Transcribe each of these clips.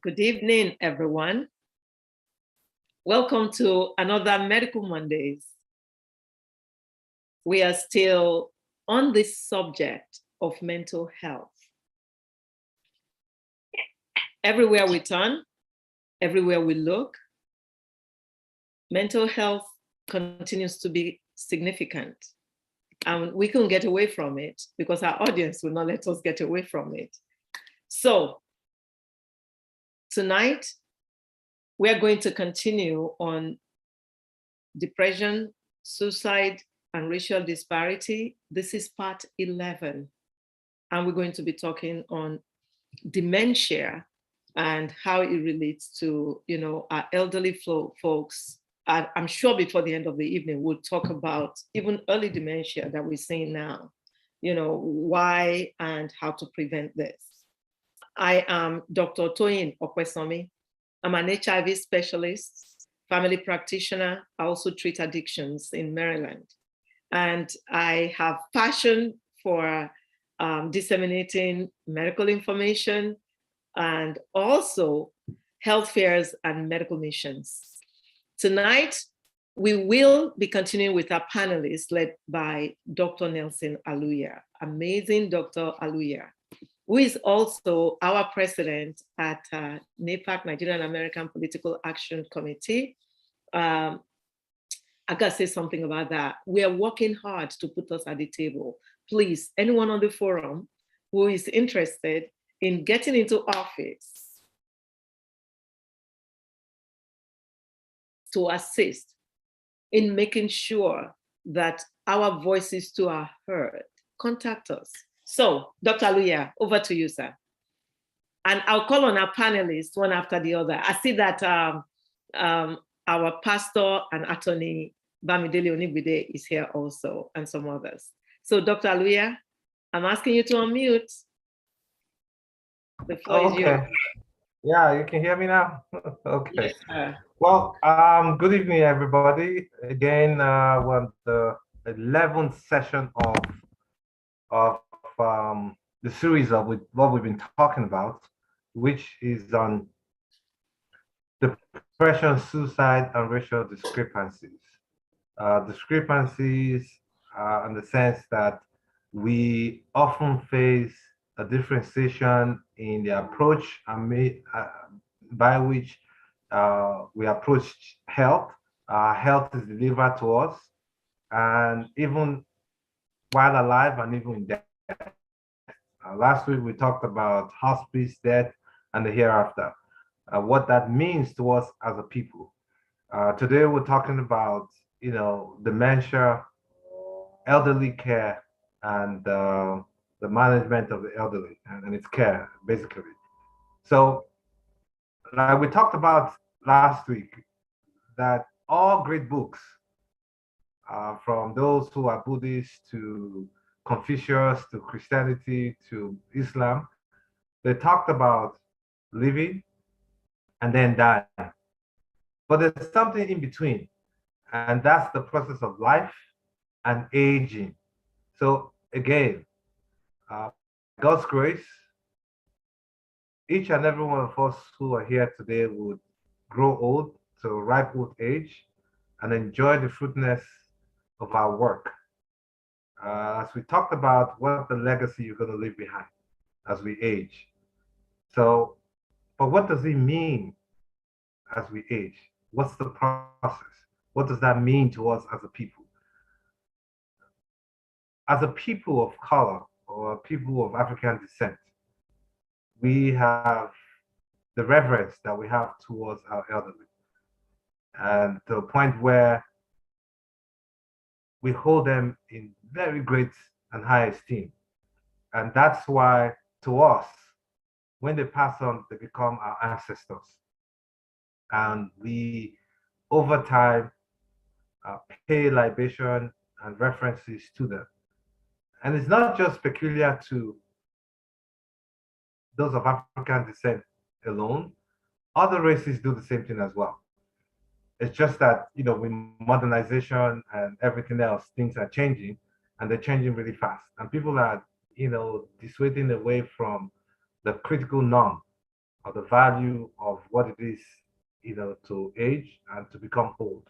Good evening, everyone. Welcome to another Medical Mondays. We are still on this subject of mental health. Everywhere we turn, everywhere we look, mental health continues to be significant. And we couldn't get away from it because our audience will not let us get away from it. So tonight, we are going to continue on depression, suicide, and racial disparity. This is part 11. And we're going to be talking on dementia and how it relates to, our elderly folks. I'm sure before the end of the evening, we'll talk about even early dementia that we're seeing now, why and how to prevent this. I am Dr. Toyin Okwesomi. I'm an HIV specialist, family practitioner. I also treat addictions in Maryland. And I have passion for disseminating medical information and also health fairs and medical missions. Tonight, we will be continuing with our panelists led by Dr. Nelson Aluya, amazing Dr. Aluya, who is also our president at NAPAC, Nigerian American Political Action Committee. I gotta say something about that. We are working hard to put us at the table. Please, anyone on the forum who is interested in getting into office to assist in making sure that our voices too are heard, contact us. So, Dr. Aluya, over to you, sir. And I'll call on our panelists one after the other. I see that our pastor and attorney, Bamidele Onigbinde, is here also, and some others. So, Dr. Aluya, I'm asking you to unmute. The floor is yours. Yeah, you can hear me now? Okay. Yes, sir. Well, good evening, everybody. Again, we're on the 11th session of the series of what we've been talking about, which is on depression, suicide, and racial discrepancies. Discrepancies in the sense that we often face a differentiation in the approach by which we approach health. Health is delivered to us, and even while alive and even in death. Last week we talked about hospice, death, and the hereafter, what that means to us as a people. Today we're talking about, dementia, elderly care, and the management of the elderly and its care, basically. So, like we talked about last week, that all great books, from those who are Buddhist to Confucius to Christianity to Islam, they talked about living and then dying. But there's something in between, and that's the process of life and aging. So again, God's grace, each and every one of us who are here today would grow old to ripe old age and enjoy the fruitfulness of our work. As we talked about what the legacy you're going to leave behind as we age. So, but what does it mean as we age? What's the process? What does that mean to us as a people? As a people of color or people of African descent, we have the reverence that we have towards our elderly, and to a point where we hold them in very great and high esteem. And that's why, to us, when they pass on, they become our ancestors. And we, over time, pay libation and references to them. And it's not just peculiar to those of African descent alone. Other races do the same thing as well. It's just that, with modernization and everything else, things are changing, and they're changing really fast. And people are, dissuading away from the critical norm of the value of what it is, to age and to become old.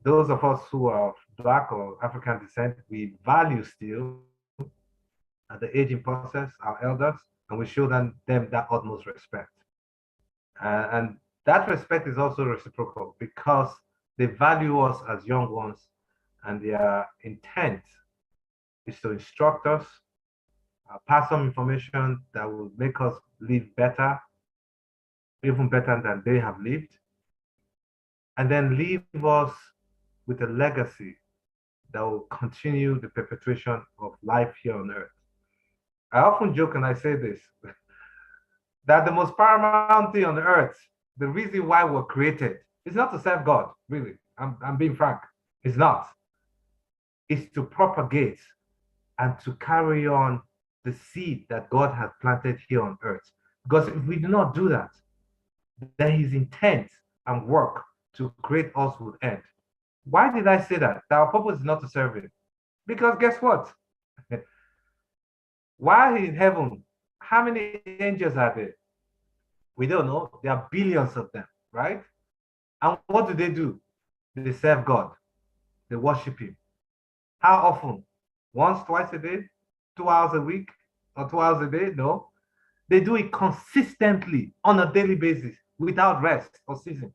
Those of us who are of Black or African descent, we value still the aging process, our elders, and we show them that utmost respect. And that respect is also reciprocal because they value us as young ones, and their intent is to instruct us, pass some information that will make us live better, even better than they have lived, and then leave us with a legacy that will continue the perpetuation of life here on earth. I often joke and I say this, that the most paramount thing on earth, the reason why we're created, is not to serve God, really. I'm being frank. It's not. It's to propagate and to carry on the seed that God has planted here on earth. Because if we do not do that, then his intent and work to create us will end. Why did I say that? That our purpose is not to serve him. Because guess what? While in heaven, how many angels are there? We don't know. There are billions of them, right? And what do? They serve God. They worship him. How often? Once, twice a day? 2 hours a week? Or 2 hours a day? No. They do it consistently on a daily basis without rest or ceasing.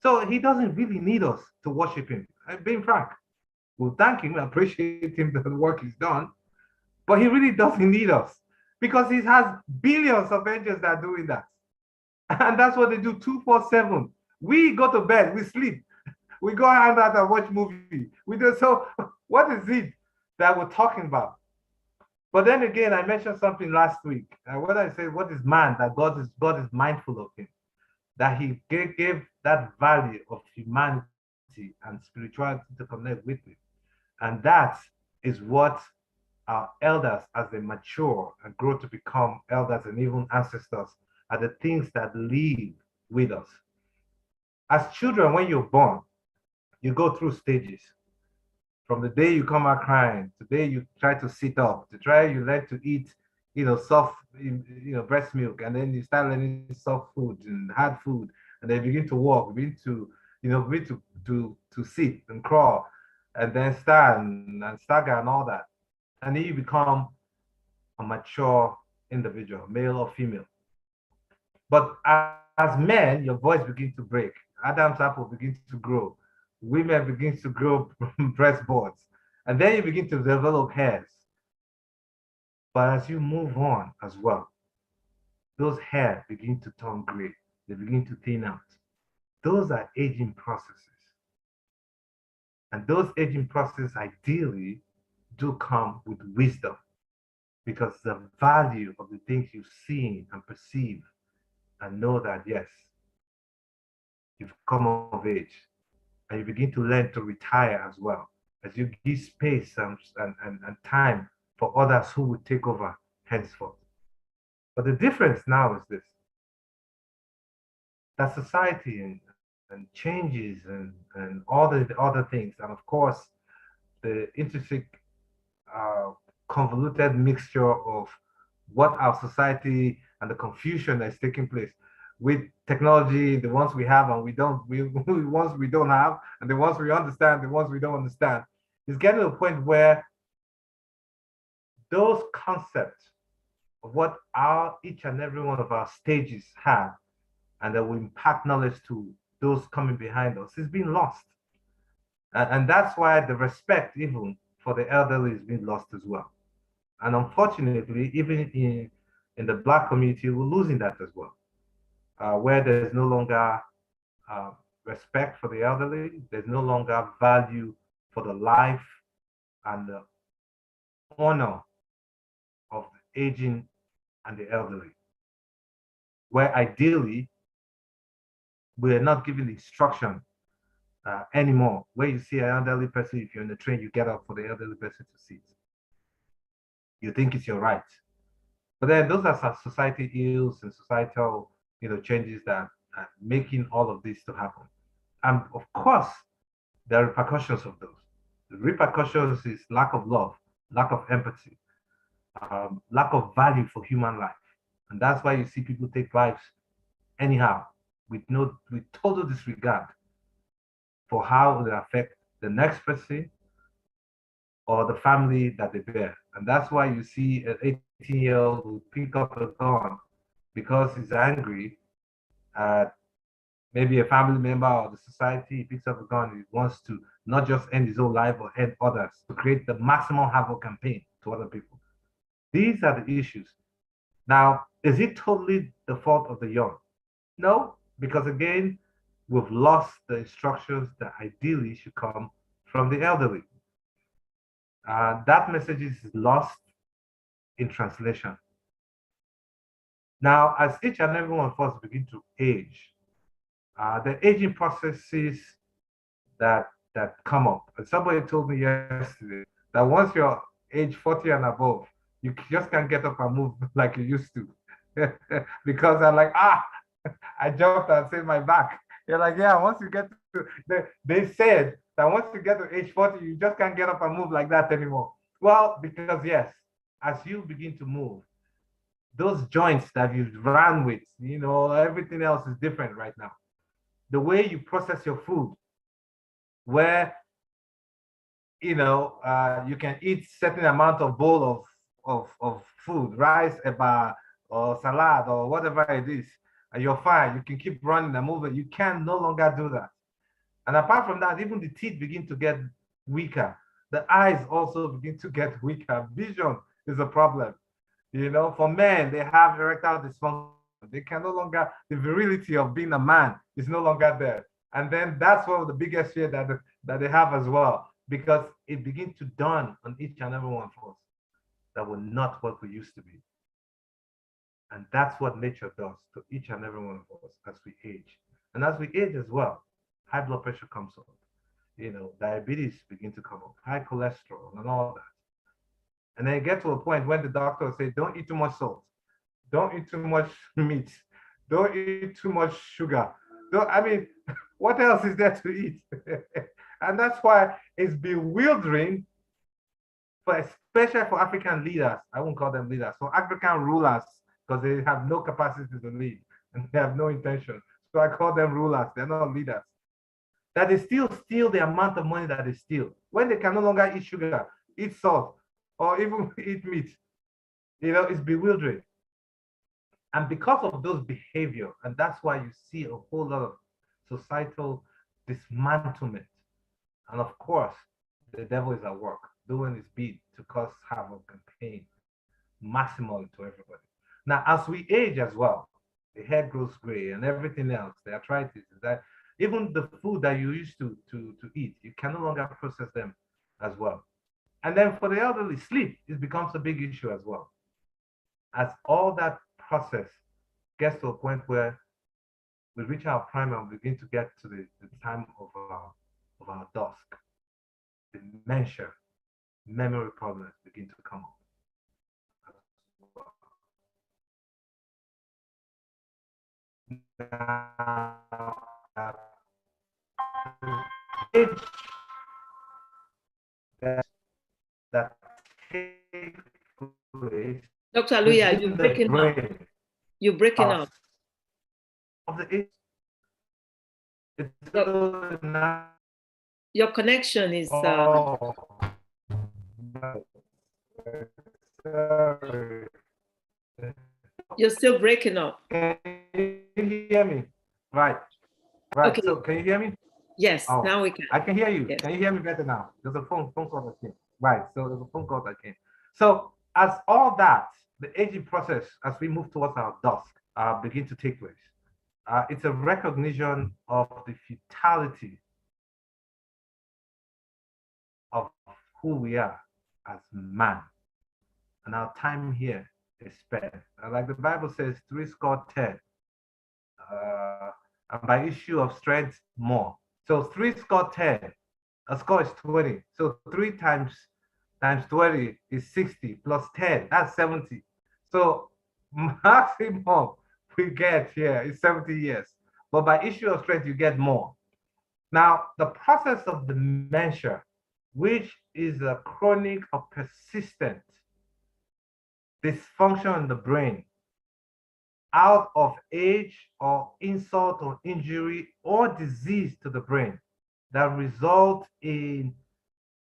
So he doesn't really need us to worship him. I'm being frank. We'll thank him, appreciate him that the work is done, but he really doesn't need us because he has billions of angels that are doing that. And that's what they do 24/7. We go to bed, we sleep, we go hang out and watch movie. We do so. What is it that we're talking about? But then again, I mentioned something last week. What I said, what is man that God is mindful of him, that he gave that value of humanity and spirituality to connect with him, and that is what our elders, as they mature and grow to become elders and even ancestors, are the things that live with us. As children, when you're born, you go through stages. From the day you come out crying, today you try to sit up, you learn to eat, soft, breast milk, and then you start learning soft food and hard food, and then begin to walk, begin to sit and crawl, and then stand and stagger and all that, and then you become a mature individual, male or female. But as men, your voice begins to break. Adam's apple begins to grow. Women begins to grow breastboards, and then you begin to develop hairs. But as you move on as well, those hair begin to turn gray. They begin to thin out. Those are aging processes. And those aging processes ideally do come with wisdom, because the value of the things you've seen and perceive and know that, yes, you've come of age, and you begin to learn to retire as well, as you give space and time for others who will take over henceforth. But the difference now is this, that society and changes and all the other things, and of course, the intrinsic convoluted mixture of what our society and the confusion that's taking place with technology, the ones we have and the ones we don't have, and the ones we understand, the ones we don't understand, is getting to a point where those concepts of what each and every one of our stages have, and that will impact knowledge to those coming behind us, is being lost. And that's why the respect even for the elderly is being lost as well. And unfortunately, even in the Black community, we're losing that as well. Where there's no longer respect for the elderly, there's no longer value for the life and the honor of the aging and the elderly. Where ideally, we're not given instruction anymore. Where you see an elderly person, if you're in the train, you get up for the elderly person to sit. You think it's your right. But then those are society ills and societal changes that are making all of this to happen. And of course, there are repercussions of those. The repercussions is lack of love, lack of empathy, lack of value for human life. And that's why you see people take lives anyhow, with total disregard for how they affect the next person or the family that they bear. And that's why you see an 18-year-old who pick up a gun because he's angry at maybe a family member or the society. He picks up a gun, he wants to not just end his own life or end others, to create the maximum havoc campaign to other people. These are the issues. Now, is it totally the fault of the young? No, because again, we've lost the instructions that ideally should come from the elderly. That message is lost in translation. Now, as each and every one of us begin to age, the aging processes that come up. And somebody told me yesterday that once you're age 40 and above, you just can't get up and move like you used to. Because I'm like, I jumped and saved my back. You're like, yeah, once you get to, they said that once you get to age 40, you just can't get up and move like that anymore. Well, because yes, as you begin to move, those joints that you've ran with, everything else is different right now. The way you process your food, where you can eat certain amount of bowl of food, rice, eba, or salad, or whatever it is, and you're fine. You can keep running and moving. You can no longer do that. And apart from that, even the teeth begin to get weaker. The eyes also begin to get weaker. Vision is a problem. For men, they have erectile dysfunction. They can no longer, the virility of being a man is no longer there. And then that's one of the biggest fear that they have as well, because it begins to dawn on each and every one of us that we're not what we used to be. And that's what nature does to each and every one of us as we age. And as we age as well, high blood pressure comes up, diabetes begin to come up, high cholesterol and all that. And then you get to a point when the doctor will say, don't eat too much salt, don't eat too much meat, don't eat too much sugar. What else is there to eat? And that's why it's bewildering, especially for African leaders. I won't call them leaders, for African rulers, because they have no capacity to lead and they have no intention. So I call them rulers, they're not leaders. That they still steal the amount of money that they steal when they can no longer eat sugar, eat salt, or even eat meat. It's bewildering. And because of those behavior, and that's why you see a whole lot of societal dismantlement. And of course, the devil is at work, doing his bit to cause havoc and pain maximally to everybody. Now, as we age as well, the hair grows gray and everything else, the arthritis, that even the food that you used to eat, you can no longer process them as well. And then for the elderly, sleep, it becomes a big issue as well. As all that process gets to a point where we reach our prime and begin to get to the time of our dusk, dementia, memory problems begin to come up. Now, that takes place. Dr. Aluya, you're breaking up. You're breaking up. Of the age. Your connection is. You're still breaking up. Can you hear me? Right. Okay. So can you hear me? Yes, now we can. I can hear you. Yes. Can you hear me better now? There's a phone call that came. Right. So there's a phone call that came. So as all that, the aging process, as we move towards our dusk, begin to take place. It's a recognition of the futility of who we are as man. And our time here is spent. Like the Bible says, 70. And by issue of strength, more. So 70, a score is 20. So 3 times 20 is 60 plus 10, that's 70. So maximum we get here is 70 years. But by issue of strength, you get more. Now, the process of dementia, which is a chronic or persistent dysfunction in the brain, out of age or insult or injury or disease to the brain that result in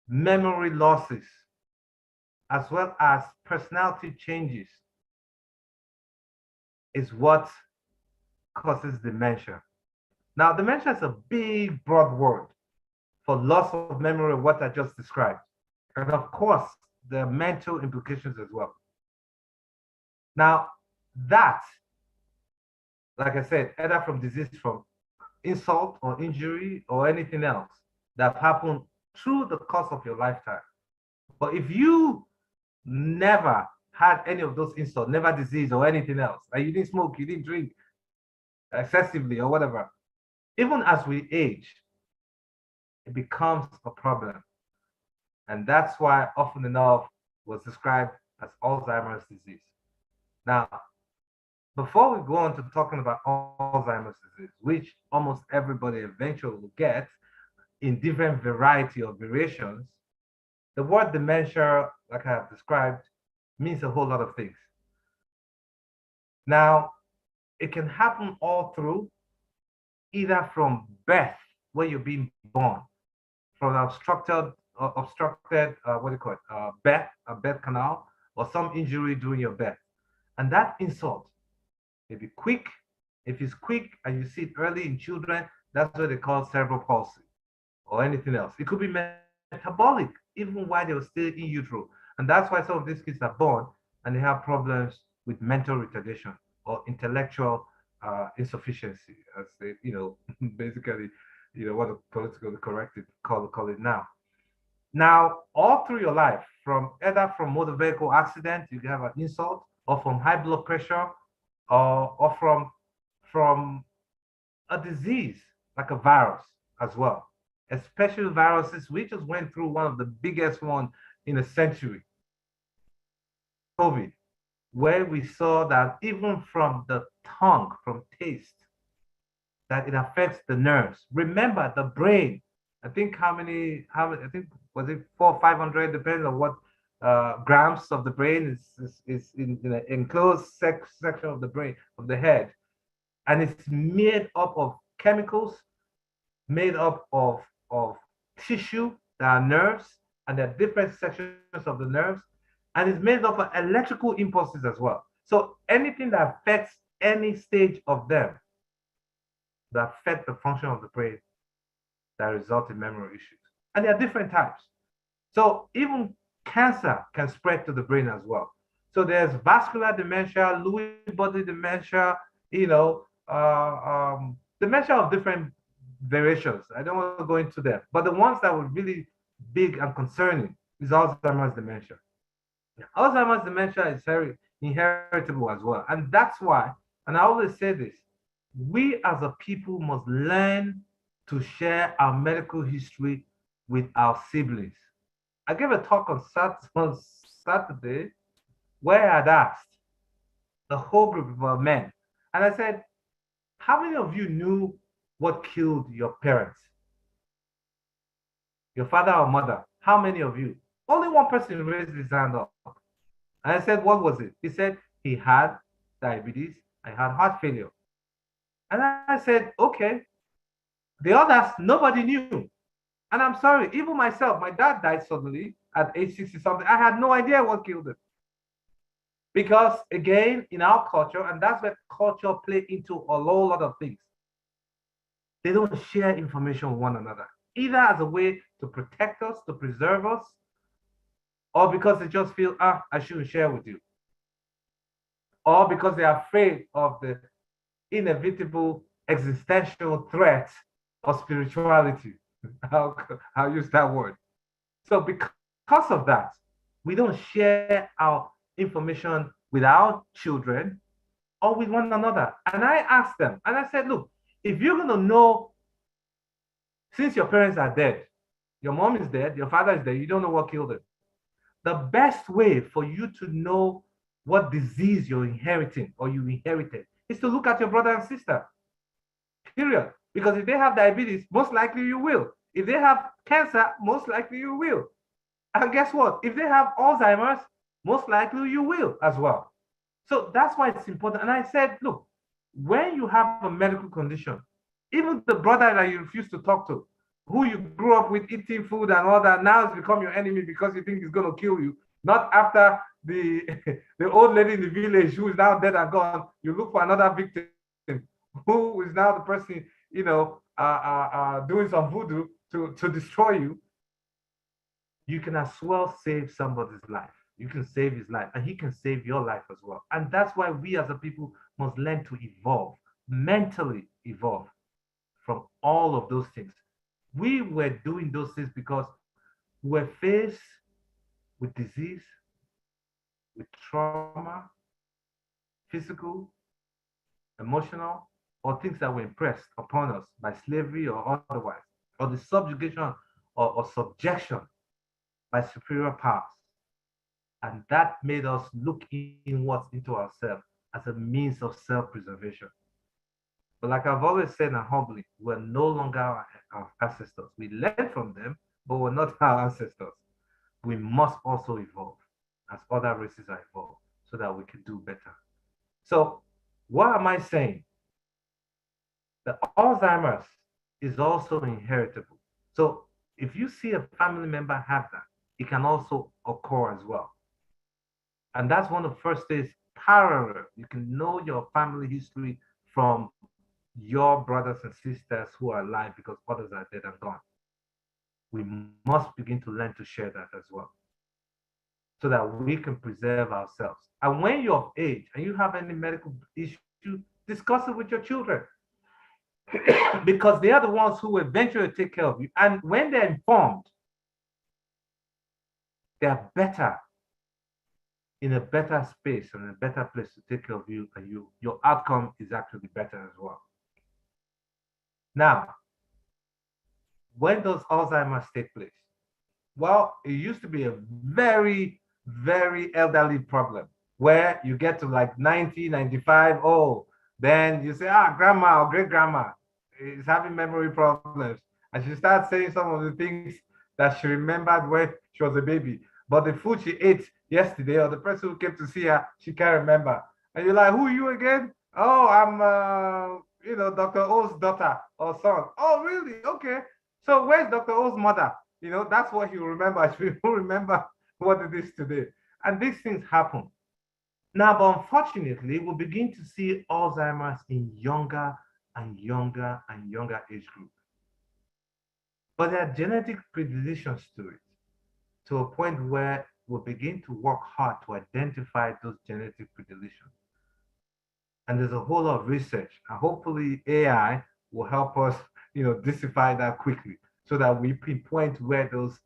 memory losses as well as personality changes is what causes dementia. Now, dementia is a big, broad word for loss of memory of what I just described. And of course, the mental implications as well. Now, that, like I said, either from disease, from insult or injury or anything else that happened through the course of your lifetime. But if you never had any of those insults, never disease or anything else, and you didn't smoke, you didn't drink excessively or whatever, even as we age, it becomes a problem. And that's why often enough was described as Alzheimer's disease. Now, before we go on to talking about Alzheimer's disease, which almost everybody eventually will get in different variety of variations, the word dementia, like I have described, means a whole lot of things. Now, it can happen all through, either from birth, where you're being born, from obstructed, what do you call it, a birth canal, or some injury during your birth. And that insult may be quick. If it's quick and you see it early in children, that's what they call cerebral palsy or anything else. It could be metabolic, even while they were still in utero. And that's why some of these kids are born and they have problems with mental retardation or intellectual insufficiency, as they, basically, what the politically corrected call it now. Now, all through your life, from either from motor vehicle accident, you can have an insult, or from high blood pressure, or from a disease like a virus as well. Especially viruses, we just went through one of the biggest one in a century, COVID, where we saw that even from the tongue, from taste, that it affects the nerves. Remember, the brain, I think I think, was it 400-500, depending on what grams of the brain is in an enclosed section of the brain, of the head. And it's made up of chemicals, made up of tissue that are nerves, and there are different sections of the nerves, and it's made up of electrical impulses as well. So anything that affects any stage of them that affect the function of the brain that result in memory issues. And there are different types. So even cancer can spread to the brain as well. So there's vascular dementia, Lewy body dementia, dementia of different variations. I don't want to go into them, but the ones that were really big and concerning is Alzheimer's dementia. Alzheimer's dementia is very inheritable as well. And that's why, and I always say this, we as a people must learn to share our medical history with our siblings. I gave a talk on Saturday where I'd asked the whole group of men, and I said, how many of you knew what killed your parents? Your father or mother? How many of you? Only one person raised his hand up. And I said, what was it? He said he had diabetes, I had heart failure. And I said, okay. The others, nobody knew. And I'm sorry, even myself, my dad died suddenly at age 60 something. I had no idea what killed him. Because again, in our culture, and that's where culture play into a whole lot of things, they don't share information with one another, either as a way to protect us, to preserve us, or because they just feel, I shouldn't share with you. Or because they're afraid of the inevitable existential threat of spirituality. I'll use that word. So because of that, we don't share our information with our children or with one another. And I asked them, and I said, look, if you're going to know, since your parents are dead, your mom is dead, your father is dead, you don't know what killed them. The best way for you to know what disease you're inheriting or you inherited is to look at your brother and sister, period. Because if they have diabetes, most likely you will. If they have cancer, most likely you will. And guess what? If they have Alzheimer's, most likely you will as well. So that's why it's important. And I said, look, when you have a medical condition, even the brother that you refuse to talk to, who you grew up with eating food and all that, now has become your enemy because you think he's going to kill you. Not after the the old lady in the village who is now dead and gone, you look for another victim who is now the person, doing some voodoo to destroy you. You can as well save somebody's life. You can save his life, and he can save your life as well. And that's why we as a people must learn to evolve, mentally evolve from all of those things. We were doing those things because we were faced with disease, with trauma, physical, emotional, or things that were impressed upon us by slavery or otherwise, or the subjugation or subjection by superior powers. And that made us look inwards into ourselves as a means of self-preservation. But like I've always said and humbly, we're no longer our ancestors. We learn from them, but we're not our ancestors. We must also evolve as other races are evolved so that we can do better. So what am I saying? The Alzheimer's is also inheritable. So if you see a family member have that, it can also occur as well. And that's one of the first days parallel. You can know your family history from your brothers and sisters who are alive because others are dead and gone. We must begin to learn to share that as well so that we can preserve ourselves. And when you're of age and you have any medical issue, discuss it with your children because they are the ones who will eventually take care of you. And when they're informed, they're better in a better space and a better place to take care of you, and your outcome is actually better as well. Now, when does Alzheimer's take place? Well, it used to be a very, very elderly problem where you get to like 90, 95, oh, then you say, grandma or great grandma is having memory problems. And she starts saying some of the things that she remembered when she was a baby. But the food she ate yesterday or the person who came to see her, she can't remember. And you're like, who are you again? Oh, I'm, Dr. O's daughter or son. Oh, really? Okay. So where's Dr. O's mother? That's what he'll remember. He will remember what it is today. And these things happen. Now, but unfortunately, we'll begin to see Alzheimer's in younger and younger and younger age group. But there are genetic predispositions to it, to a point where we'll begin to work hard to identify those genetic predispositions. And there's a whole lot of research, and hopefully AI will help us, decipher that quickly so that we pinpoint where those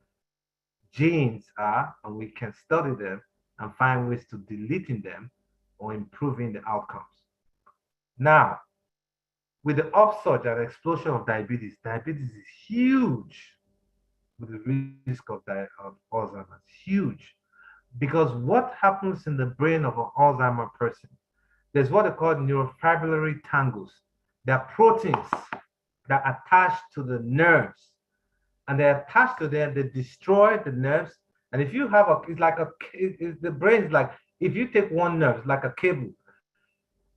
genes are and we can study them and find ways to deleting them or improving the outcomes. Now, with the upsurge and explosion of diabetes, diabetes is huge with the risk of Alzheimer's, huge. Because what happens in the brain of an Alzheimer person, there's what they call neurofibrillary tangles. They're proteins that attach to the nerves, and they're attached to them, they destroy the nerves. And if you have the brain is like, if you take one nerve, it's like a cable,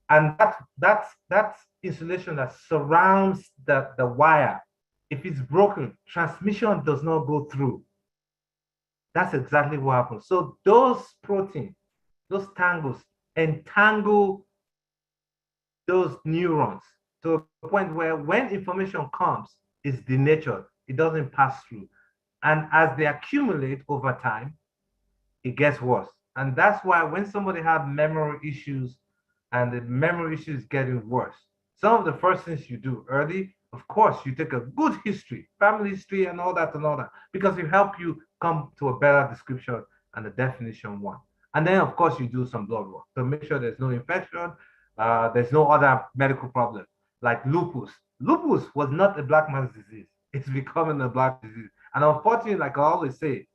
and that's insulation that surrounds the wire. If it's broken, transmission does not go through. That's exactly what happens. So those proteins, those tangles, entangle those neurons to a point where when information comes, it's denatured. It doesn't pass through. And as they accumulate over time, it gets worse. And that's why when somebody has memory issues and the memory issue is getting worse, some of the first things you do early, of course, you take a good history, family history and all that, because it helps you come to a better description and a definition one. And then, of course, you do some blood work to make sure there's no infection, there's no other medical problem, like lupus. Lupus was not a black man's disease. It's becoming a black disease. And unfortunately, like I always say,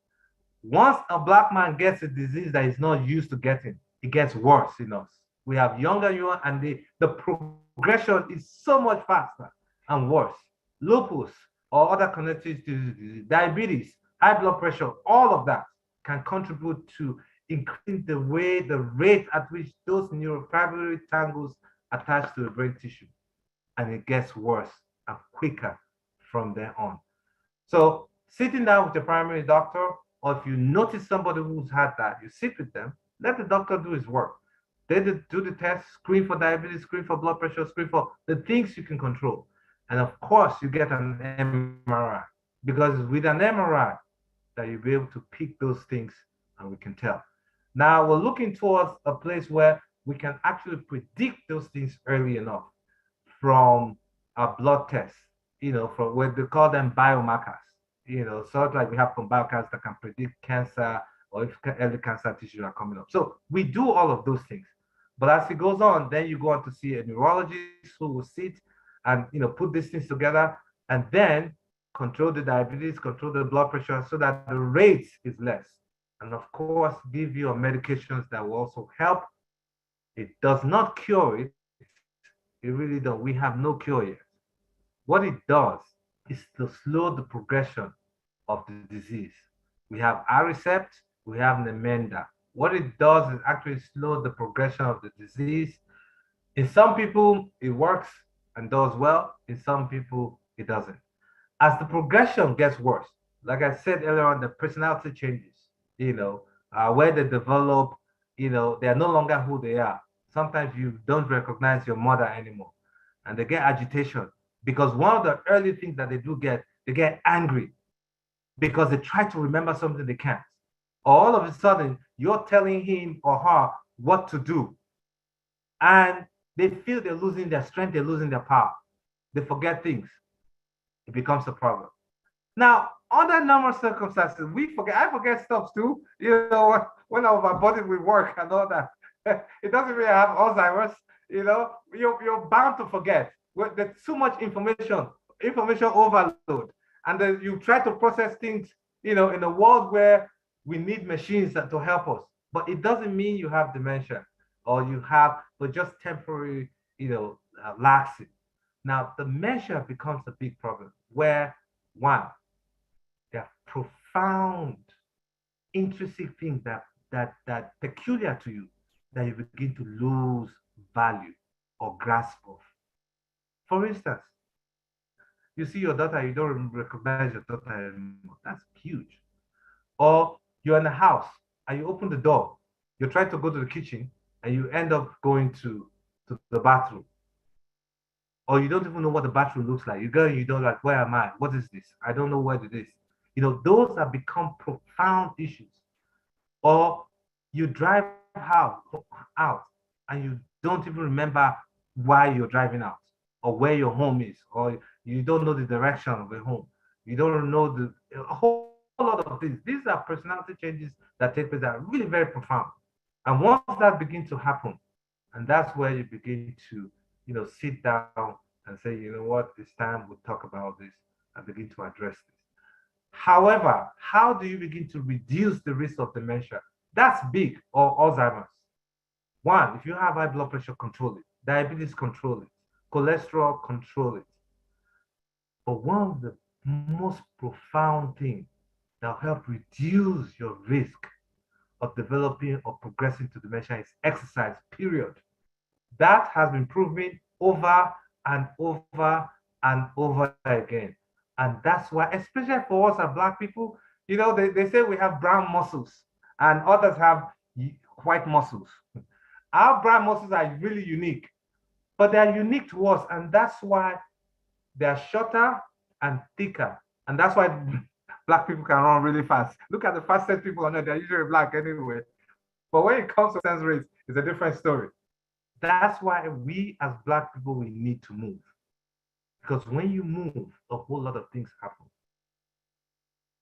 once a black man gets a disease that he's not used to getting, it gets worse in us. We have younger, and the progression is so much faster and worse. Lupus or other connective diseases, diabetes, high blood pressure, all of that can contribute to increasing the rate at which those neurofibrillary tangles attach to the brain tissue. And it gets worse and quicker from there on. So sitting down with your primary doctor, or if you notice somebody who's had that, you sit with them, let the doctor do his work. They do the test, screen for diabetes, screen for blood pressure, screen for the things you can control. And of course, you get an MRI, because with an MRI that you'll be able to pick those things and we can tell. Now we're looking towards a place where we can actually predict those things early enough from our blood tests, from what they call them biomarkers, sort of like we have some biomarkers that can predict cancer or if early cancer tissues are coming up. So we do all of those things. But as it goes on, then you go on to see a neurologist who will sit and put these things together and then control the diabetes, control the blood pressure so that the rate is less. And of course, give you medications that will also help. It does not cure it. It really does. We have no cure yet. What it does is to slow the progression of the disease. We have Aricept, we have Nemenda. What it does is actually slow the progression of the disease. In some people, it works and does well. In some people, it doesn't. As the progression gets worse, like I said earlier on, the personality changes, where they develop, they are no longer who they are. Sometimes you don't recognize your mother anymore and they get agitation because one of the early things that they get angry because they try to remember something they can't. All of a sudden, you're telling him or her what to do. And they feel they're losing their strength, they're losing their power. They forget things. It becomes a problem. Now, under normal circumstances, I forget stuff too. When my body will work and all that. It doesn't really have Alzheimer's, you're bound to forget. There's too much information overload. And then you try to process things, in a world where we need machines to help us. But it doesn't mean you have dementia or but just temporary, laxity. Now, dementia becomes a big problem where, one, there are profound, intrinsic things that peculiar to you that you begin to lose value or grasp of. For instance, you see your daughter, you don't recognize your daughter anymore. That's huge. Or you're in a house and you open the door, you try to go to the kitchen and you end up going to the bathroom. Or you don't even know what the bathroom looks like. You go, you don't like, where am I? What is this? I don't know what it is. Those have become profound issues. Or you drive out and you don't even remember why you're driving out or where your home is, or you don't know the direction of the home. You don't know a whole lot of things. These are personality changes that take place that are really very profound. And once that begins to happen, and that's where you begin to, sit down and say, you know what, it's time we talk about this and begin to address this. However, how do you begin to reduce the risk of dementia? That's big, or Alzheimer's. One, if you have high blood pressure, control it. Diabetes, control it. Cholesterol, control it. But one of the most profound things that will help reduce your risk of developing or progressing to dementia is exercise, period. That has been proven over and over and over again. And that's why, especially for us as Black people, they say we have brown muscles and others have white muscles. Our brown muscles are really unique, but they're unique to us. And that's why they're shorter and thicker. And that's why Black people can run really fast. Look at the fastest people on earth, they're usually Black anyway. But when it comes to sense rates, it's a different story. That's why we as Black people, we need to move. Because when you move, a whole lot of things happen.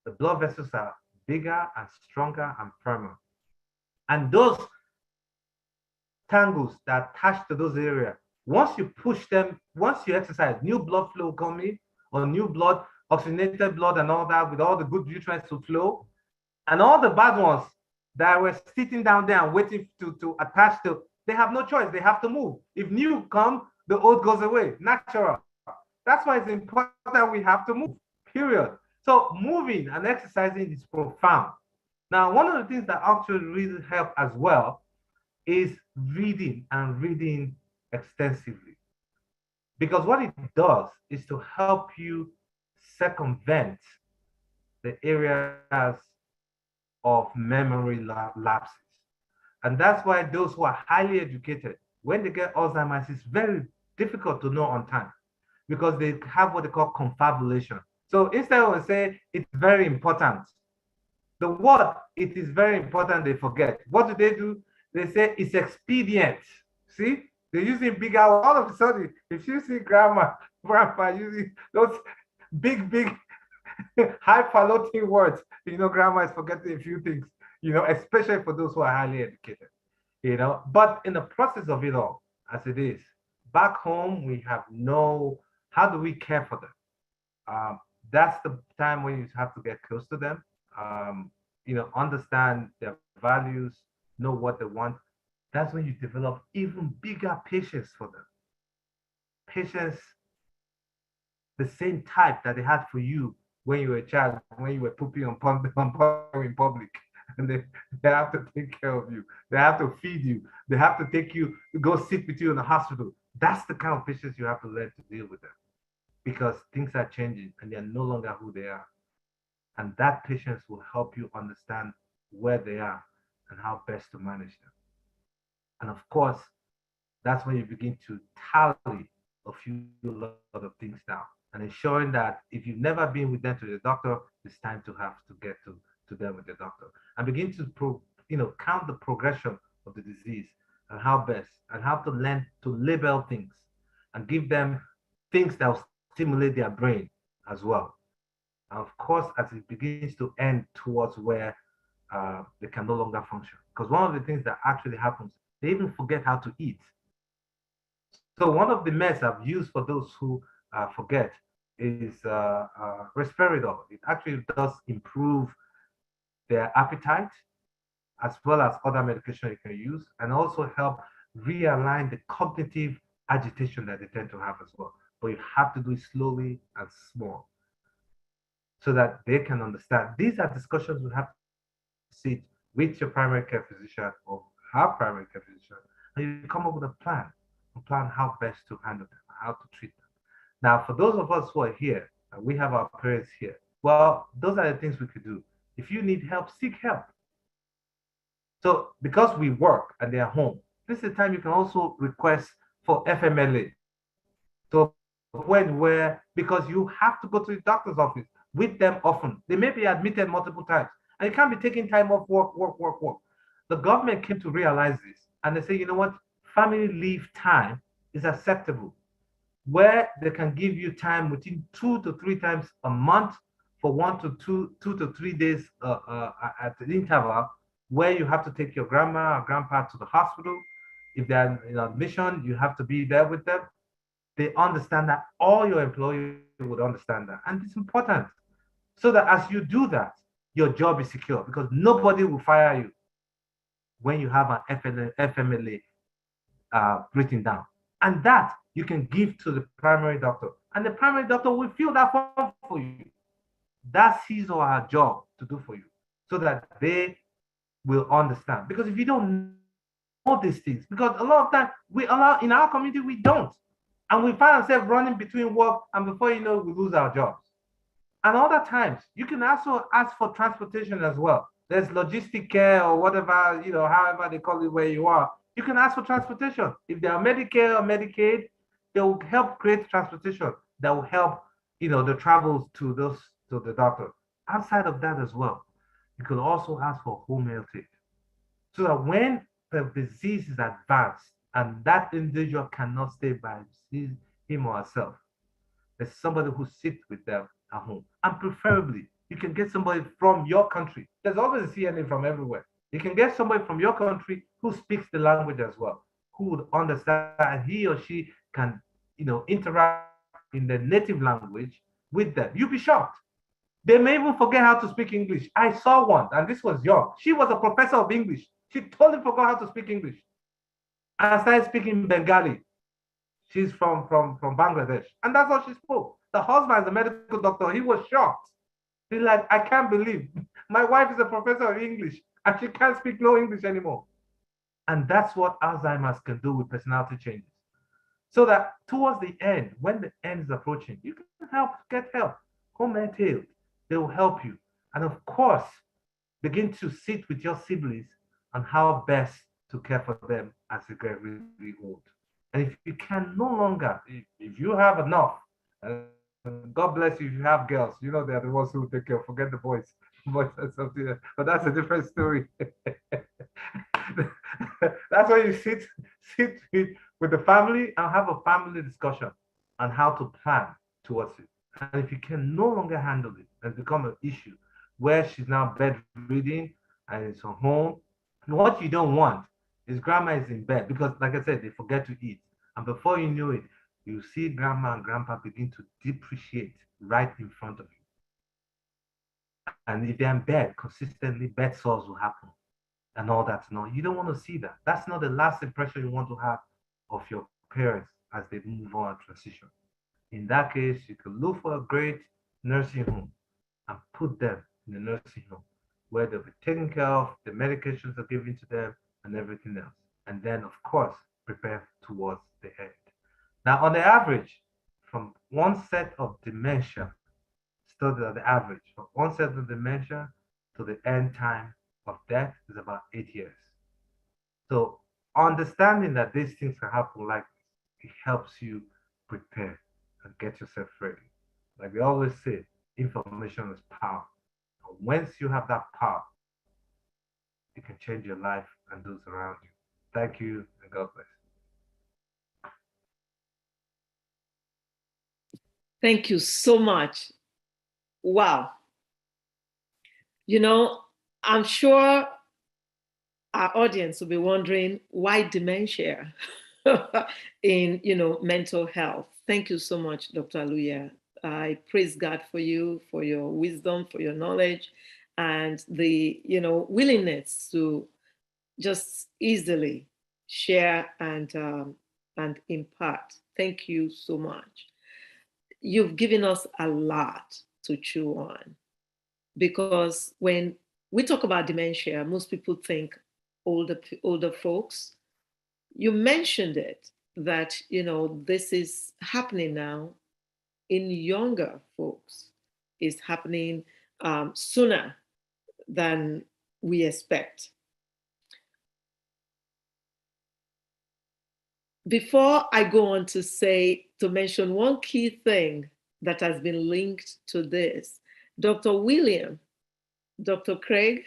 The blood vessels are bigger and stronger and firmer. And those tangles that attach to those areas, once you push them, once you exercise, new blood flow coming, or new blood, oxygenated blood and all that, with all the good nutrients to flow, and all the bad ones that were sitting down there and waiting to attach to, they have no choice, they have to move. If new come, the old goes away, natural. That's why it's important we have to move, period. So moving and exercising is profound. Now, one of the things that actually really help as well is reading and reading extensively. Because what it does is to help you circumvent the areas of memory lapses. And that's why those who are highly educated, when they get Alzheimer's, it's very difficult to know on time because they have what they call confabulation. So instead of saying it's very important, the word it is very important, they forget. What do? They say it's expedient. See, they're using big hours. All of a sudden, if you see grandpa using those big highfalutin words, grandma is forgetting a few things, especially for those who are highly educated, But in the process of it all, as it is, back home, we have how do we care for them? That's the time when you have to get close to them, understand their values, know what they want. That's when you develop even bigger patience for them. Patience, the same type that they had for you when you were a child, when you were pooping on in public. And they have to take care of you. They have to feed you. They have to take you, go sit with you in the hospital. That's the kind of patience you have to learn to deal with them because things are changing and they're no longer who they are. And that patience will help you understand where they are and how best to manage them. And of course, that's when you begin to tally a few lot of things down and ensuring that if you've never been with them to the doctor, it's time to have to get to them with the doctor and begin to count the progression of the disease and how best and how to learn to label things and give them things that will stimulate their brain as well. And of course, as it begins to end towards where they can no longer function. Because one of the things that actually happens, they even forget how to eat. So one of the meds I've used for those who forget is risperidone. It actually does improve their appetite as well as other medication you can use and also help realign the cognitive agitation that they tend to have as well. But you have to do it slowly and small so that they can understand. These are discussions we have to sit with your primary care physician or her primary care physician, and you come up with a plan how best to handle them, how to treat them. Now, for those of us who are here, and we have our parents here, well, those are the things we could do. If you need help, seek help. So because we work and they're home, this is the time you can also request for FMLA to a point where, because you have to go to the doctor's office with them often. They may be admitted multiple times and you can't be taking time off work. The government came to realize this and they say, you know what, family leave time is acceptable, where they can give you time within 2 to 3 times a month for 2 to 3 days at the interval, where you have to take your grandma or grandpa to the hospital. If they're in admission, you have to be there with them. They understand that. All your employees would understand that. And it's important so that as you do that, your job is secure because nobody will fire you when you have an FMLA written down. And that you can give to the primary doctor. And the primary doctor will fill that form for you. That's his or her job to do for you so that they will understand. Because if you don't know these things, because a lot of time in our community, we don't. And we find ourselves running between work and before you know, we lose our jobs. And other times, you can also ask for transportation as well. There's logistic care or whatever, however they call it where you are. You can ask for transportation. If they are Medicare or Medicaid, they will help create transportation that will help, the travels to the doctor. Outside of that as well, you could also ask for home health aid. So that when the disease is advanced and that individual cannot stay by him or herself, there's somebody who sits with them at home. And preferably, you can get somebody from your country. There's always a CNA from everywhere. You can get somebody from your country who speaks the language as well, who would understand, and he or she can, interact in the native language with them. You'll be shocked. They may even forget how to speak English. I saw one, and this was young. She was a professor of English. She totally forgot how to speak English and started speaking Bengali. She's from Bangladesh. And that's all she spoke. The husband is a medical doctor. He was shocked. He's like, I can't believe My wife is a professor of English and she can't speak no English anymore. And that's what Alzheimer's can do with personality changes. So that towards the end, when the end is approaching, you can get help. Home health aid, they will help you. And of course, begin to sit with your siblings on how best to care for them as they get really old. And if you can no longer, if you have enough, God bless you if you have girls, you know they're the ones who take care, forget the boys. Boys or something, but that's a different story. That's why you sit with the family and have a family discussion on how to plan towards it. And if you can no longer handle it and become an issue where she's now bedridden and it's her home, what you don't want is grandma is in bed because, like I said, they forget to eat. And before you knew it, you see grandma and grandpa begin to depreciate right in front of you. And if they're in bed, consistently, bed sores will happen and all that. No, you don't want to see that. That's not the last impression you want to have of your parents as they move on and transition. In that case, you could look for a great nursing home and put them in the nursing home where they'll be taken care of, the medications are given to them, and everything else. And then, of course, prepare towards the end. Now, on the average, from one set of dementia, studied at the average, from one set of dementia to the end time of death is about 8 years. So understanding that these things can happen like this, it helps you prepare and get yourself ready. Like we always say, information is power. And once you have that power, it can change your life and those around you. Thank you and God bless. Thank you so much. Wow. You know, I'm sure our audience will be wondering why dementia in, mental health. Thank you so much, Dr. Aluya. I praise God for you, for your wisdom, for your knowledge, and the, willingness to just easily share and impart. Thank you so much. You've given us a lot to chew on because when we talk about dementia, most people think older folks. You mentioned it that this is happening now in younger folks. It's happening sooner than we expect. Before I go on to mention one key thing that has been linked to this, Dr. William, Dr. Craig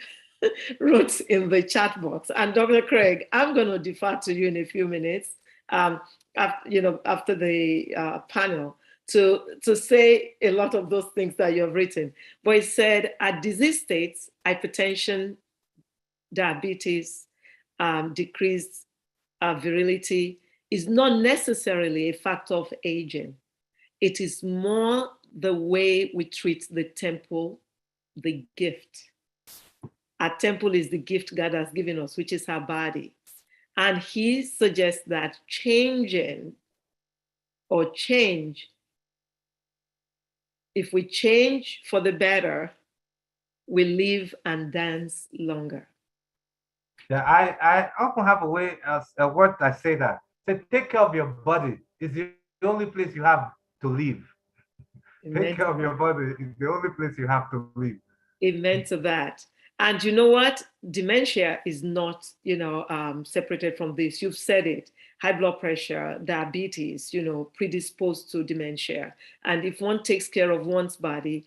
wrote in the chat box, and Dr. Craig, I'm going to defer to you in a few minutes, after the panel, to say a lot of those things that you've written. But he said, at disease states, hypertension, diabetes, decreased virility is not necessarily a factor of aging. It is more the way we treat the temple, the gift. Our temple is the gift God has given us, which is our body. And he suggests that change, if we change for the better, we live and dance longer. Yeah, I often have a word I say that. Say, take care of your body. It's the only place you have to live. Take care of your body. It's the only place you have to live. Amen to that. And you know what? Dementia is not, separated from this. You've said it. High blood pressure, diabetes, predisposed to dementia. And if one takes care of one's body,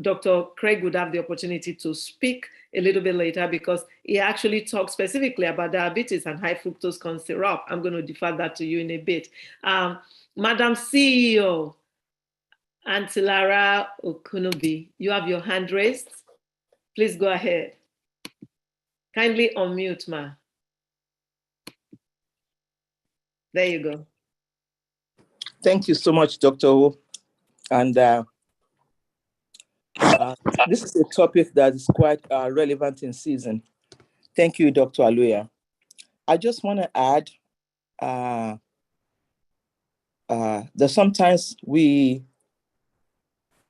Dr. Craig would have the opportunity to speak a little bit later because he actually talks specifically about diabetes and high fructose corn syrup. I'm going to defer that to you in a bit. Madam CEO, Auntie Lara Okunubi, you have your hand raised. Please go ahead. Kindly unmute, ma. There you go. Thank you so much, Dr. O. And this is a topic that is quite relevant in season. Thank you, Dr. Aluya. I just want to add that sometimes we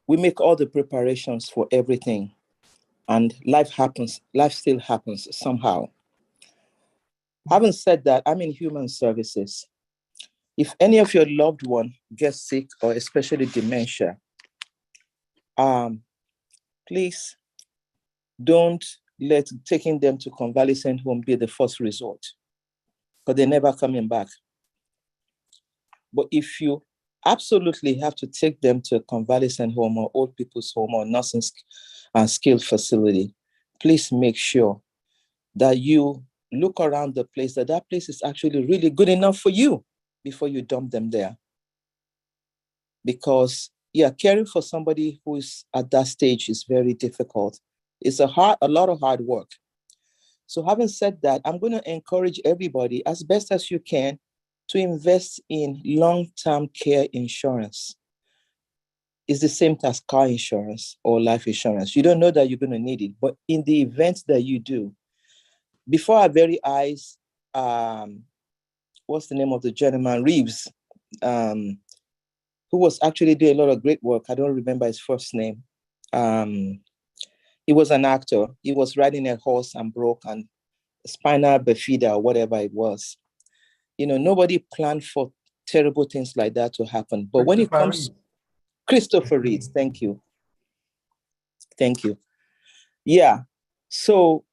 make all the preparations for everything. and life happens, life still happens somehow. Having said that, I'm in human services. If any of your loved one gets sick, or especially dementia, please don't let taking them to convalescent home be the first resort, because they're never coming back. But if you absolutely have to take them to a convalescent home or old people's home or nursing and skilled facility, please make sure that you look around the place, that that place is actually really good enough for you before you dump them there. Because caring for somebody who is at that stage is very difficult. It's a lot of hard work. So having said that, I'm going to encourage everybody as best as you can to invest in long-term care insurance. It's the same as car insurance or life insurance. You don't know that you're going to need it, but in the event that you do, before our very eyes, what's the name of the gentleman, Reeves, who was actually doing a lot of great work. I don't remember his first name. He was an actor. He was riding a horse and broke and spinal bifida or whatever it was. You know, nobody planned for terrible things like that to happen. But when it comes, Christopher Reeves, thank you. Thank you. Yeah. So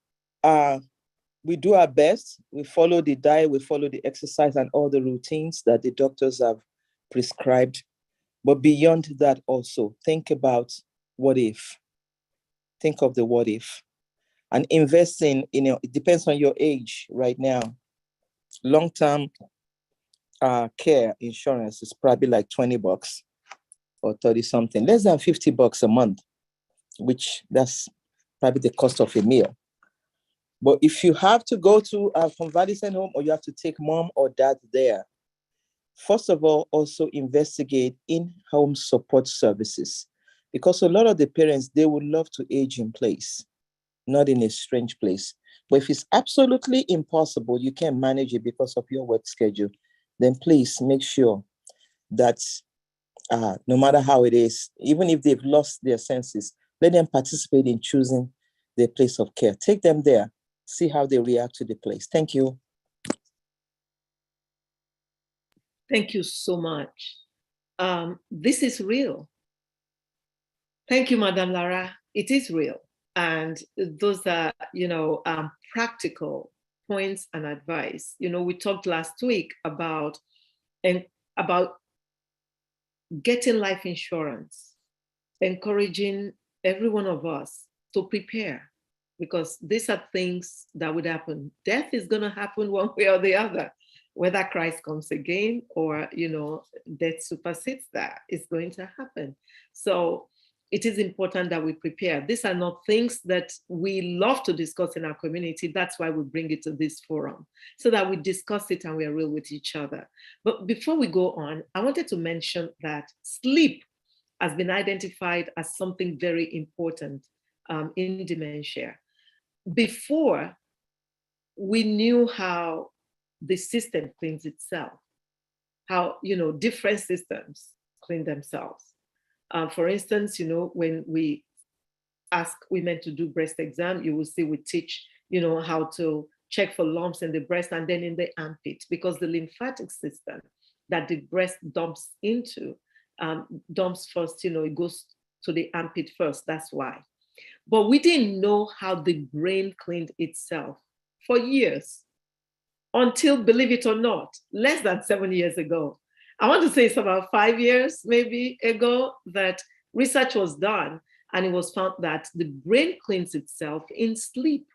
we do our best. We follow the diet, we follow the exercise and all the routines that the doctors have prescribed. But beyond that also, think about what if. Think of the what if. And investing, it depends on your age right now. Long-term care insurance is probably like $20 or 30 something, less than $50 a month, which that's probably the cost of a meal. But if you have to go to a convalescent home or you have to take mom or dad there, first of all, also investigate in-home support services, because a lot of the parents, they would love to age in place, not in a strange place. But if it's absolutely impossible, you can't manage it because of your work schedule, then please make sure that no matter how it is, even if they've lost their senses, let them participate in choosing their place of care. Take them there, see how they react to the place. Thank you. Thank you so much. This is real. Thank you, Madam Lara. It is real. And those are, practical points and advice. We talked last week about getting life insurance, encouraging every one of us to prepare, because these are things that would happen. Death is going to happen one way or the other, whether Christ comes again or, death supersedes that. It's going to happen. So it is important that we prepare. These are not things that we love to discuss in our community. That's why we bring it to this forum, so that we discuss it and we are real with each other. But before we go on, I wanted to mention that sleep has been identified as something very important in dementia. Before, we knew how the system cleans itself, how, different systems clean themselves. For instance, when we ask women to do breast exam, you will see we teach, how to check for lumps in the breast and then in the armpit, because the lymphatic system that the breast dumps into dumps first, it goes to the armpit first. That's why. But we didn't know how the brain cleaned itself for years, until, believe it or not, less than 7 years ago. I want to say it's about 5 years maybe ago that research was done, and it was found that the brain cleans itself in sleep.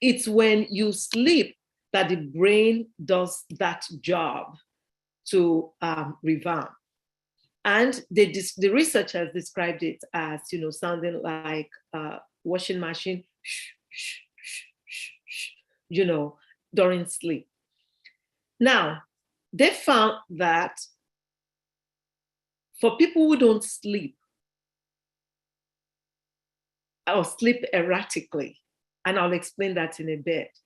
It's when you sleep that the brain does that job to revamp. And the researchers described it as, sounding like a washing machine, during sleep. Now, they found that for people who don't sleep or sleep erratically, and I'll explain that in a bit,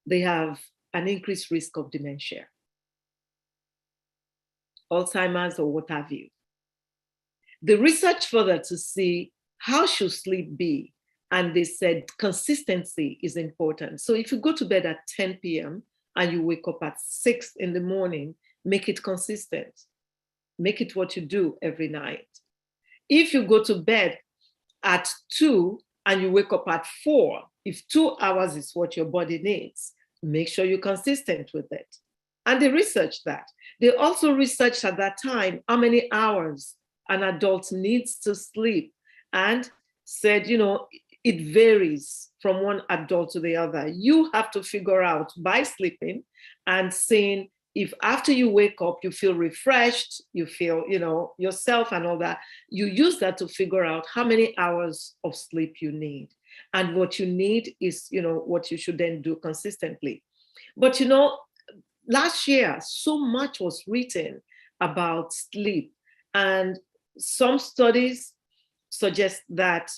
they have an increased risk of dementia, Alzheimer's, or what have you. The research further to see how should sleep be? And they said consistency is important. So if you go to bed at 10 p.m. and you wake up at 6 in the morning, make it consistent. Make it what you do every night. If you go to bed at 2 and you wake up at 4, if 2 hours is what your body needs, make sure you're consistent with it. And they researched that. They also researched at that time how many hours an adult needs to sleep, and said, it varies from one adult to the other. You have to figure out by sleeping and seeing if after you wake up, you feel refreshed, you feel, yourself and all that, you use that to figure out how many hours of sleep you need. And what you need is, what you should then do consistently. But, last year, so much was written about sleep. And some studies suggest that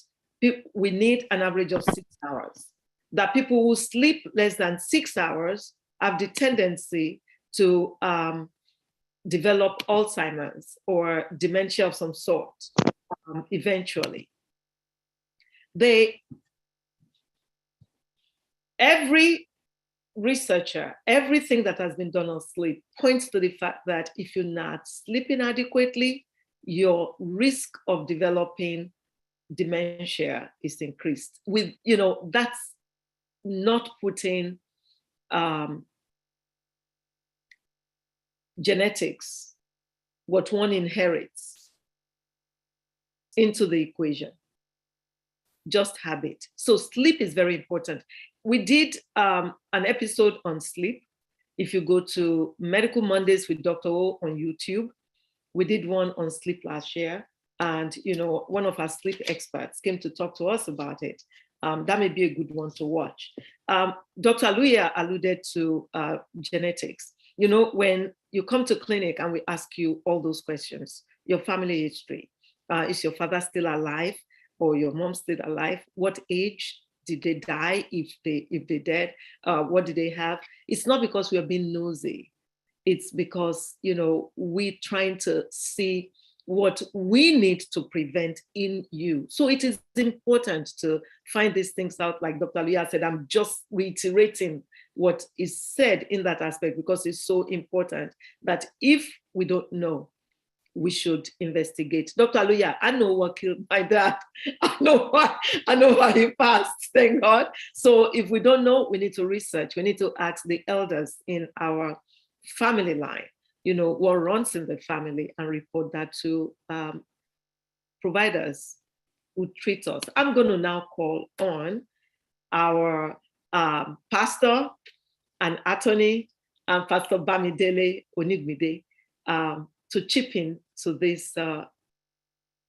we need an average of 6 hours. That people who sleep less than 6 hours have the tendency to develop Alzheimer's or dementia of some sort eventually. Every researcher, everything that has been done on sleep points to the fact that if you're not sleeping adequately, your risk of developing dementia is increased. With, that's not putting genetics, what one inherits, into the equation. Just habit. So sleep is very important. We did an episode on sleep. If you go to Medical Mondays with Dr. O on YouTube, we did one on sleep last year. And, one of our sleep experts came to talk to us about it. That may be a good one to watch. Dr. Aluya alluded to genetics. When you come to clinic and we ask you all those questions, your family history, is your father still alive or your mom still alive? What age did they die if they dead? What did they have? It's not because we are being nosy. It's because, we're trying to see what we need to prevent in you. So it is important to find these things out. Like Dr. Aluya said, I'm just reiterating what is said in that aspect because it's so important that if we don't know, we should investigate. Dr. Aluya, I know what killed my dad. I know why he passed, thank God. So if we don't know, we need to research. We need to ask the elders in our family line, what runs in the family, and report that to providers who treat us. I'm going to now call on our pastor and attorney, Pastor Bamidele Onigbinde, to chip in to this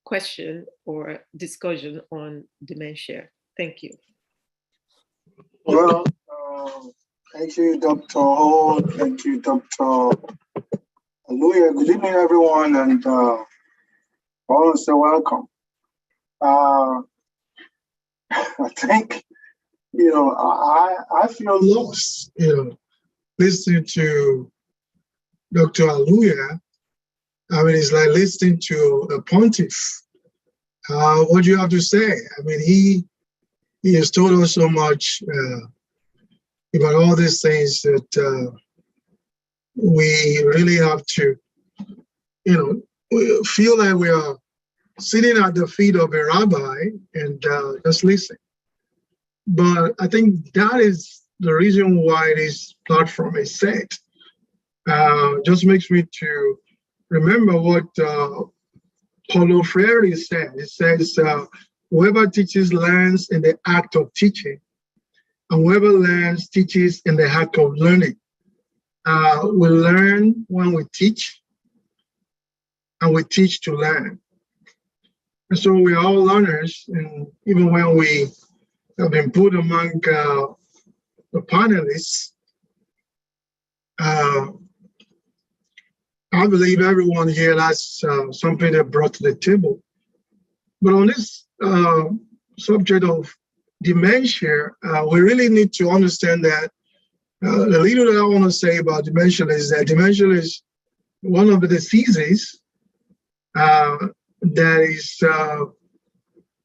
question or discussion on dementia. Thank you. Well, thank you, Dr. Ho. Thank you, Dr. Aluya. Good evening, everyone, and also welcome. I think, I feel lost, listening to Dr. Aluya. I mean, it's like listening to a pontiff. What do you have to say? I mean, he has told us so much about all these things that we really have to, we feel like we are sitting at the feet of a rabbi and just listening. But I think that is the reason why this platform is set. Just makes me to remember what Paulo Freire said. It says, whoever teaches learns in the act of teaching, and whoever learns teaches in the act of learning. We learn when we teach, and we teach to learn. And so we are all learners, and even when we have been put among the panelists, I believe everyone here has something they brought to the table. But on this subject of dementia, we really need to understand that the little that I want to say about dementia is that dementia is one of the diseases that is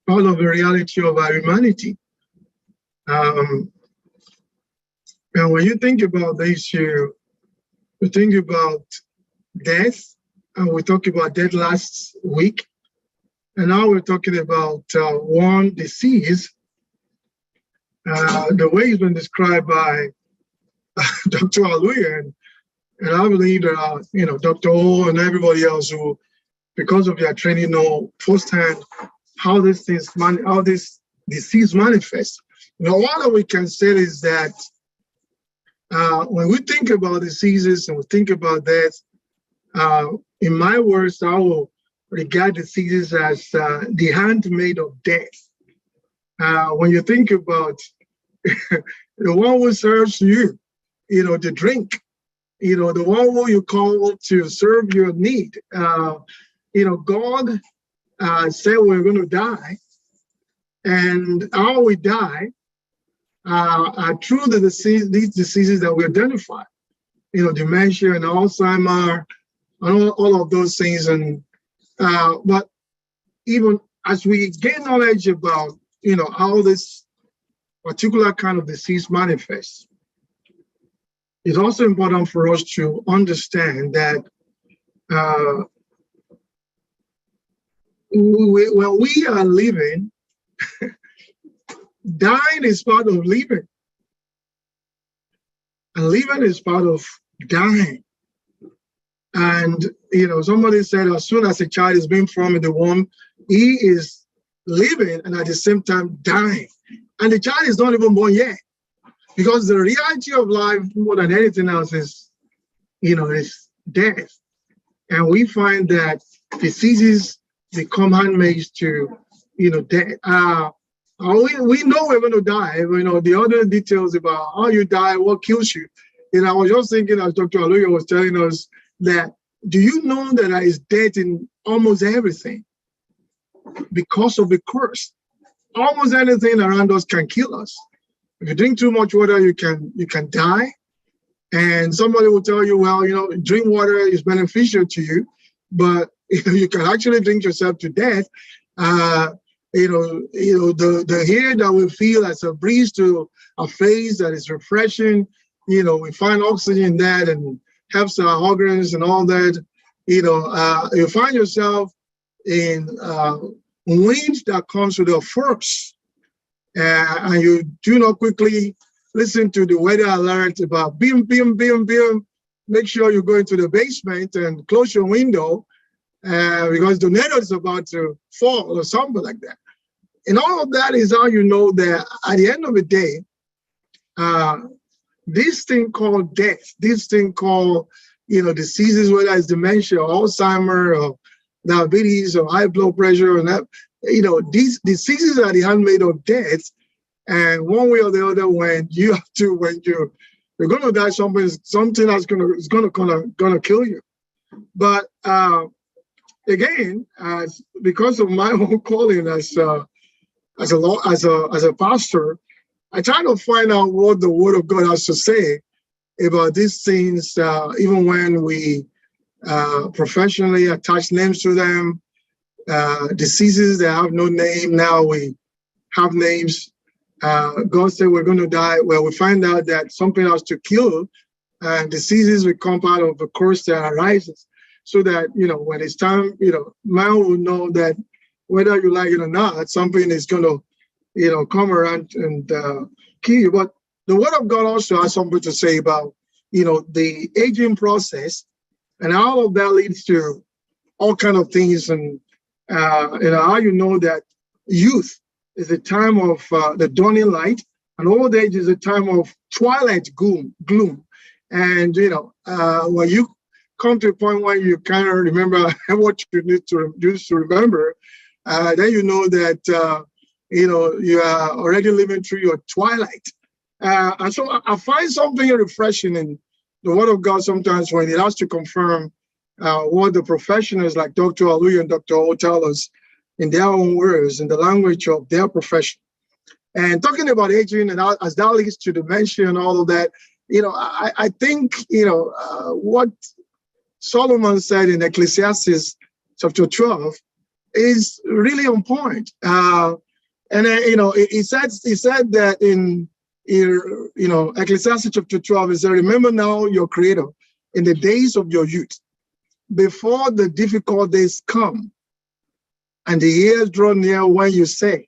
part of the reality of our humanity. And when you think about the issue, you think about death, and we talked about death last week, and now we're talking about one disease. The way it's been described by Dr. Aluya, and I believe that Dr. O and everybody else who, because of their training, know firsthand how this disease manifests. All that we can say is that when we think about diseases and we think about death, in my words, I will regard diseases as the handmaid of death. When you think about the one who serves you, the drink, the one who you call to serve your need. God said we're going to die, and how we die are through these diseases that we identify, dementia and Alzheimer, and all of those things. And but even as we gain knowledge about, how this particular kind of disease manifests, it's also important for us to understand that when we are living, dying is part of living, and living is part of dying. And somebody said, as soon as a child is being formed in the womb, he is living and at the same time dying. And the child is not even born yet, because the reality of life, more than anything else, is is death. And we find that diseases become handmaids to death. We know we're going to die. The other details about how you die, what kills you. I was just thinking, as Dr. Aluya was telling us, that do you know that there is death in almost everything because of the curse? Almost anything around us can kill us. If you drink too much water, you can die. And somebody will tell you, well, drink water is beneficial to you, but you can actually drink yourself to death. The air that we feel as a breeze to our face that is refreshing, we find oxygen in that and helps our organs and all that. You find yourself in wind that comes with a force, and you do not quickly listen to the weather alert about beam, beam, beam, beam. Make sure you go into the basement and close your window because the tornado is about to fall or something like that. And all of that is how you know that at the end of the day, this thing called death, this thing called, diseases, whether it's dementia or Alzheimer or diabetes or high blood pressure, and that, these diseases are the handmaid of death. And one way or the other, when you're going to die, something that's gonna kill you. But again, because of my own calling as a pastor, I try to find out what the Word of God has to say about these things, even when we professionally attach names to them. Diseases that have no name, now we have names. God said we're going to die. Well, we find out that something has to kill, and diseases become part of the curse that arises. So that, when it's time, man will know that whether you like it or not, something is going to, come around and kill you. But the Word of God also has something to say about, the aging process, and all of that leads to all kind of things. And, how you know that youth is a time of the dawning light, and old age is a time of twilight gloom. And, when you come to a point where you kind of remember what you need to remember, then you know that, you are already living through your twilight. And so I find something refreshing in the Word of God sometimes when it has to confirm what the professionals like Dr. Aluya and Dr. O tell us in their own words, in the language of their profession. And talking about aging, and as that leads to dementia and all of that, I think, what Solomon said in Ecclesiastes chapter 12 is really on point. And you know, he said that in Ecclesiastes chapter 12, it said, remember now your creator in the days of your youth, before the difficult days come, and the years draw near when you say,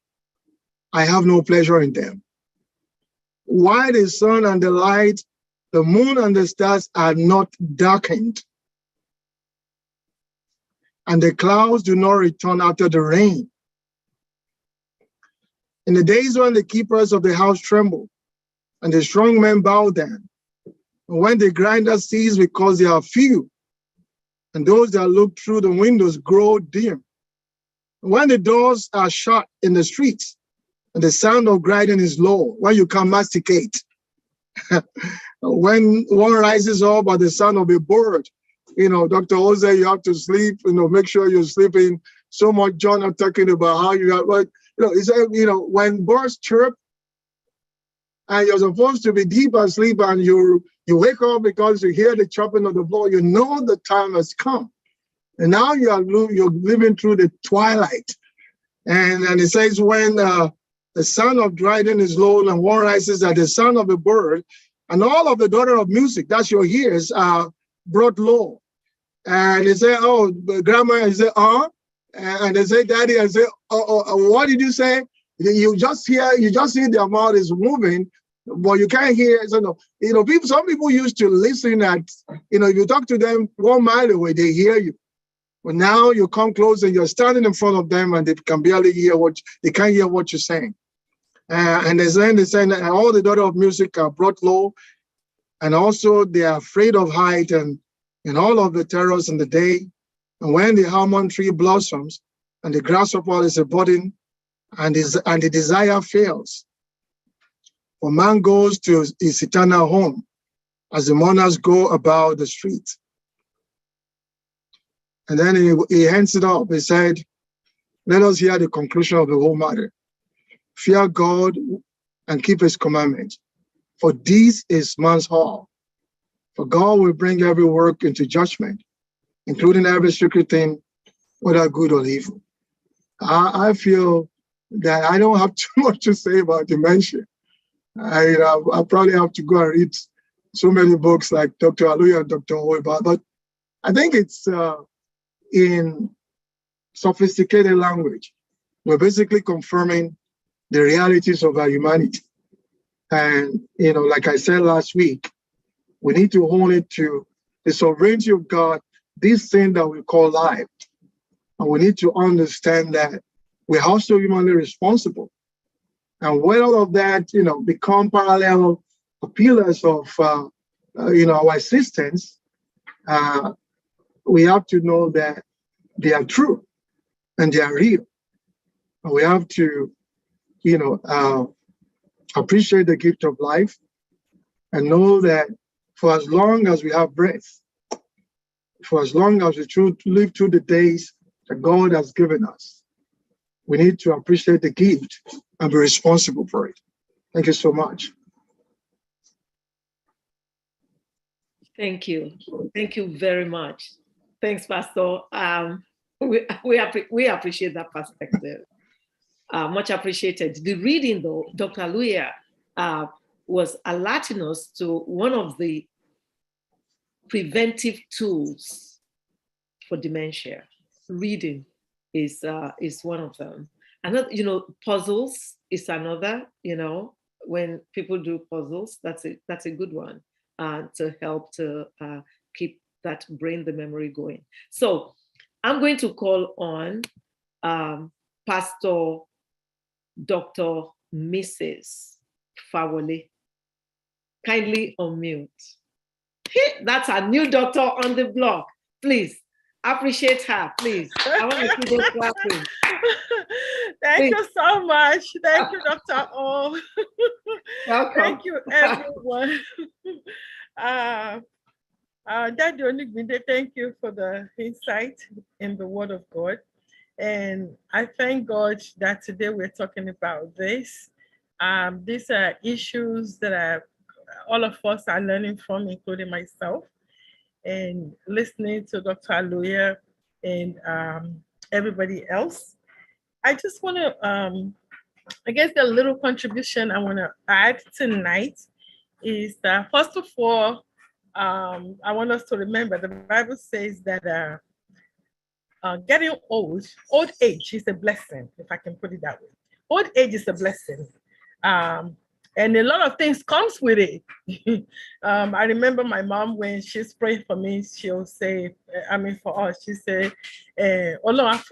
I have no pleasure in them. Why the sun and the light, the moon and the stars are not darkened, and the clouds do not return after the rain. In the days when the keepers of the house tremble, and the strong men bow down, and when the grinders cease because they are few, and those that look through the windows grow dim, when the doors are shut in the streets, and the sound of grinding is low, when you can masticate, when one rises up at the sound of a bird, you know, Dr. Jose, you have to sleep, you know, make sure you're sleeping. So much John are talking about how you have, like, you know, it's, you know, when birds chirp and you're supposed to be deep asleep and you wake up because you hear the chopping of the blow, you know the time has come. And now you're living through the twilight. And it says when the sound of grinding is low and one rises at the sound of a bird, and all of the daughter of music, that's your ears, are brought low. And they say, oh, grandma, and say, and they say, daddy, and say, what did you say? You just see their mouth is moving, but you can't hear. So, you know, some people used to listen at, you know, if you talk to them 1 mile away, they hear you. But now you come close and you're standing in front of them and they can barely hear they can't hear what you're saying. And they say that all the daughter of music are brought low, and also they are afraid of height and all of the terrors in the day. And when the almond tree blossoms and the grasshopper is a burden and the desire fails, for man goes to his eternal home as the mourners go about the street. And then he hands it up. He said, let us hear the conclusion of the whole matter. Fear God and keep his commandments, for this is man's all. For God will bring every work into judgment, including every secret thing, whether good or evil. I feel that I don't have too much to say about dementia. I probably have to go and read so many books like Dr. Aluya and Dr. Oeba, but I think it's in sophisticated language. We're basically confirming the realities of our humanity. And, you know, like I said last week, we need to hold it to the sovereignty of God, this thing that we call life. And we need to understand that we're also humanly responsible. And when all of that, you know, become parallel pillars of, our existence, we have to know that they are true and they are real. And we have to, appreciate the gift of life and know that for as long as we have breath, for as long as we live through the days that God has given us, we need to appreciate the gift and be responsible for it. Thank you so much. Thank you. Thank you very much. Thanks, Pastor. We appreciate that perspective. Much appreciated. The reading, though, Dr. Aluya was alerting us to one of the preventive tools for dementia. Reading is one of them. Another, puzzles is another. When people do puzzles, that's a good one to help to keep that the memory going. So I'm going to call on Pastor Dr. Mrs. Fawole. Kindly unmute. That's our new doctor on the block. Please appreciate her, please. I want to see those clapping. Thank you so much. Thank you, Dr. O. Welcome. Thank you, everyone. Daddy Onigbinde, thank you for the insight in the Word of God. And I thank God that today we're talking about this. These are issues that all of us are learning from, including myself. And listening to Dr. Aluya and everybody else. I just want to, I guess the little contribution I want to add tonight is that, first of all, I want us to remember the Bible says that getting old age is a blessing, if I can put it that way. Old age is a blessing. And a lot of things comes with it. I remember my mom, when she's praying for me, she'll say, I mean, for us, she said, because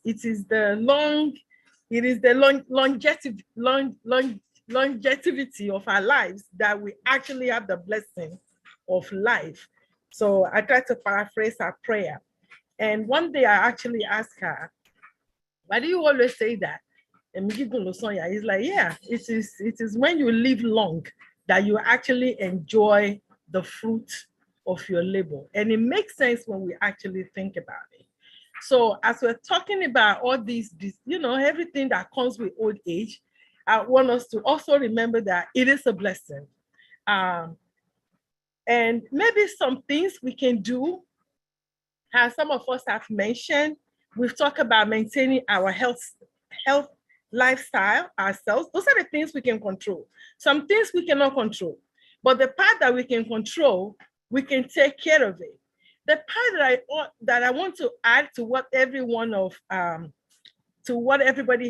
it is the longevity of our lives that we actually have the blessing of life. So I try to paraphrase her prayer. And one day I actually asked her, why do you always say that? And it's like, yeah, it is when you live long that you actually enjoy the fruit of your labor. And it makes sense when we actually think about it. So as we're talking about all these, everything that comes with old age, I want us to also remember that it is a blessing. And maybe some things we can do, as some of us have mentioned, we've talked about maintaining our health lifestyle ourselves. Those are the things we can control. Some things we cannot control, but the part that we can control, we can take care of it. The part that I want to add to what everybody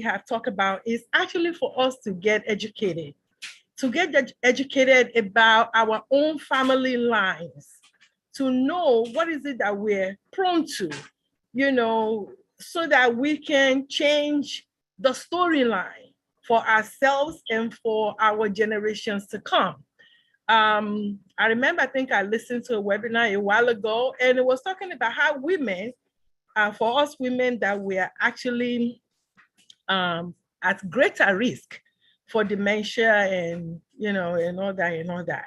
have talked about is actually for us to get educated. To get educated about our own family lines, to know what is it that we're prone to, so that we can change the storyline for ourselves and for our generations to come. I remember, I think I listened to a webinar a while ago, and it was talking about how women, for us women, that we are actually at greater risk for dementia and all that.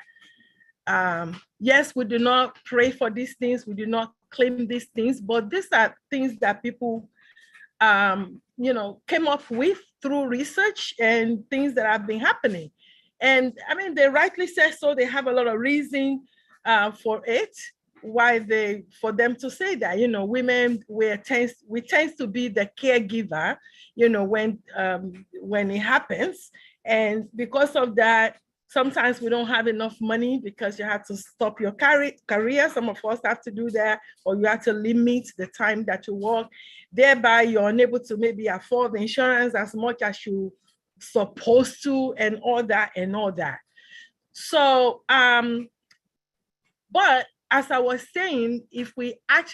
Yes, we do not pray for these things, we do not claim these things, but these are things that people came up with through research and things that have been happening. And I mean, they rightly say so. They have a lot of reason for it, for them to say that. Women, we tend to be the caregiver, when it happens. And because of that, sometimes we don't have enough money because you have to stop your career. Some of us have to do that, or you have to limit the time that you work. Thereby, you're unable to maybe afford the insurance as much as you supposed to, and all that. So, but as I was saying, if we are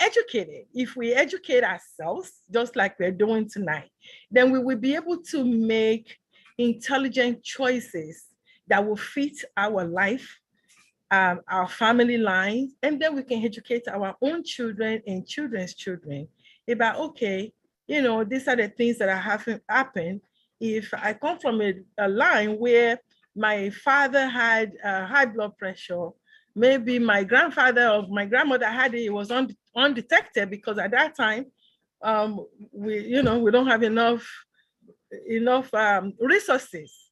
educated, if we educate ourselves, just like we're doing tonight, then we will be able to make intelligent choices that will fit our life, our family lines, and then we can educate our own children and children's children about, okay, these are the things that are happened. If I come from a line where my father had high blood pressure, maybe my grandfather or my grandmother had it was undetected, because at that time, we don't have enough resources,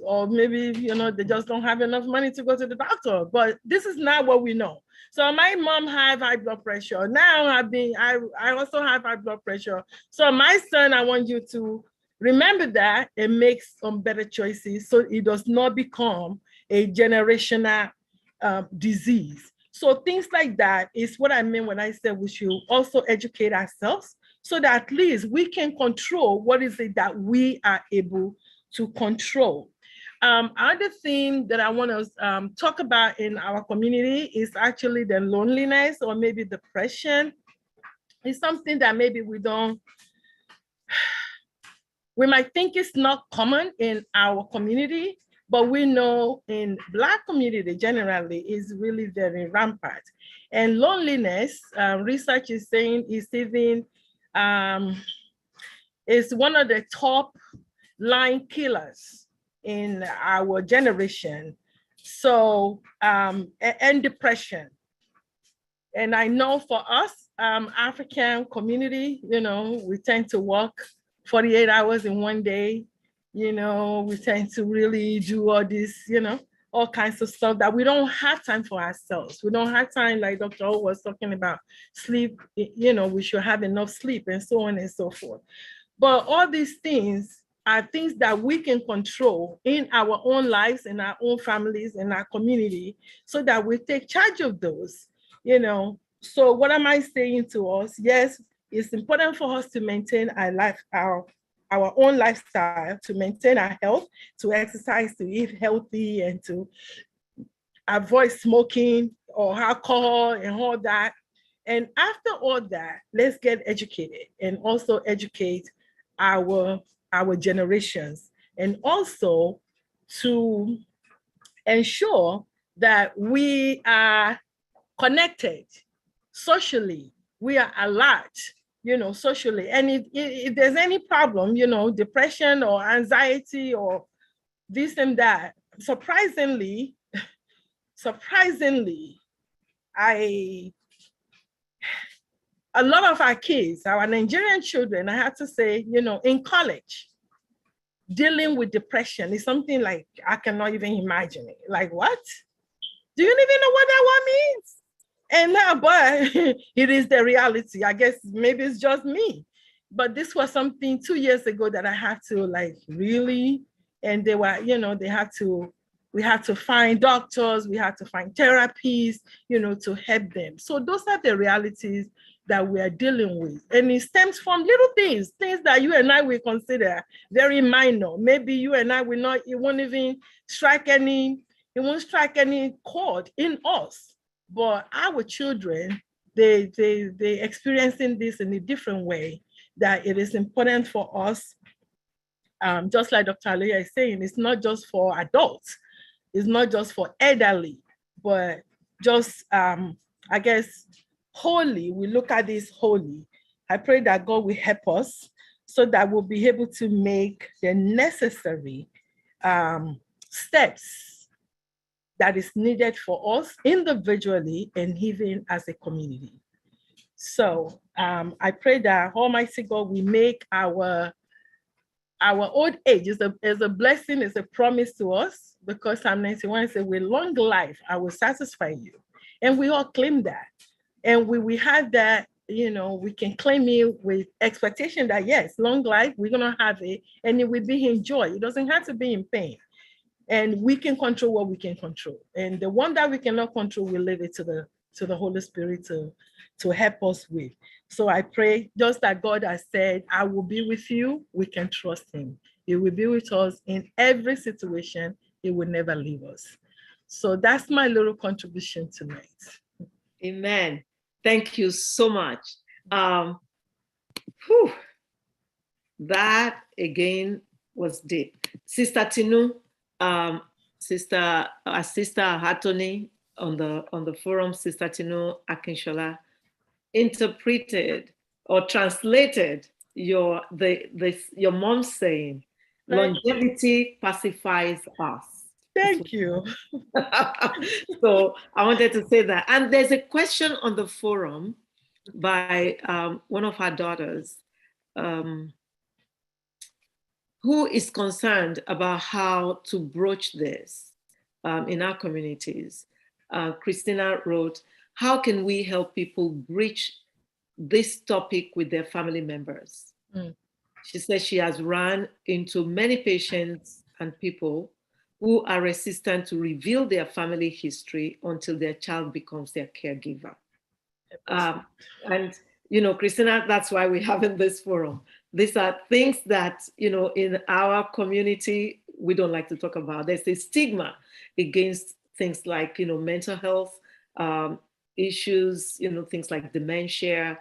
or maybe, they just don't have enough money to go to the doctor. But this is not what we know. So my mom had high blood pressure. Now I also have high blood pressure. So my son, I want you to remember that and make some better choices so it does not become a generational disease. So things like that is what I mean when I said we should also educate ourselves, so that at least we can control what is it that we are able to control. Another thing that I want to talk about in our community is actually the loneliness, or maybe depression. It's something that maybe we might think it's not common in our community, but we know in Black community generally is really very rampant. And loneliness, research is saying, is even is one of the top line killers in our generation. So, and depression. And I know for us, African community, we tend to work 48 hours in one day. We tend to really do all this, all kinds of stuff that we don't have time for ourselves. We don't have time, like Dr. O was talking about, sleep, we should have enough sleep and so on and so forth. But all these things are things that we can control in our own lives, in our own families, in our community, so that we take charge of those, So what am I saying to us? Yes, it's important for us to maintain our life, our own lifestyle, to maintain our health, to exercise, to eat healthy, and to avoid smoking or alcohol and all that. And after all that, let's get educated and also educate our generations, and also to ensure that we are connected socially, we are alert, socially. And if there's any problem, depression or anxiety or this and that, surprisingly, a lot of our kids, our Nigerian children, I have to say, in college, dealing with depression is something like I cannot even imagine it. Like, what? Do you even know what that one means? And now, but it is the reality. I guess maybe it's just me. But this was something 2 years ago that I had to really, and they were, we had to find doctors, we had to find therapies, to help them. So those are the realities that we are dealing with. And it stems from little things that you and I will consider very minor. Maybe you and I it won't strike any chord in us. But our children, they experiencing this in a different way, that it is important for us, just like Dr. Aluya is saying, it's not just for adults, it's not just for elderly, but just, I guess, wholly, we look at this wholly. I pray that God will help us so that we'll be able to make the necessary steps that is needed for us individually and even as a community. So I pray that Almighty God will make our old age is a blessing, is a promise to us, because Psalm 91 says, with long life, I will satisfy you. And we all claim that. And we have that, we can claim it with expectation that, yes, long life, we're going to have it, and it will be in joy. It doesn't have to be in pain. And we can control what we can control. And the one that we cannot control, we leave it to the Holy Spirit to help us with. So I pray, just that God has said, I will be with you, we can trust him. He will be with us in every situation. He will never leave us. So that's my little contribution tonight. Amen. Thank you so much. That again was deep. Sister Tinu, Sister Hatoni on the forum, Sister Tinu Akinshola interpreted or translated your mom's saying, longevity pacifies us. Thank you. So I wanted to say that. And there's a question on the forum by one of our daughters who is concerned about how to broach this in our communities. Christina wrote, how can we help people breach this topic with their family members? She says she has run into many patients and people who are resistant to reveal their family history until their child becomes their caregiver. And, Christina, that's why we're having this forum. These are things that, in our community, we don't like to talk about. There's a stigma against things like, mental health issues, things like dementia,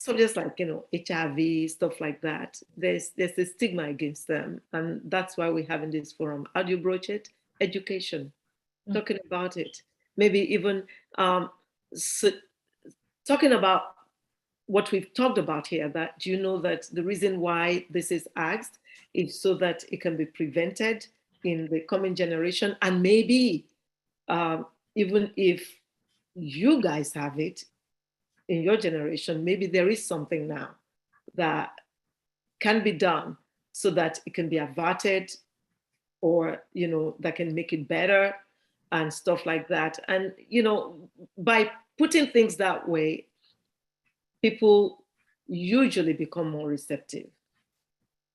so just like, HIV, stuff like that. There's a stigma against them. And that's why we're having this forum. How do you broach it? Education, talking about it. Maybe even talking about what we've talked about here, that do you know that the reason why this is asked is so that it can be prevented in the coming generation. And maybe even if you guys have it in your generation, maybe there is something now that can be done so that it can be averted or, that can make it better and stuff like that. And, by putting things that way, people usually become more receptive.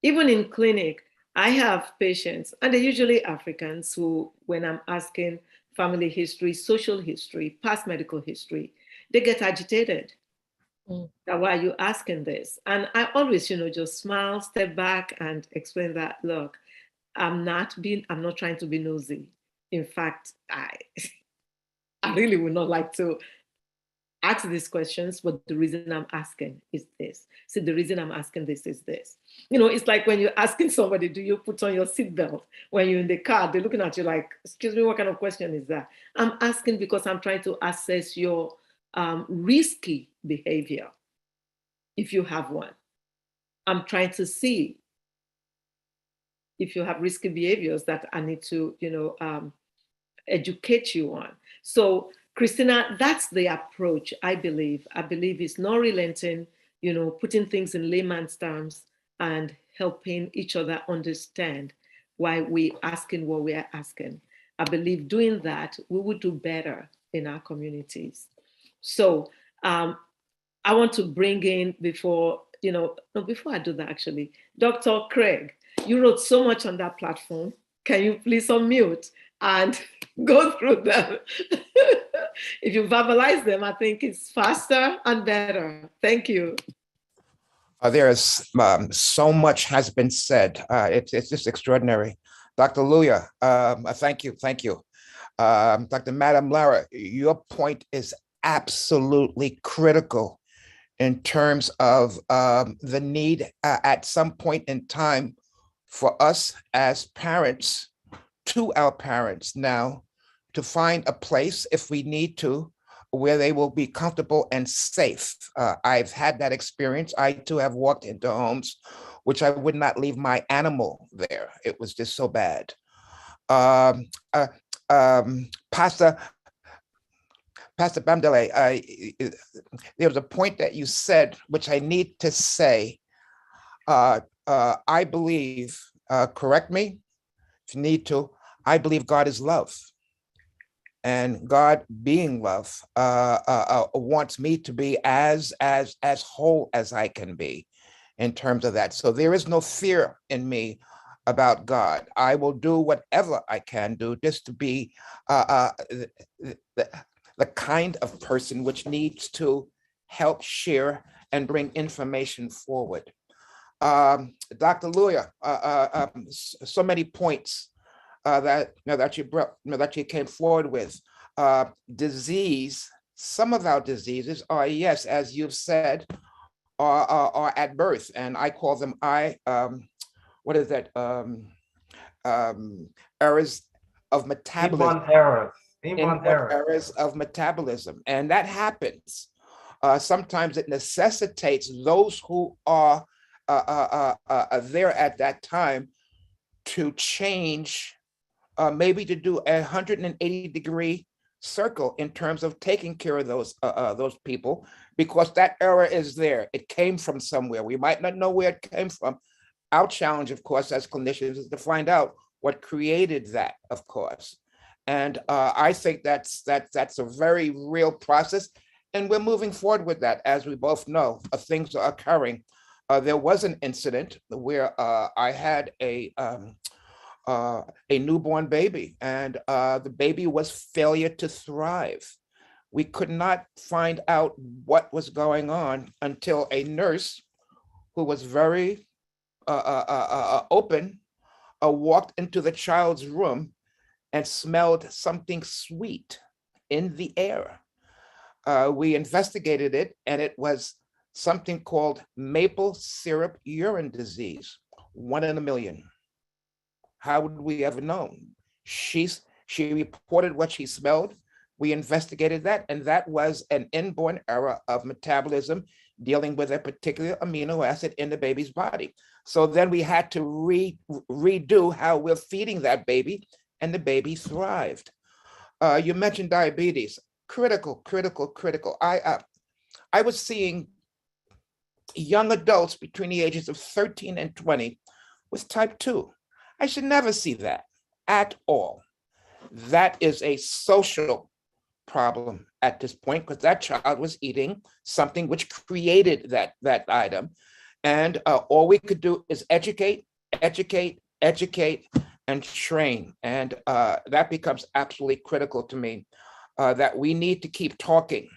Even in clinic, I have patients, and they're usually Africans, who, when I'm asking family history, social history, past medical history, they get agitated. That, why are you asking this? And I always, just smile, step back, and explain that, look, I'm not trying to be nosy. In fact, I really would not like to ask these questions, but the reason I'm asking is this. So the reason I'm asking this is this. It's like when you're asking somebody, do you put on your seatbelt? When you're in the car, they're looking at you like, excuse me, what kind of question is that? I'm asking because I'm trying to assess your risky behavior, if you have one. I'm trying to see if you have risky behaviors that I need to, educate you on. So, Christina, that's the approach, I believe. I believe it's not relenting, putting things in layman's terms and helping each other understand why we're asking what we are asking. I believe doing that, we would do better in our communities. So I want to bring in before I do that, actually, Dr. Craig, you wrote so much on that platform. Can you please unmute and go through them? If you verbalize them, I think it's faster and better. Thank you. There is so much has been said. It's just extraordinary. Dr. Aluya, thank you. Dr. Madam Lara, your point is absolutely critical in terms of the need at some point in time for us as parents, to our parents now, to find a place, if we need to, where they will be comfortable and safe. I've had that experience. I too have walked into homes which I would not leave my animal there. It was just so bad. Pastor Bamidele, there was a point that you said, which I need to say. I believe, correct me if you need to, I believe God is love. And God, being love, wants me to be as whole as I can be in terms of that. So there is no fear in me about God. I will do whatever I can do just to be the kind of person which needs to help share and bring information forward. Dr. Aluya, so many points that you brought, that you came forward with. Disease, some of our diseases are, yes, as you've said, are at birth, and I call them errors of metabolism. Inborn errors of metabolism, and that happens. Sometimes it necessitates those who are there at that time to change, maybe to do a 180-degree circle in terms of taking care of those people, because that error is there. It came from somewhere. We might not know where it came from. Our challenge, of course, as clinicians, is to find out what created that, of course. And I think that's a very real process, and we're moving forward with that. As we both know, things are occurring. There was an incident where I had a newborn baby, and the baby was failure to thrive. We could not find out what was going on until a nurse, who was very open, walked into the child's room and smelled something sweet in the air. We investigated it, and it was something called maple syrup urine disease, 1 in a million. How would we ever know? She reported what she smelled. We investigated that, and that was an inborn error of metabolism dealing with a particular amino acid in the baby's body. So then we had to redo how we're feeding that baby, and the baby thrived. You mentioned diabetes, critical. I was seeing young adults between the ages of 13 and 20 with type 2. I should never see that. at all. That is a social problem at this point, because that child was eating something which created that item. And all we could do is educate, and train. And that becomes absolutely critical to me, that we need to keep talking.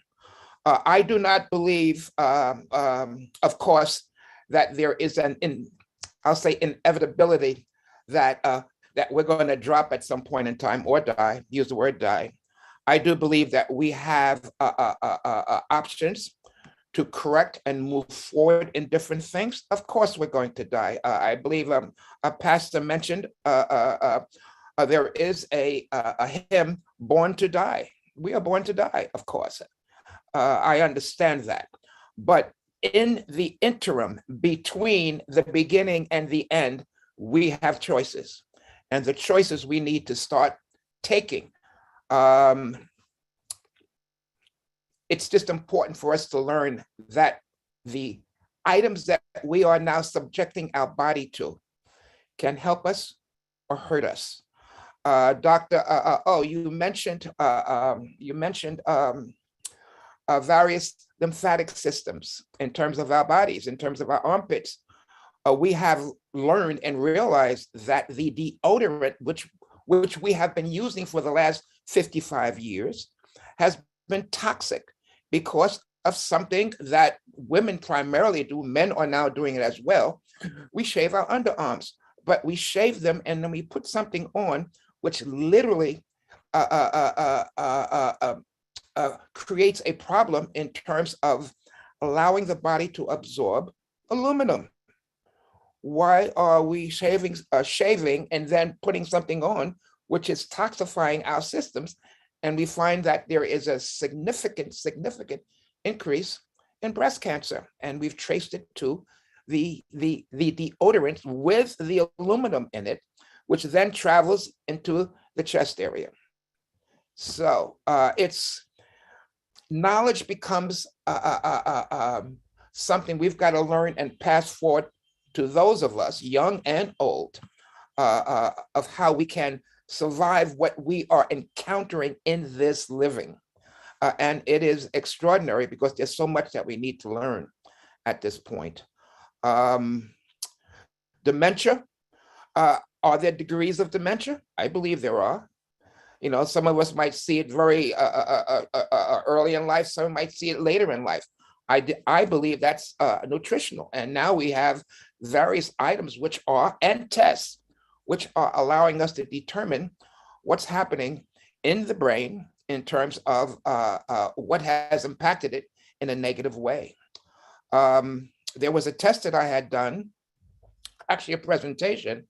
I do not believe, of course, that there is I'll say inevitability that that we're going to drop at some point in time or die, use the word die. I do believe that we have options to correct and move forward in different things. Of course, we're going to die. I believe a pastor mentioned there is a hymn, Born to Die. We are born to die, of course. I understand that. But in the interim, between the beginning and the end, we have choices. And the choices we need to start taking. It's just important for us to learn that the items that we are now subjecting our body to can help us or hurt us. Dr. You mentioned various lymphatic systems in terms of our bodies, in terms of our armpits. We have learned and realized that the deodorant, which we have been using for the last 55 years, has been toxic because of something that women primarily do. Men are now doing it as well. We shave our underarms, but we shave them and then we put something on which literally creates a problem in terms of allowing the body to absorb aluminum. Why are we shaving and then putting something on which is toxifying our systems? And we find that there is a significant increase in breast cancer. And we've traced it to the deodorant with the aluminum in it, which then travels into the chest area. So it's knowledge becomes something we've got to learn and pass forward to those of us, young and old, of how we can survive what we are encountering in this living. And it is extraordinary because there's so much that we need to learn at this point. Dementia, are there degrees of dementia? I believe there are. You know, some of us might see it very early in life, some might see it later in life. I believe that's nutritional. And now we have various items which are, and tests, which are allowing us to determine what's happening in the brain in terms of what has impacted it in a negative way. There was a test that I had done, actually a presentation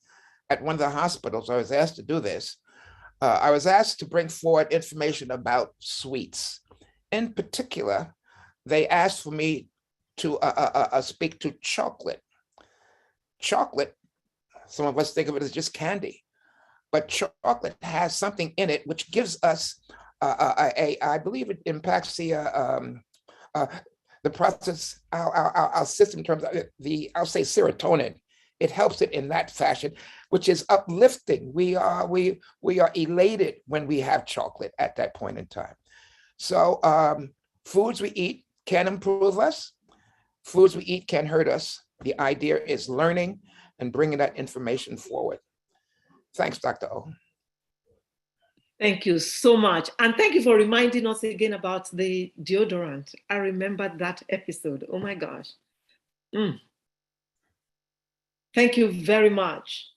at one of the hospitals. I was asked to do this. I was asked to bring forward information about sweets. In particular, they asked for me to speak to chocolate. Chocolate, some of us think of it as just candy, but chocolate has something in it which gives us, I believe it impacts the process, our system in terms of I'll say serotonin. It helps it in that fashion, which is uplifting. We are elated when we have chocolate at that point in time. So foods we eat can improve us. Foods we eat can hurt us. The idea is learning and bringing that information forward. Thanks, Dr. O. Thank you so much. And thank you for reminding us again about the deodorant. I remember that episode. Oh my gosh. Thank you very much.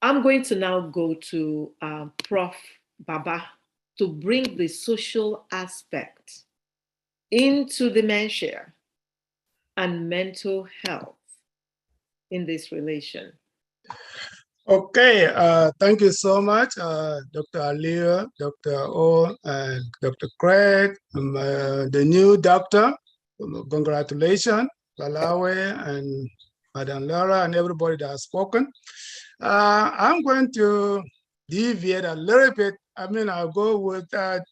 I'm going to now go to Prof. Baba to bring the social aspect into dementia and mental health in this relation. Okay, thank you so much, Dr. Aluya, Dr. O, and Dr. Craig, the new doctor. Congratulations, Fawole and Madam Laura and everybody that has spoken. I'm going to deviate a little bit. I mean, I'll go with the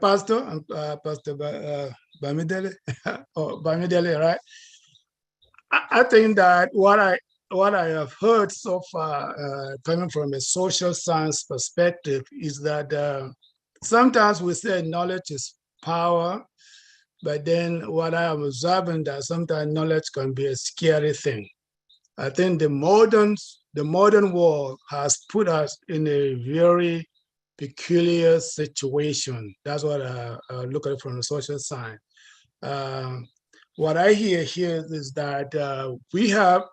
pastor, Pastor Bamidele, or Bamidele, right? I think that what I what I have heard so far, coming from a social science perspective, is that sometimes we say knowledge is power, but then what I am observing that sometimes knowledge can be a scary thing. I think the modern world has put us in a very peculiar situation. That's what I look at from the social science. What I hear here is that we have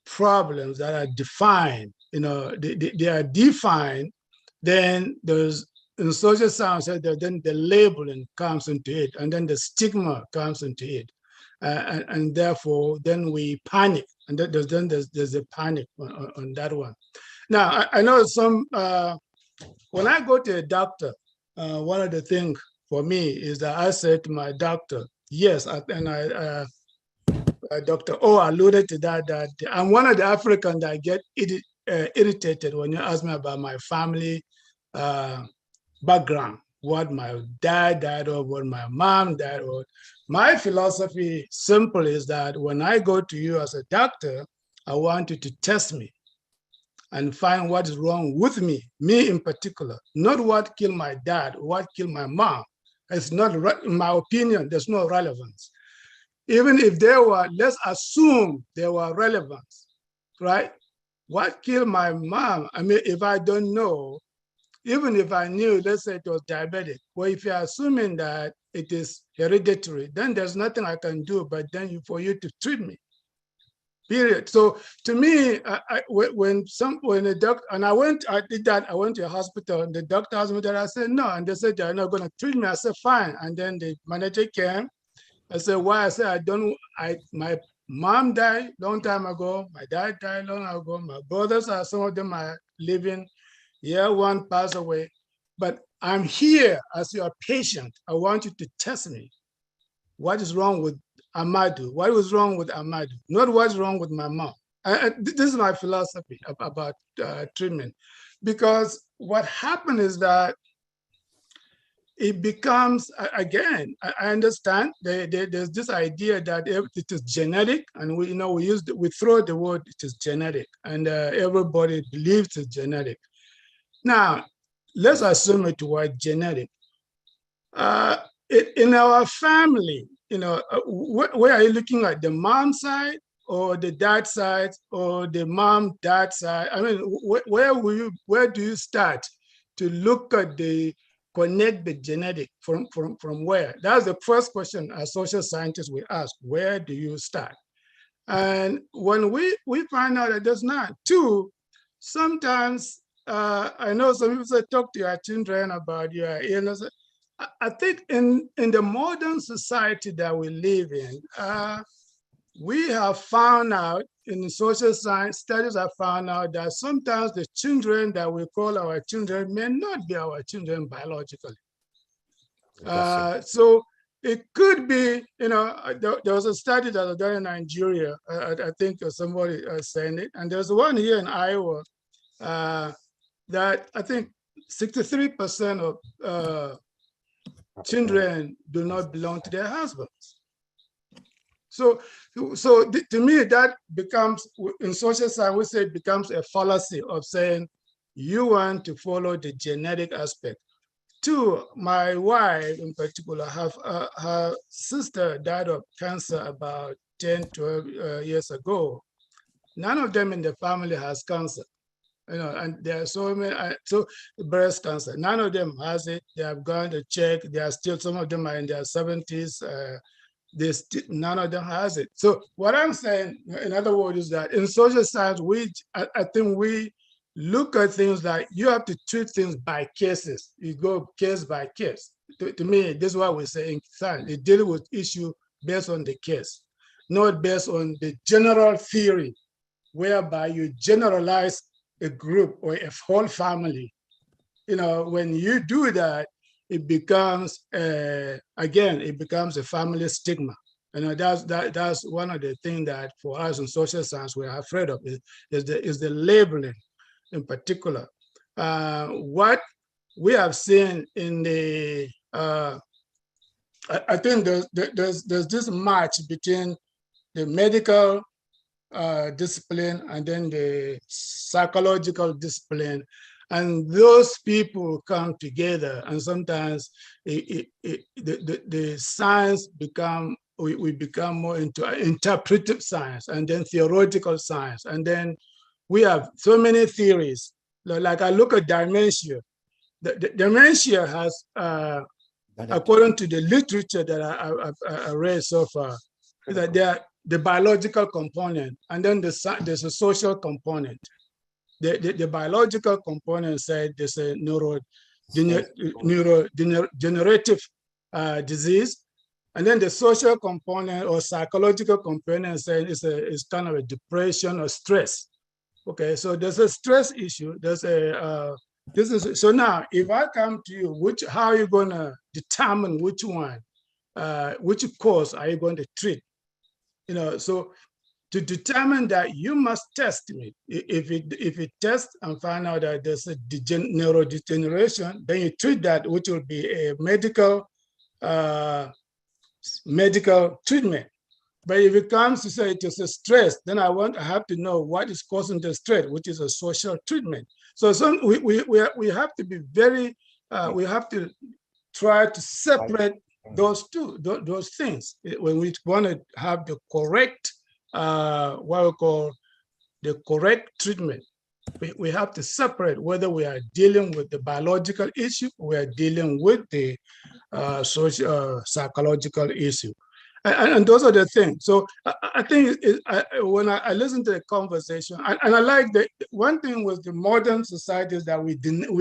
problems that are defined, they are defined, then there's, in social science, then the labeling comes into it, and then the stigma comes into it. And therefore, then we panic, and there's a panic on that one. Now, I know when I go to a doctor, one of the things for me is that I said to my doctor, yes, Dr. O alluded to that I'm one of the Africans that get irritated when you ask me about my family background, what my dad died of, what my mom died of. My philosophy simple is that when I go to you as a doctor, I want you to test me and find what is wrong with me in particular, not what killed my dad, what killed my mom. It's not, in my opinion, there's no relevance. Even if there were, let's assume there were relevance, right? What killed my mom? I mean, if I don't know, even if I knew, let's say it was diabetic, well, if you're assuming that it is hereditary, then there's nothing I can do but then for you to treat me, period. So to me, when a doctor, and I did that, I went to a hospital and the doctor asked me that, I said, no, and they said, they're not gonna treat me. I said, fine. And then the manager came. I said, why? I said, my mom died long time ago. My dad died long ago. My brothers some of them are living. Yeah, one passed away. But I'm here as your patient. I want you to test me. What is wrong with Amadou? What was wrong with Amadou? Not what's wrong with my mom. This is my philosophy about treatment. Because what happened is that it becomes, again, I understand there's this idea that it is genetic, and we throw the word it is genetic, and everybody believes it's genetic. Now, let's assume it was genetic. In our family, where are you looking at, the mom side or the dad side or the dad side? I mean, where do you start to look at connect the genetic from where? That's the first question as social scientists we ask, where do you start? And when we find out that there's not. Two, sometimes, I know some people say, talk to your children about your illness. I think in the modern society that we live in, we have found out, in social science studies have found out that sometimes the children that we call our children may not be our children biologically. So it could be, there was a study that was done in Nigeria, I think somebody saying it, and there's one here in Iowa that I think 63% of children do not belong to their husbands. So to me, that becomes, in social science, we say it becomes a fallacy of saying you want to follow the genetic aspect. Two, my wife in particular, her sister died of cancer about 10, 12 years ago. None of them in the family has cancer. And there are so many, breast cancer. None of them has it. They have gone to check. They are still, some of them are in their 70s. None of them has it. So what I'm saying, in other words, is that in social science, I think we look at things like you have to treat things by cases. You go case by case. To me, this is what we say in science. You deal with issue based on the case, not based on the general theory, whereby you generalize a group or a whole family. When you do that, it becomes it becomes a family stigma. That's one of the things that for us in social science we're afraid of is the labeling in particular. What we have seen in the I think there's this match between the medical discipline and then the psychological discipline. And those people come together, and sometimes the science we become more into interpretive science and then theoretical science. And then we have so many theories. Like I look at dementia. The dementia has, according to the literature that I read so far, is that there the biological component, and then there's a social component. The biological component said there's a neurodegenerative disease, and then the social component or psychological component said it's kind of a depression or stress. Okay, so there's a stress issue. There's a so now if I come to you, how are you going to determine which one, which cause are you going to treat? You know, so to determine that, you must test me. If it tests and find out that there's a neurodegeneration, then you treat that, which will be a medical treatment. But if it comes to say it is a stress, then I have to know what is causing the stress, which is a social treatment. So we have to be very, we have to try to separate those things when we want to have the correct, what we call the correct treatment. We have to separate whether we are dealing with the biological issue, or we are dealing with the social psychological issue. And those are the things. So I think when I listen to the conversation, and I like that one thing with the modern society is that we don't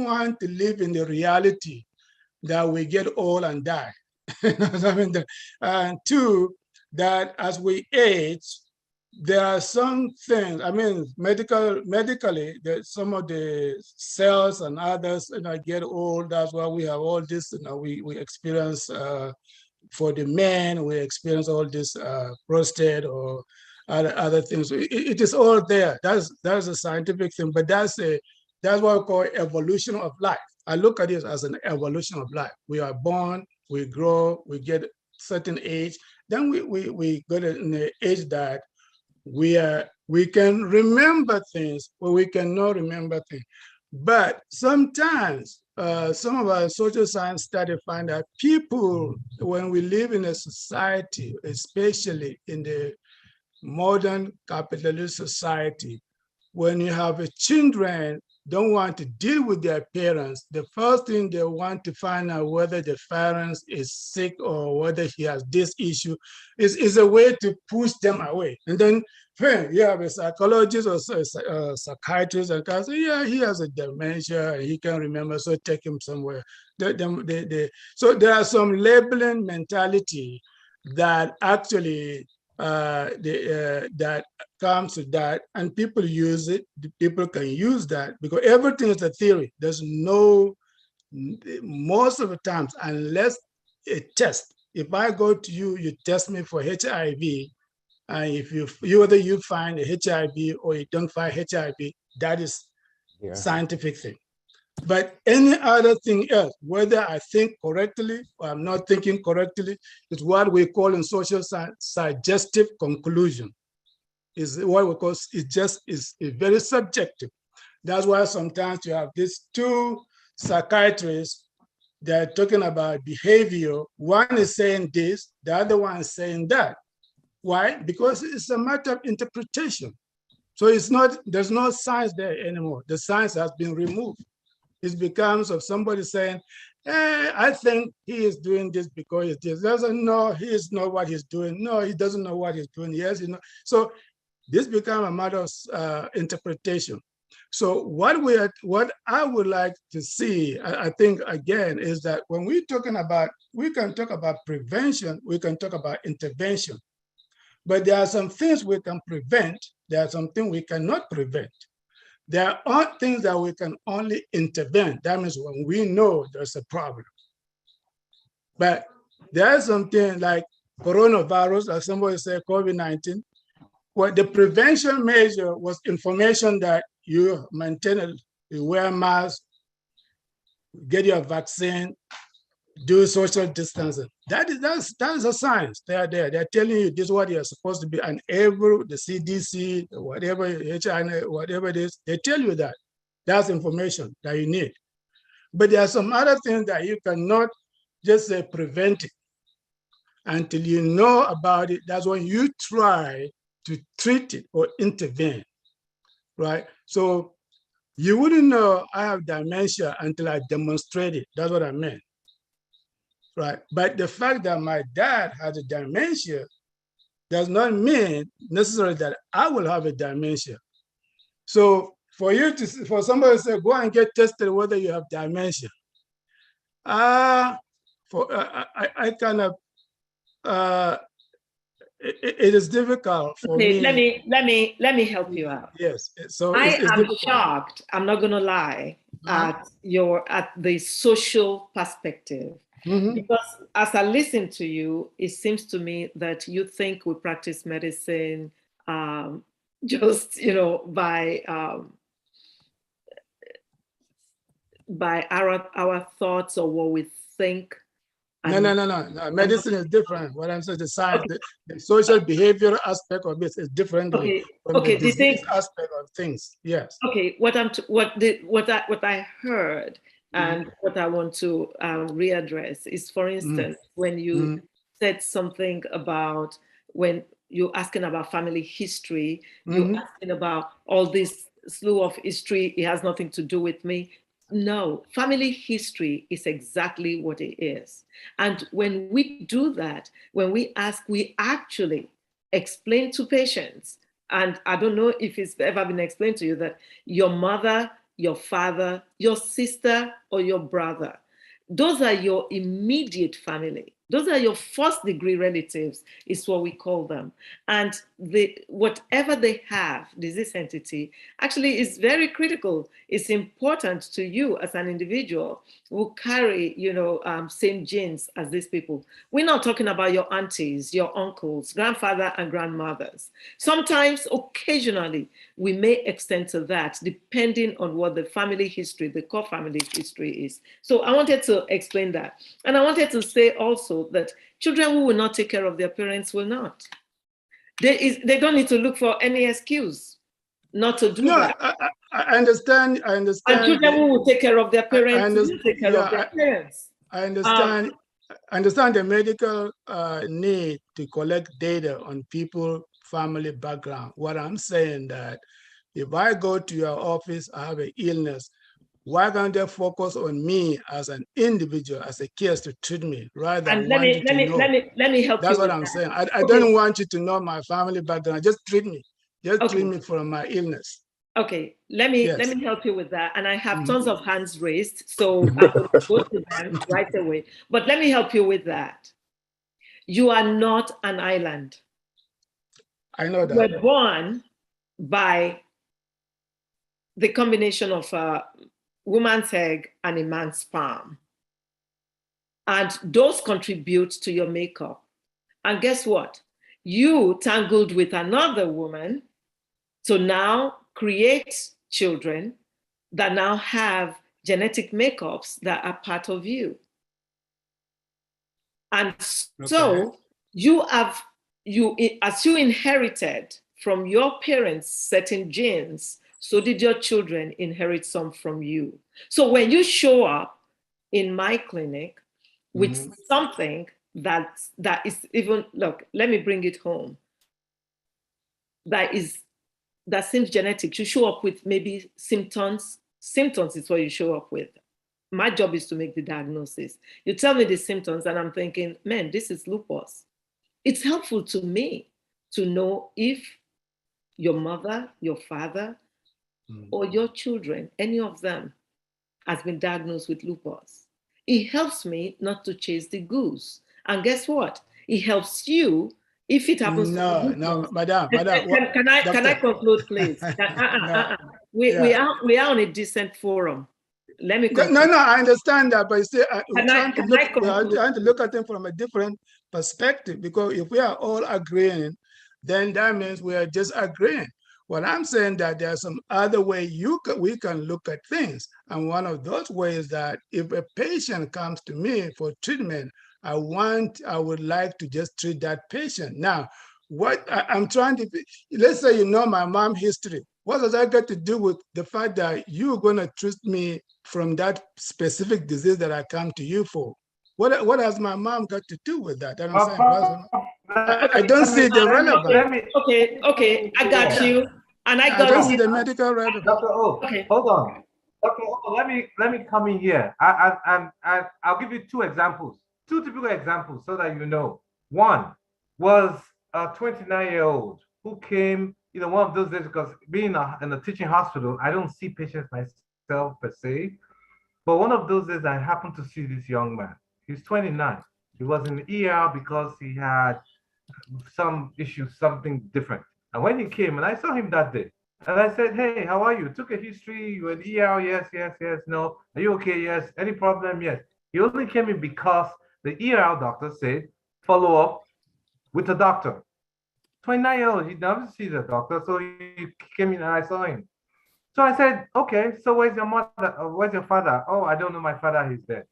want to live in the reality that we get old and die. I mean, and two, that as we age, there are some things, I mean, medically, some of the cells and others, get old. That's why we have all this, we experience, for the men, we experience all this prostate or other things. It is all there. That's a scientific thing, but that's what we call evolution of life. I look at it as an evolution of life. We are born, we grow, we get a certain age, then we go to an age that we can remember things, but we cannot remember things. But sometimes some of our social science studies find that people, when we live in a society, especially in the modern capitalist society, when you have children don't want to deal with their parents, the first thing they want to find out whether the parents is sick or whether he has this issue is a way to push them away. And then you have a psychologist or a psychiatrist and can say, yeah, he has a dementia and he can remember, so take him somewhere. So there are some labeling mentality that actually that comes to that, and people use it. People can use that because everything is a theory. There's no, most of the times, unless a test. If I go to you, you test me for HIV, and if whether you find a HIV or you don't find HIV, that is scientific thing. But any other thing else, whether I think correctly or I'm not thinking correctly, is what we call in social science suggestive conclusion. Is what we call, it's very subjective. That's why sometimes you have these two psychiatrists that are talking about behavior. One is saying this, the other one is saying that. Why? Because it's a matter of interpretation. So there's no science there anymore. The science has been removed. It becomes of somebody saying, I think he is doing this because he doesn't know, he is not what he's doing. No, he doesn't know what he's doing. Yes, So this becomes a matter of interpretation. So what I would like to see, I think again, is that when we're talking about, we can talk about prevention, we can talk about intervention. But there are some things we can prevent, there are some things we cannot prevent. There are things that we can only intervene. That means when we know there's a problem. But there is something like coronavirus, like somebody said, COVID-19, where the prevention measure was information that you maintain, you wear a mask, get your vaccine, do social distancing. that's a science. They are there. They're telling you this is what you're supposed to be. And the CDC, whatever, HIN, whatever it is, they tell you that. That's information that you need. But there are some other things that you cannot just say prevent it until you know about it. That's when you try to treat it or intervene, right? So you wouldn't know I have dementia until I demonstrate it. That's what I meant, right? But the fact that my dad has a dementia does not mean necessarily that I will have a dementia. So for somebody to say, go and get tested whether you have dementia, I kind of, it is difficult for me. Let me help you out. Yes, so I it's am difficult. shocked, I'm not gonna lie, at the social perspective. Because as I listen to you, it seems to me that you think we practice medicine just, by our thoughts or what we think. No. Medicine is different. What I'm saying, the science, the social behavioral aspect of this is different from the disease aspect of things. Yes. Okay. What I heard and what I want to readdress is, for instance, when you said something about when you're asking about family history, you're asking about all this slew of history. It has nothing to do with me. No, family history is exactly what it is. And when we do that, when we ask, we actually explain to patients, and I don't know if it's ever been explained to you, that your mother, your father, your sister, or your brother, those are your immediate family. Those are your first degree relatives, is what we call them. And whatever they have, disease entity, actually is very critical. It's important to you as an individual who carry, same genes as these people. We're not talking about your aunties, your uncles, grandfather and grandmothers. Sometimes, occasionally, we may extend to that, depending on what the family history, the core family history is. So I wanted to explain that. And I wanted to say also that children who will not take care of their parents will not. They don't need to look for any excuse not to do that. I understand. And children who will take care of their parents will take care of their parents. I understand the medical need to collect data on people, family background. What I'm saying that if I go to your office, I have an illness, why can't they focus on me as an individual, as a case to treat me, rather than let me help you. That's what I'm saying. I don't want you to know my family background. Just treat me. Just treat me for my illness. Okay, let me help you with that. And I have tons of hands raised, so I will go to them right away. But let me help you with that. You are not an island. I know that. You were born by the combination of a woman's egg and a man's sperm. And those contribute to your makeup. And guess what? You tangled with another woman to now create children that now have genetic makeups that are part of you. And so as you inherited from your parents certain genes, so did your children inherit some from you. So when you show up in my clinic with something that is even, look, let me bring it home, that seems genetic, you show up with maybe symptoms is what you show up with. My job is to make the diagnosis. You tell me the symptoms and I'm thinking, man, this is lupus. It's helpful to me to know if your mother, your father, or your children, any of them, has been diagnosed with lupus. It helps me not to chase the goose. And guess what? It helps you if it happens. No, madam. Can I conclude, please? We are on a decent forum. Let me conclude. No, I understand that, but we're trying to look at them from a different perspective, because if we are all agreeing, then that means we are just agreeing. Well, I'm saying that there's some other way we can look at things. And one of those ways that if a patient comes to me for treatment, I would like to just treat that patient. Now, what I'm trying to, let's say you know my mom's history. What does that got to do with the fact that you're going to treat me from that specific disease that I come to you for? What has my mom got to do with that? That I'm saying, I don't see the relevance. Okay, I got you. And I got don't see the medical relevance. Dr. O, hold on. Dr. O, let me come in here. I'll give you two examples, two typical examples so that you know. One was a 29-year-old who came, one of those days, because being in a teaching hospital, I don't see patients myself per se. But one of those days, I happened to see this young man. He's 29. He was in the ER because he had some issues, something different. And when he came, and I saw him that day, and I said, hey, how are you? Took a history, you were in ER, yes, no. Are you okay? Yes. Any problem? Yes. He only came in because the ER doctor said, follow up with the doctor. 29-year-old, he never sees a doctor, so he came in and I saw him. So I said, okay, so where's your mother? Where's your father? Oh, I don't know my father, he's dead.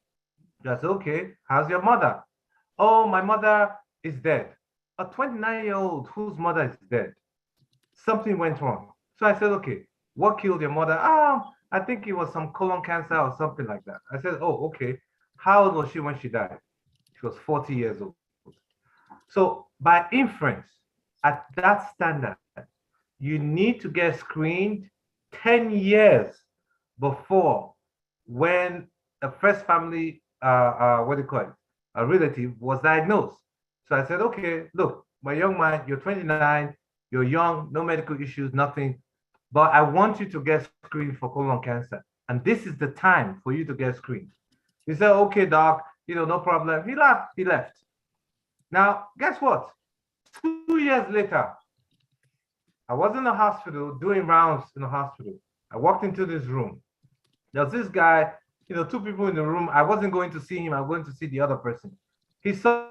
That's okay. How's your mother? Oh, my mother is dead. A 29-year-old whose mother is dead. Something went wrong. So I said, okay, what killed your mother? Oh, I think it was some colon cancer or something like that. I said, oh, okay. How old was she when she died? She was 40 years old. So by inference, at that standard, you need to get screened 10 years before when the first family, what do you call it, a relative was diagnosed. So I said, okay, look, my young man, you're 29, you're young, no medical issues, nothing, but I want you to get screened for colon cancer. And this is the time for you to get screened. He said, okay, doc, no problem. He left. Now, guess what? 2 years later, I was in the hospital doing rounds in the hospital. I walked into this room. There was this guy, two people in the room. I wasn't going to see him. I'm going to see the other person. He saw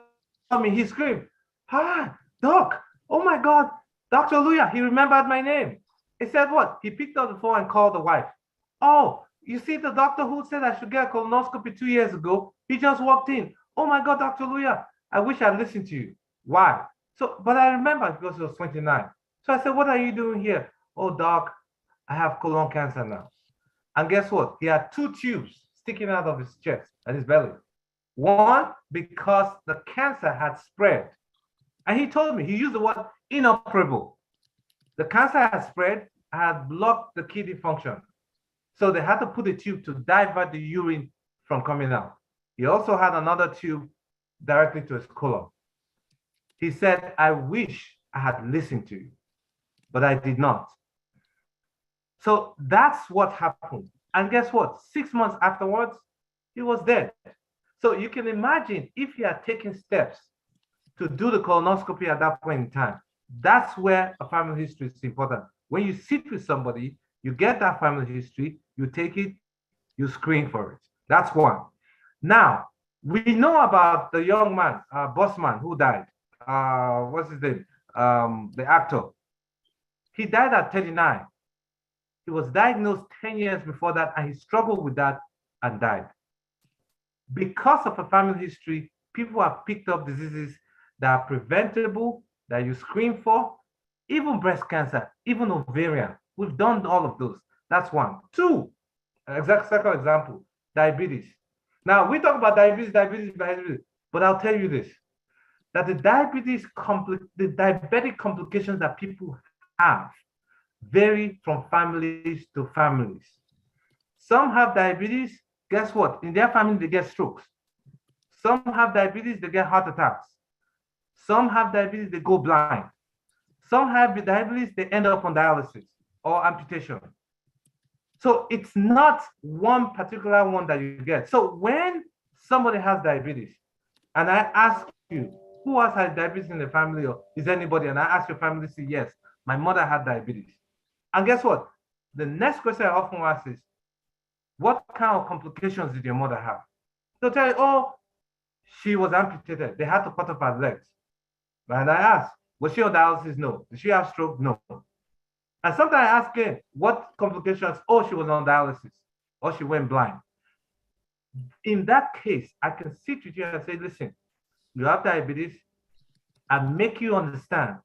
me. He screamed, "Ah, doc! Oh my God, Dr. Aluya!" He remembered my name. He said, "What?" He picked up the phone and called the wife. "Oh, you see the doctor who said I should get a colonoscopy 2 years ago? He just walked in. Oh my God, Dr. Aluya! I wish I'd listened to you. Why?" So, but I remember because he was 29. So I said, "What are you doing here?" "Oh, doc, I have colon cancer now." And guess what? He had 2 tubes sticking out of his chest and his belly. One, because the cancer had spread. And he told me, he used the word inoperable. The cancer had spread, had blocked the kidney function. So they had to put a tube to divert the urine from coming out. He also had another tube directly to his colon. He said, "I wish I had listened to you, but I did not." So that's what happened. And guess what? 6 months afterwards, he was dead. So you can imagine if he had taken steps to do the colonoscopy at that point in time. That's where a family history is important. When you sit with somebody, you get that family history, you take it, you screen for it. That's one. Now, we know about the young man, Bossman, who died. What's his name? The actor. He died at 39. He was diagnosed 10 years before that, and he struggled with that and died. Because of a family history, people have picked up diseases that are preventable, that you screen for, even breast cancer, even ovarian. We've done all of those. That's one. 2, second example, diabetes. Now, we talk about diabetes, but I'll tell you this, that the diabetic complications that people have vary from families to families. Some have diabetes, guess what? In their family, they get strokes. Some have diabetes, they get heart attacks. Some have diabetes, they go blind. Some have diabetes, they end up on dialysis or amputation. So it's not one particular one that you get. So when somebody has diabetes, and I ask you, who else has diabetes in the family, or is anybody? And I ask your family, say, yes, my mother had diabetes. And guess what? The next question I often ask is, what kind of complications did your mother have? They'll tell you, oh, she was amputated. They had to cut off her legs. And I ask, was she on dialysis? No. Did she have stroke? No. And sometimes I ask her, what complications? Oh, she was on dialysis, or she went blind. In that case, I can sit with you and say, listen, you have diabetes, and make you understand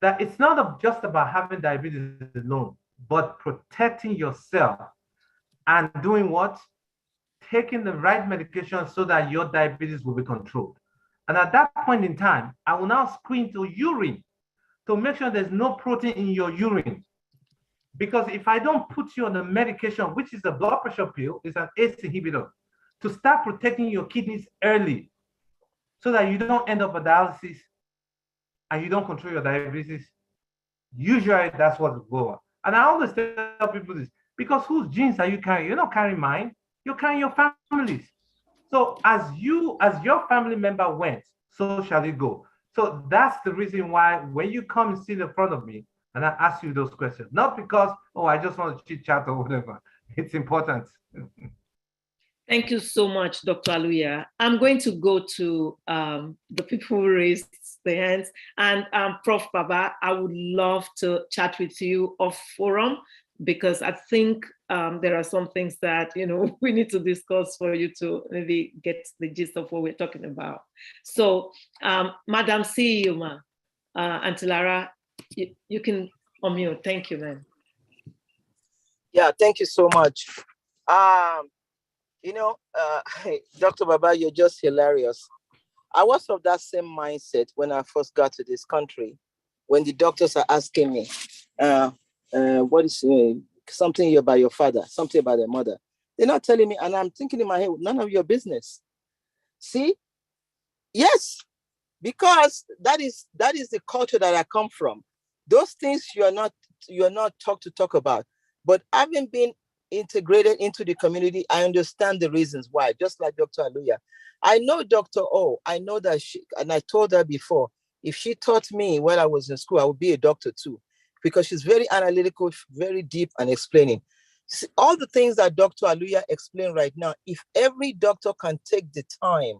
that it's not just about having diabetes alone, but protecting yourself and doing what? Taking the right medication so that your diabetes will be controlled. And at that point in time, I will now screen to urine to make sure there's no protein in your urine. Because if I don't put you on the medication, which is a blood pressure pill, it's an ACE inhibitor, to start protecting your kidneys early so that you don't end up with dialysis and you don't control your diabetes, usually that's what will go on. And I always tell people this, because whose genes are you carrying? You're not carrying mine, you're carrying your family's. So as your family member went, so shall it go. So that's the reason why when you come and sit in front of me and I ask you those questions, not because, oh, I just want to chit chat or whatever. It's important. Thank you so much, Dr. Aluya. I'm going to go to the people who raised their hands. And Prof. Baba, I would love to chat with you off forum, because I think there are some things that, we need to discuss for you to maybe get the gist of what we're talking about. So, Madam CEO, Auntie Lara, you can unmute. Thank you, ma'am. Yeah, thank you so much. Dr. Baba, you're just hilarious. I was of that same mindset when I first got to this country, when the doctors are asking me, what is something about your father, something about their mother. They're not telling me, and I'm thinking in my head, none of your business. See? Yes, because that is the culture that I come from. Those things you're not taught to talk about. But having been integrated into the community, I understand the reasons why, just like Dr. Aluya. I know Dr. O, I know that and I told her before, if she taught me when I was in school, I would be a doctor too, because she's very analytical, very deep and explaining. See, all the things that Dr. Aluya explained right now, if every doctor can take the time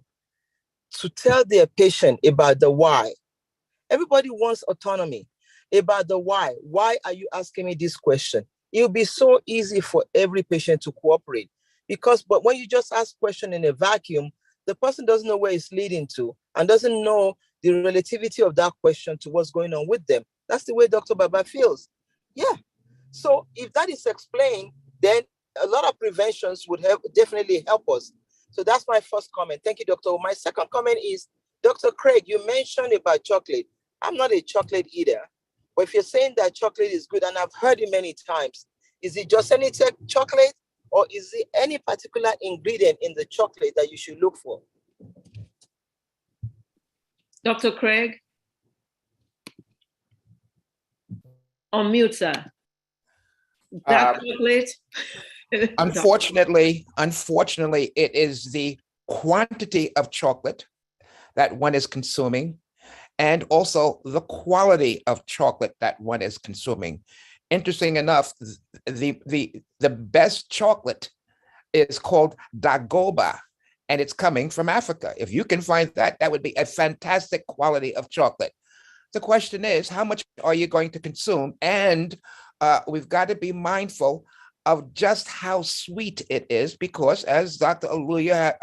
to tell their patient about the why. Everybody wants autonomy about the why. Why are you asking me this question? It will be so easy for every patient to cooperate, but when you just ask question in a vacuum, the person doesn't know where it's leading to and doesn't know the relativity of that question to what's going on with them. That's the way Dr. Baba feels. Yeah. So if that is explained, then a lot of preventions would definitely help us. So that's my first comment. Thank you, Dr. My second comment is, Dr. Craig, you mentioned about chocolate. I'm not a chocolate eater, but if you're saying that chocolate is good, and I've heard it many times, is it just any chocolate, or is it any particular ingredient in the chocolate that you should look for? Dr. Craig? Unmute, sir. Dark chocolate? Unfortunately, it is the quantity of chocolate that one is consuming, and also the quality of chocolate that one is consuming. Interesting enough, the best chocolate is called Dagoba, and it's coming from Africa. If you can find that, that would be a fantastic quality of chocolate. The question is, how much are you going to consume? And we've got to be mindful of just how sweet it is, because as Dr. Aluya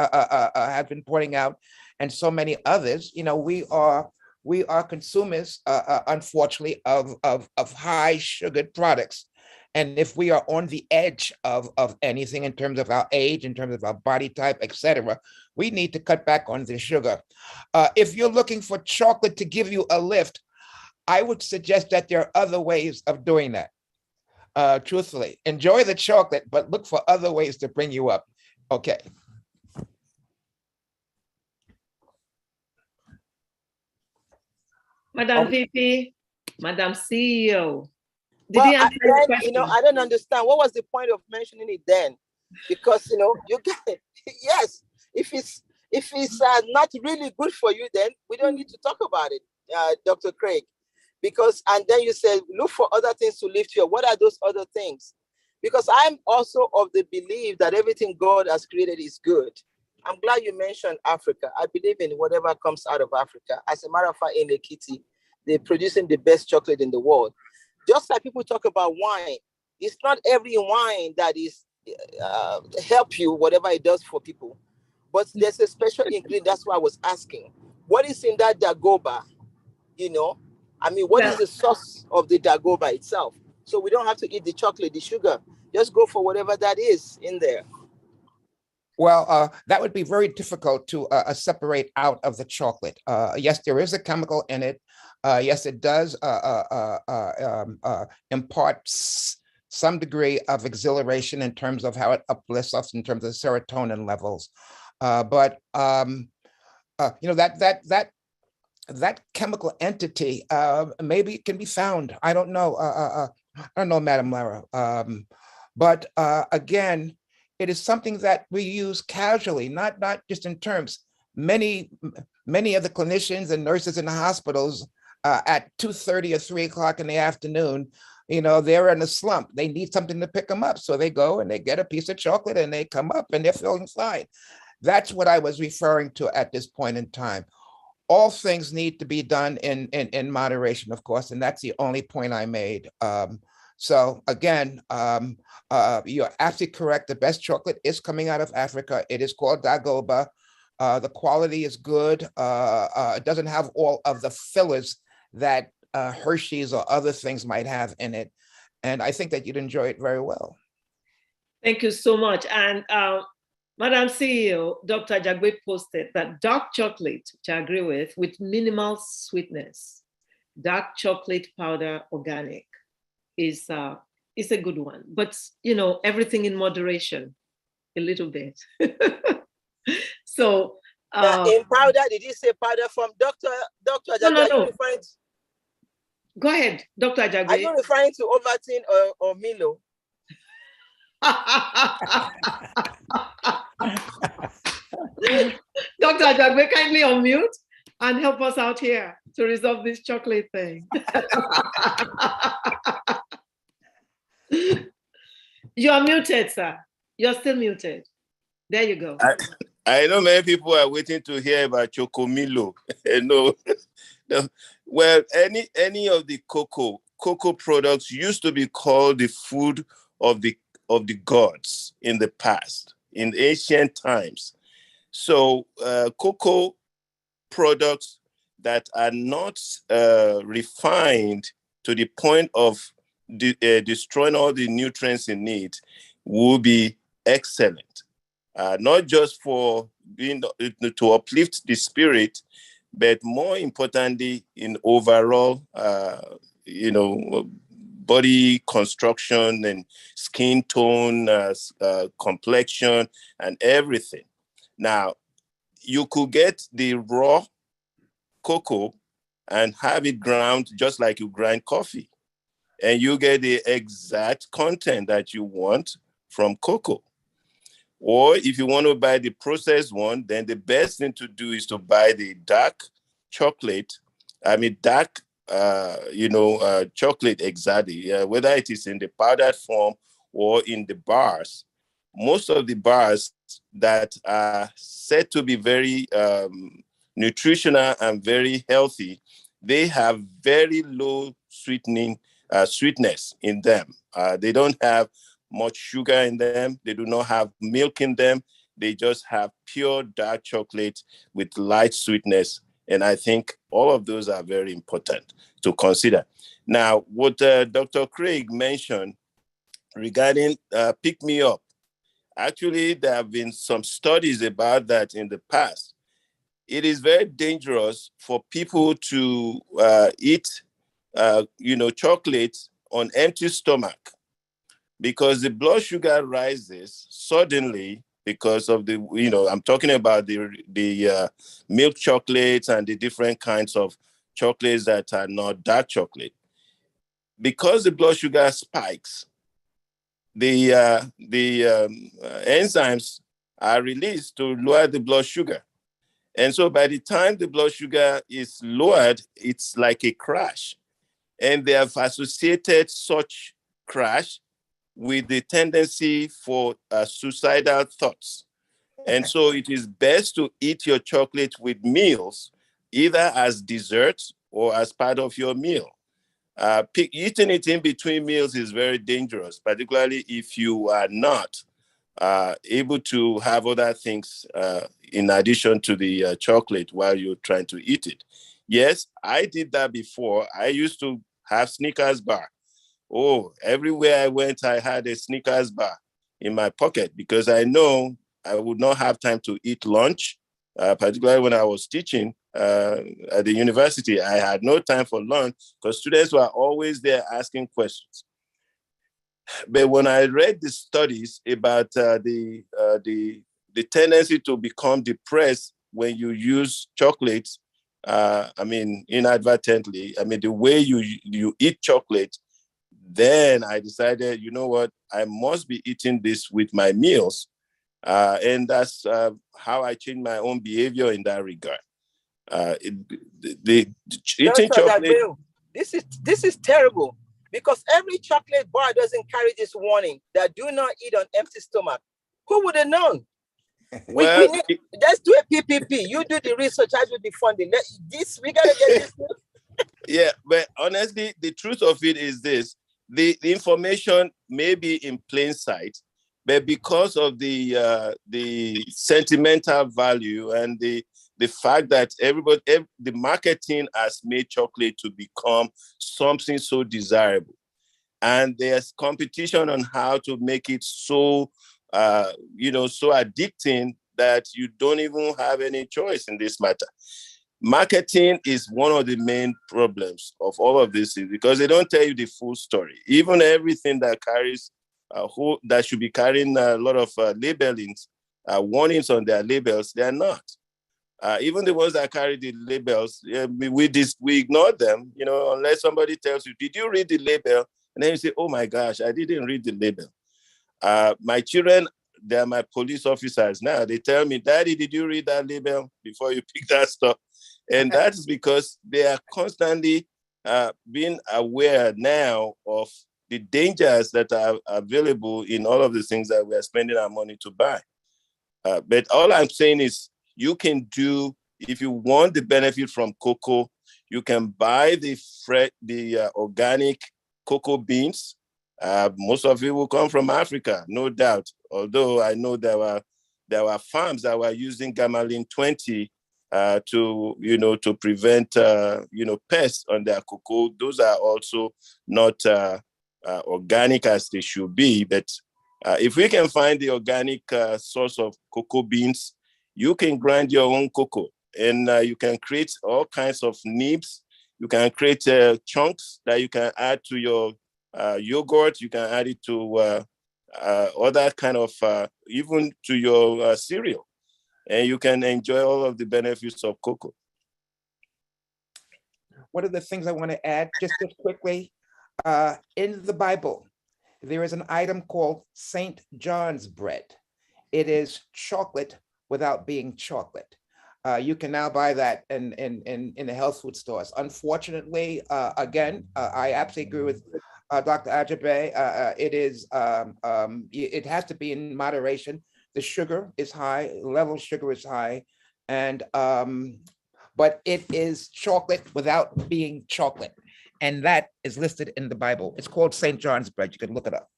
has been pointing out, and so many others, we are consumers, unfortunately, of high sugared products. And if we are on the edge of anything in terms of our age, in terms of our body type, etc., we need to cut back on the sugar. If you're looking for chocolate to give you a lift, I would suggest that there are other ways of doing that. Truthfully, enjoy the chocolate, but look for other ways to bring you up. Okay. Madam VP, Madam CEO. I don't understand. What was the point of mentioning it then? Because you get yes. If it's not really good for you, then we don't need to talk about it, Dr. Craig. And then you said look for other things to lift you up. What are those other things? Because I'm also of the belief that everything God has created is good. I'm glad you mentioned Africa. I believe in whatever comes out of Africa. As a matter of fact, in Ekiti, they're producing the best chocolate in the world. Just like people talk about wine, it's not every wine that is help you, whatever it does for people. But there's a special ingredient. That's why I was asking. what is in that dagoba, you know? I mean, what is the source of the dagoba itself? So we don't have to eat the chocolate, the sugar. Just go for whatever that is in there. Well, that would be very difficult to separate out of the chocolate. Yes, there is a chemical in it. Yes, it does impart some degree of exhilaration in terms of how it uplifts us in terms of serotonin levels. But you know, that chemical entity maybe it can be found. I don't know. I don't know, Madam Lara. But again, it is something that we use casually, not just in terms. Many of the clinicians and nurses in the hospitals at 2:30 or 3 o'clock in the afternoon, you know, they're in a slump. They need something to pick them up. So they go and they get a piece of chocolate and they come up and they're feeling fine. That's what I was referring to at this point in time. All things need to be done in moderation, of course, and that's the only point I made. So again, you're absolutely correct. The best chocolate is coming out of Africa. It is called Dagoba. The quality is good. It doesn't have all of the fillers that Hershey's or other things might have in it. And I think that you'd enjoy it very well. Thank you so much. And Madam CEO, Dr. Jagbe posted that dark chocolate, which I agree with minimal sweetness, dark chocolate powder organic is a good one. But, you know, everything in moderation, a little bit. So. In powder, did you say powder from Dr. Jagbe? No. Go ahead, Dr. Jagbe. Are you referring to Ovaltine or Milo? Dr. Jagbe, kindly unmute and help us out here to resolve this chocolate thing. You're muted, sir. You're still muted. There you go. I know many people are waiting to hear about Chocomilo. No. Well, any of the cocoa products used to be called the food of the gods in the past, in ancient times. So cocoa products that are not refined to the point of destroying all the nutrients in it will be excellent. Not just for being to uplift the spirit, but more importantly, in overall, body construction and skin tone, complexion, and everything. Now, you could get the raw cocoa and have it ground just like you grind coffee, and you get the exact content that you want from cocoa. Or if you want to buy the processed one, then the best thing to do is to buy the dark chocolate. Chocolate exactly, whether it is in the powdered form or in the bars. Most of the bars that are said to be very nutritional and very healthy, they have very low sweetness in them. They don't have much sugar in them. They do not have milk in them. They just have pure dark chocolate with light sweetness. And I think all of those are very important to consider. Now, what Dr. Craig mentioned regarding pick me up, actually, there have been some studies about that in the past. It is very dangerous for people to eat, chocolate on empty stomach, because the blood sugar rises suddenly because of I'm talking about the milk chocolates and the different kinds of chocolates that are not dark chocolate. Because the blood sugar spikes, the enzymes are released to lower the blood sugar. And so by the time the blood sugar is lowered, it's like a crash. And they have associated such crash with the tendency for suicidal thoughts. And so it is best to eat your chocolate with meals, either as dessert or as part of your meal. Eating it in between meals is very dangerous, particularly if you are not able to have other things in addition to the chocolate while you're trying to eat it. Yes, I did that before. I used to have Snickers bar. Oh, everywhere I went, I had a Snickers bar in my pocket because I know I would not have time to eat lunch, particularly when I was teaching at the university. I had no time for lunch because students were always there asking questions. But when I read the studies about the tendency to become depressed when you use chocolates, I mean, inadvertently, I mean, the way you eat chocolate, then I decided, you know what, I must be eating this with my meals. And that's how I changed my own behavior in that regard. Eating chocolate. This is terrible because every chocolate bar doesn't carry this warning that do not eat on empty stomach. Who would have known? Well, let's do a PPP. You do the research, I do the funding. We gotta get this. Yeah, but honestly, the truth of it is this: the information may be in plain sight, but because of the sentimental value and the fact that the marketing has made chocolate to become something so desirable, and there's competition on how to make it so so addicting that you don't even have any choice in this matter. Marketing is one of the main problems of all of this because they don't tell you the full story. Even everything that carries that should be carrying a lot of labelings, warnings on their labels, they're not. Even the ones that carry the labels, we ignore them, unless somebody tells you, did you read the label? And then you say, oh my gosh, I didn't read the label. My children, they're my police officers now. They tell me, Daddy, did you read that label before you pick that stuff? And that's because they are constantly being aware now of the dangers that are available in all of the things that we are spending our money to buy. But all I'm saying is you can do, if you want the benefit from cocoa, you can buy the organic cocoa beans. Most of it will come from Africa, no doubt. Although I know there were farms that were using Gamalin 20 to prevent pests on their cocoa. Those are also not organic as they should be. But if we can find the organic source of cocoa beans, you can grind your own cocoa, and you can create all kinds of nibs. You can create chunks that you can add to your yogurt. You can add it to other kind of, even to your cereal. And you can enjoy all of the benefits of cocoa. One of the things I want to add, just quickly, in the Bible, there is an item called St. John's bread. It is chocolate without being chocolate. You can now buy that in the health food stores. Unfortunately, again, I absolutely agree with Dr. Ajabe. It has to be in moderation. The sugar is high, level of sugar is high, and but it is chocolate without being chocolate. And that is listed in the Bible. It's called St. John's bread. You can look it up.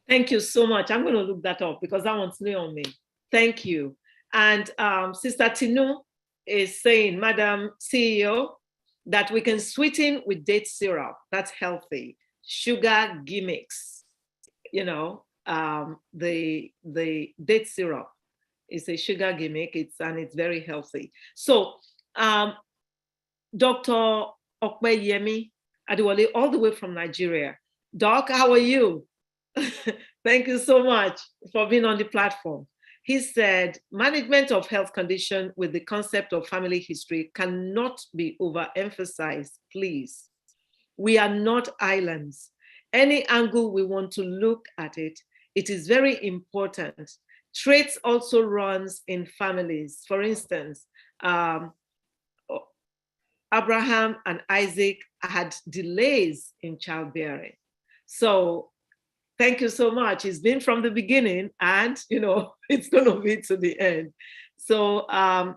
Thank you so much. I'm going to look that up because that one's new on me. Thank you. And Sister Tinu is saying, Madam CEO, that we can sweeten with date syrup. That's healthy. Sugar gimmicks, the date syrup is a sugar gimmick. It's very healthy. So, Dr. Okpeyemi Adewale, all the way from Nigeria. Doc, how are you? Thank you so much for being on the platform. He said, management of health condition with the concept of family history cannot be overemphasized, please. We are not islands. Any angle we want to look at it, it is very important. Traits also runs in families. For instance, Abraham and Isaac had delays in childbearing. So thank you so much. It's been from the beginning and, it's going to be to the end. So I'm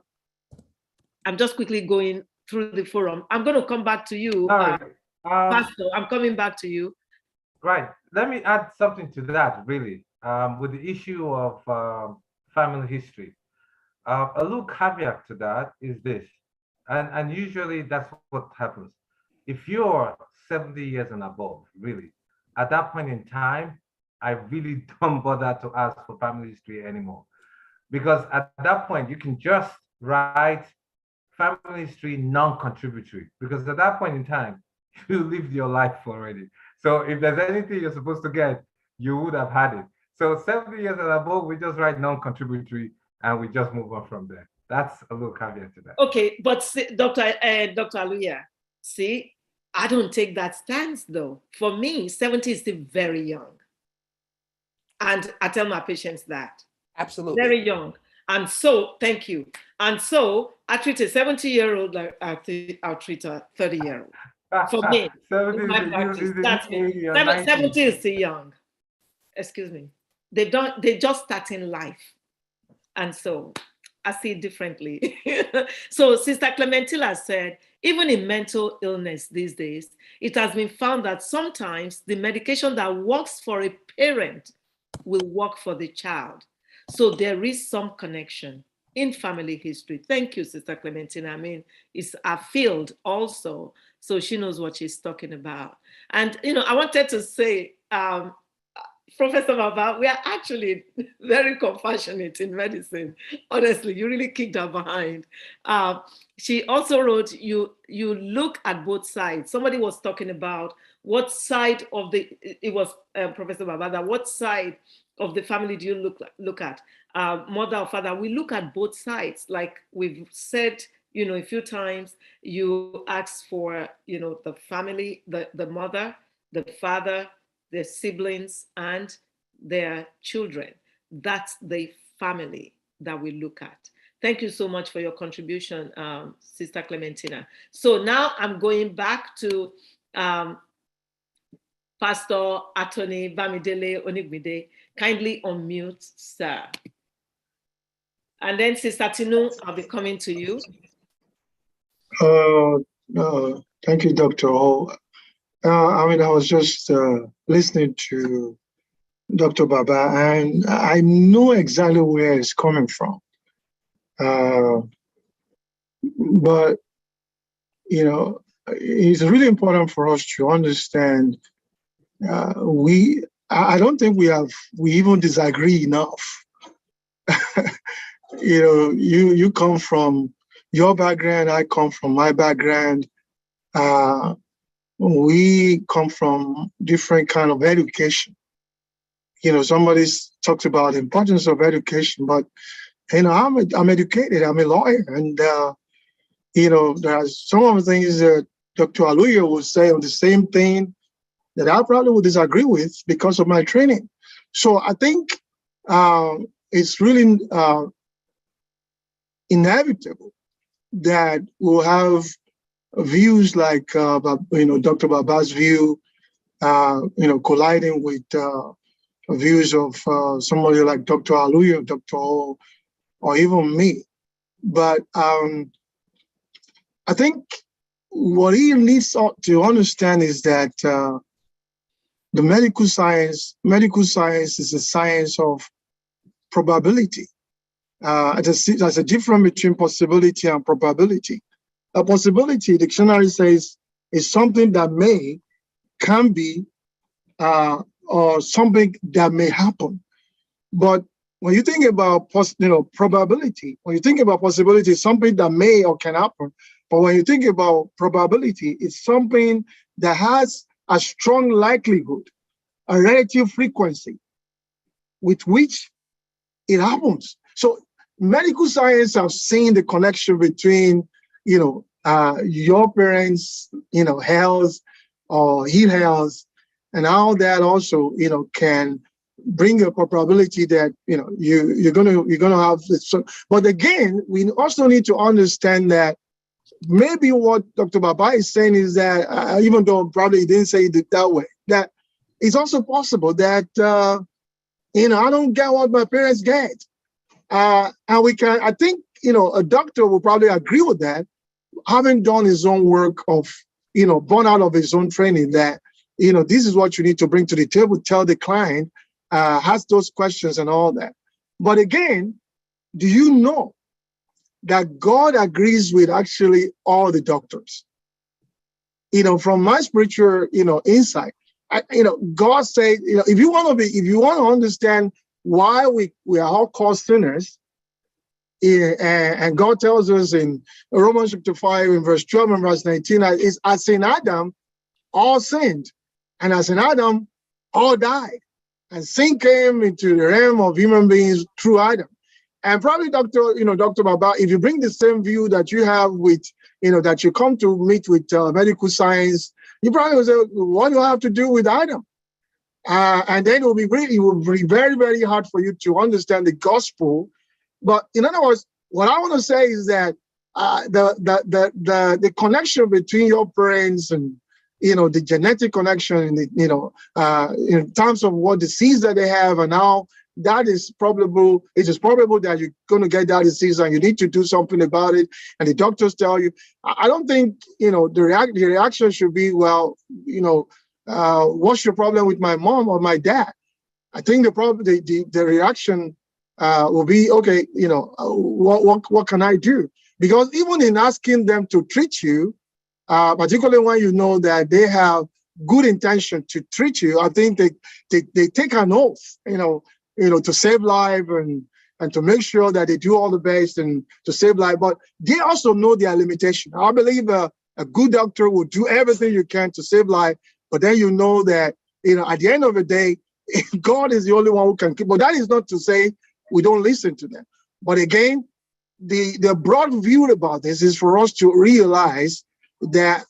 just quickly going through the forum. I'm going to come back to you. Pastor, I'm coming back to you. Right. Let me add something to that, really. with the issue of family history. A little caveat to that is this, and usually that's what happens. If you're 70 years and above, really, at that point in time, I really don't bother to ask for family history anymore. Because at that point, you can just write family history non-contributory. Because at that point in time, you lived your life already. So if there's anything you're supposed to get, you would have had it. So 70 years and above, we just write non-contributory and we just move on from there. That's a little caveat to that. Okay, but see, Dr. Aluya, see, I don't take that stance though. For me, 70 is still very young. And I tell my patients that. Absolutely. Very young. And so, thank you. And so I treat a 70-year-old like I'll treat a 30-year-old. For me, 70 my practice, that's me. 70 is still young. Excuse me. They just starting life. And so I see it differently. So Sister Clementina said, even in mental illness these days, it has been found that sometimes the medication that works for a parent will work for the child. So there is some connection in family history. Thank you, Sister Clementina. I mean, it's a field also, so she knows what she's talking about. And, you know, I wanted to say, Professor Baba, we are actually very compassionate in medicine. Honestly, you really kicked her behind. She also wrote, you look at both sides. Somebody was talking about what side of it was Professor Baba, that what side of the family do you look at? Mother or father? We look at both sides. Like we've said, you know, a few times, you ask for, you know, the family, the mother, the father, their siblings, and their children. That's the family that we look at. Thank you so much for your contribution, Sister Clementina. So now I'm going back to Pastor Attorney Bamidele Onigbinde. Kindly unmute, sir. And then Sister Tinu, I'll be coming to you. Thank you, Dr. O. I mean, I was just listening to Dr. Baba, and I know exactly where it's coming from. But, you know, it's really important for us to understand I don't think we even disagree enough. You know, you come from your background, I come from my background. We come from different kind of education. You know, somebody's talked about the importance of education, but you know, I'm educated. I'm a lawyer, and you know, there are some of the things that Dr. Aluya would say on the same thing that I probably would disagree with because of my training. So I think it's really inevitable that we'll have views like you know, Dr. Baba's view, you know, colliding with views of somebody like Dr. Aluya, Dr. O, or even me. But I think what he needs to understand is that the medical science is a science of probability. There's a difference between possibility and probability. A possibility, the dictionary says, is something that can be, or something that may happen. But when you think about probability, when you think about possibility, it's something that may or can happen. But when you think about probability, it's something that has a strong likelihood, a relative frequency with which it happens. So medical science have seen the connection between, you know, your parents, you know, health or ill health, and how that also, you know, can bring a probability that, you know, you're gonna have this. But again, we also need to understand that maybe what Dr. Baba is saying is that, even though probably he didn't say it that way, that it's also possible that, you know, I don't get what my parents get. And I think, you know, a doctor will probably agree with that, having done his own work of, you know, born out of his own training, that, you know, this is what you need to bring to the table, tell the client, has those questions and all that. But again, do you know that God agrees with actually all the doctors? You know, from my spiritual, insight, God said, if you want to understand why we are all called sinners, and God tells us in Romans chapter 5, in verse 12 and verse 19, is as in Adam, all sinned, and as in Adam, all died. And sin came into the realm of human beings through Adam. And probably, Dr. Baba, if you bring the same view that you have with, that you come to meet with medical science, you probably will say, what do I have to do with Adam? And then it will be very, very hard for you to understand the gospel. But in other words, what I want to say is that the connection between your parents and the genetic connection, in terms of what disease that they have, and how that is probable. It is probable that you're going to get that disease, and you need to do something about it. And the doctors tell you. I don't think the reaction should be, well, what's your problem with my mom or my dad? I think the reaction will be, okay, what can I do? Because even in asking them to treat you, particularly when you know that they have good intention to treat you, I think they take an oath, to save life and to make sure that they do all the best and to save life. But they also know their limitation. I believe a good doctor will do everything you can to save life, but then you know that at the end of the day, God is the only one who can keep. But that is not to say we don't listen to them. But again, the broad view about this is for us to realize that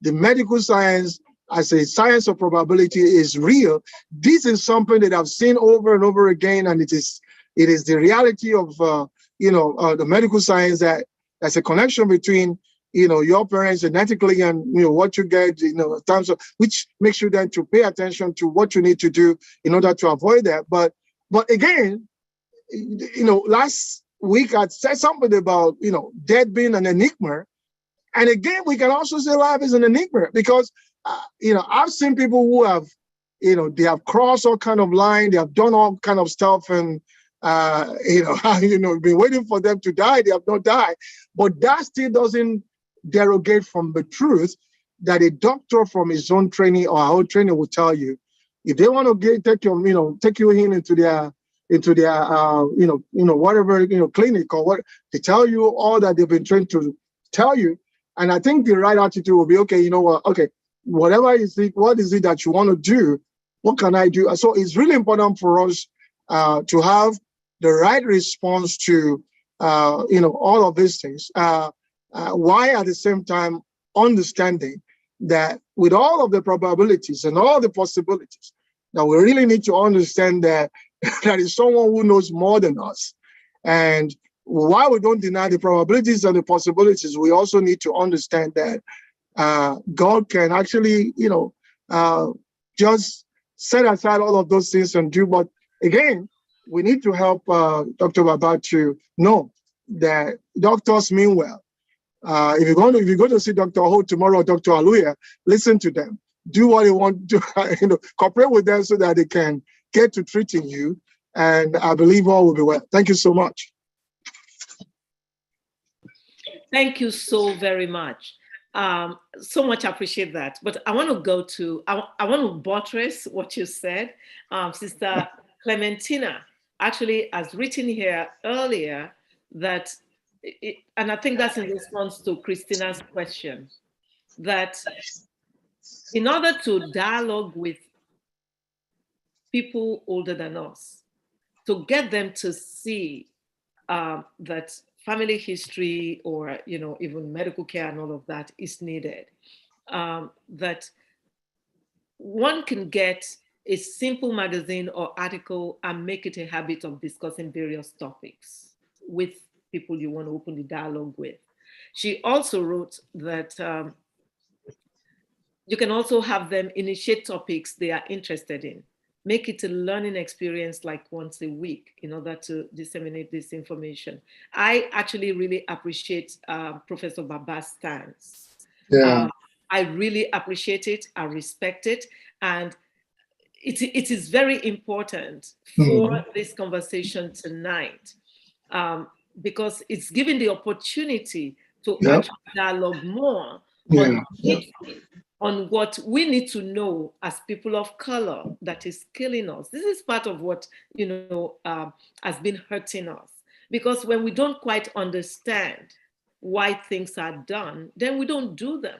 the medical science as a science of probability is real. This is something that I've seen over and over again, and it is the reality of the medical science, that there's a connection between your parents genetically and what you get in terms of, which makes you then to pay attention to what you need to do in order to avoid that. But again, last week I said something about death being an enigma. And again, we can also say life is an enigma, because, I've seen people who have, they have crossed all kind of line, they have done all kind of stuff, and, been waiting for them to die, they have not died. But that still doesn't derogate from the truth that a doctor from his own training or our own training will tell you. If they want to take you in into their whatever, clinic or what, they tell you all that they've been trained to tell you. And I think the right attitude will be, okay, you know what, okay, whatever is it, what is it that you want to do? What can I do? So it's really important for us to have the right response to, all of these things. While at the same time understanding that with all of the probabilities and all the possibilities, that we really need to understand that there is someone who knows more than us. And while we don't deny the probabilities and the possibilities, we also need to understand that God can actually, just set aside all of those things and do. But again, we need to help Dr. Baba to know that doctors mean well. If you're going to see Dr. Ho tomorrow or Dr. Aluya, listen to them. Do what they want to, cooperate with them so that they can get to treating you. And I believe all will be well. Thank you so much. Thank you so very much. So much appreciate that. But I want to go to, I want to buttress what you said. Sister Clementina actually has written here earlier that, and I think that's in response to Christina's question, that in order to dialogue with people older than us, to get them to see that family history or even medical care and all of that is needed, that one can get a simple magazine or article and make it a habit of discussing various topics with people you want to open the dialogue with. She also wrote that you can also have them initiate topics they are interested in. Make it a learning experience like once a week in order to disseminate this information. I actually really appreciate Professor Baba's stance. Yeah. I really appreciate it. I respect it. And it is very important for this conversation tonight, because it's giving the opportunity to actually dialogue more on what we need to know as people of color that is killing us. This is part of what, has been hurting us. Because when we don't quite understand why things are done, then we don't do them.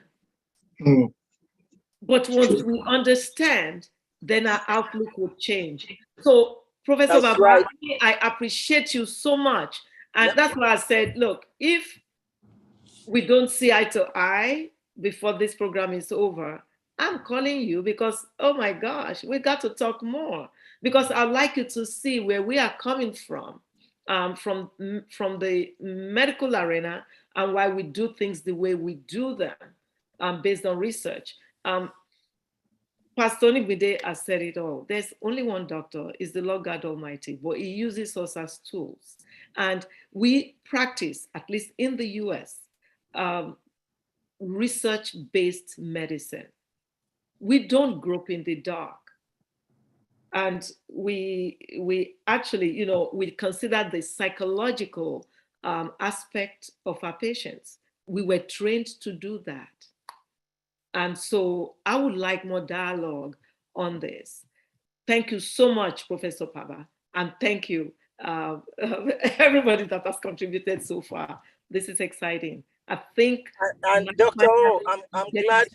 But once we understand, then our outlook will change. So, Professor Baba, right. I appreciate you so much. And that's why I said, look, if we don't see eye to eye before this program is over, I'm calling you because, oh my gosh, we got to talk more. Because I'd like you to see where we are coming from the medical arena, and why we do things the way we do them, based on research. Pastor Onigbinde has said it all. There's only one doctor, is the Lord God Almighty, but he uses us as tools. And we practice, at least in the US, research-based medicine. We don't grope in the dark. And we actually, we consider the psychological aspect of our patients. We were trained to do that. And so I would like more dialogue on this. Thank you so much, Professor Paba. And thank you, everybody that has contributed so far. This is exciting. I think. And Dr. O, I'm glad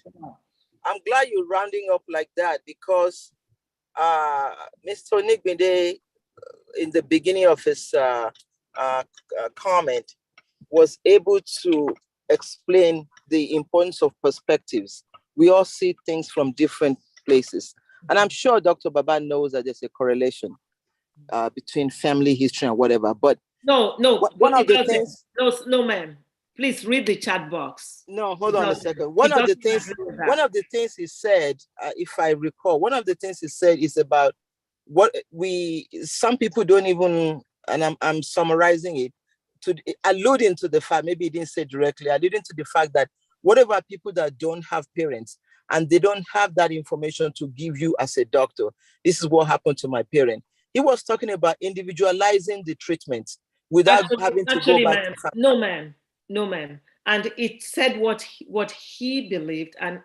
you're rounding up like that, because Mr. Onigbinde, in the beginning of his comment, was able to explain the importance of perspectives. We all see things from different places. And I'm sure Dr. Baba knows that there's a correlation between family history and whatever. But no, one of the things. No, ma'am. Please read the chat box. No, hold on a second. One of the things he said, if I recall, one of the things he said is about what some people don't even, and I'm summarizing it, alluding to the fact, maybe he didn't say directly, alluding to the fact that whatever people that don't have parents and they don't have that information to give you as a doctor, this is what happened to my parent. He was talking about individualizing the treatment without having to go back to family. No, ma'am. And it said what he believed, and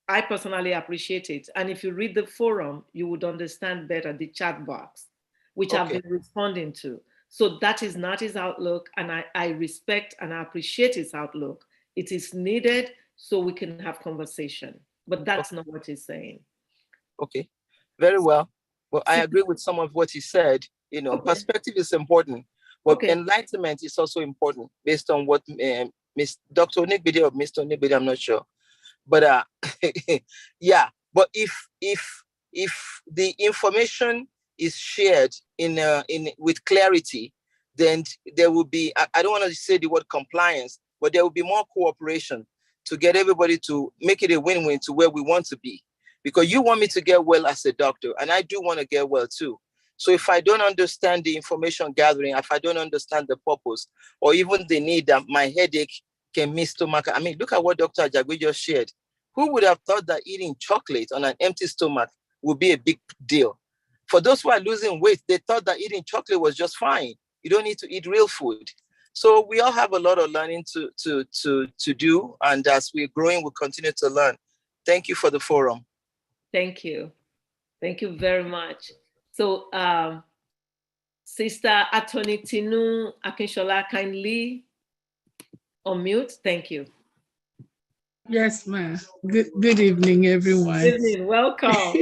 I personally appreciate it. And if you read the forum, you would understand better the chat box, which I've been responding to. So that is not his outlook, and I respect and I appreciate his outlook. It is needed so we can have conversation, but that's not what he's saying. Okay, very well. Well, I agree with some of what he said. Perspective is important, but enlightenment is also important based on what Dr. Onigbinde or Mr. Onigbinde, I'm not sure. But yeah, but if the information is shared with clarity, then there will be, I don't want to say the word compliance, but there will be more cooperation to get everybody to make it a win-win to where we want to be. Because you want me to get well as a doctor, and I do want to get well too. So if I don't understand the information gathering, if I don't understand the purpose, or even the need that my headache can miss stomach. I mean, look at what Dr. Ajagbe just shared. Who would have thought that eating chocolate on an empty stomach would be a big deal? For those who are losing weight, they thought that eating chocolate was just fine. You don't need to eat real food. So we all have a lot of learning to do. And as we're growing, we'll continue to learn. Thank you for the forum. Thank you. Thank you very much. So Sister Attorney Tinu Akinshola, kindly unmute. Thank you. Yes, ma'am. Good evening, everyone. Good evening. Welcome.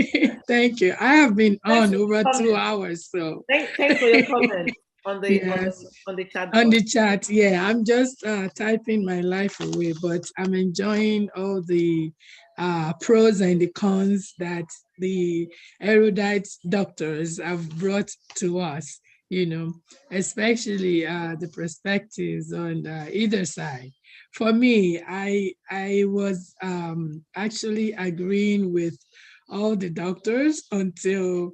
Thank you. I have been on over 2 hours, so thanks for your comment on the on the chat. On the chat, yeah. I'm just typing my life away, but I'm enjoying all the pros and the cons that the erudite doctors have brought to us. Especially the perspectives on either side. For me, I was actually agreeing with all the doctors until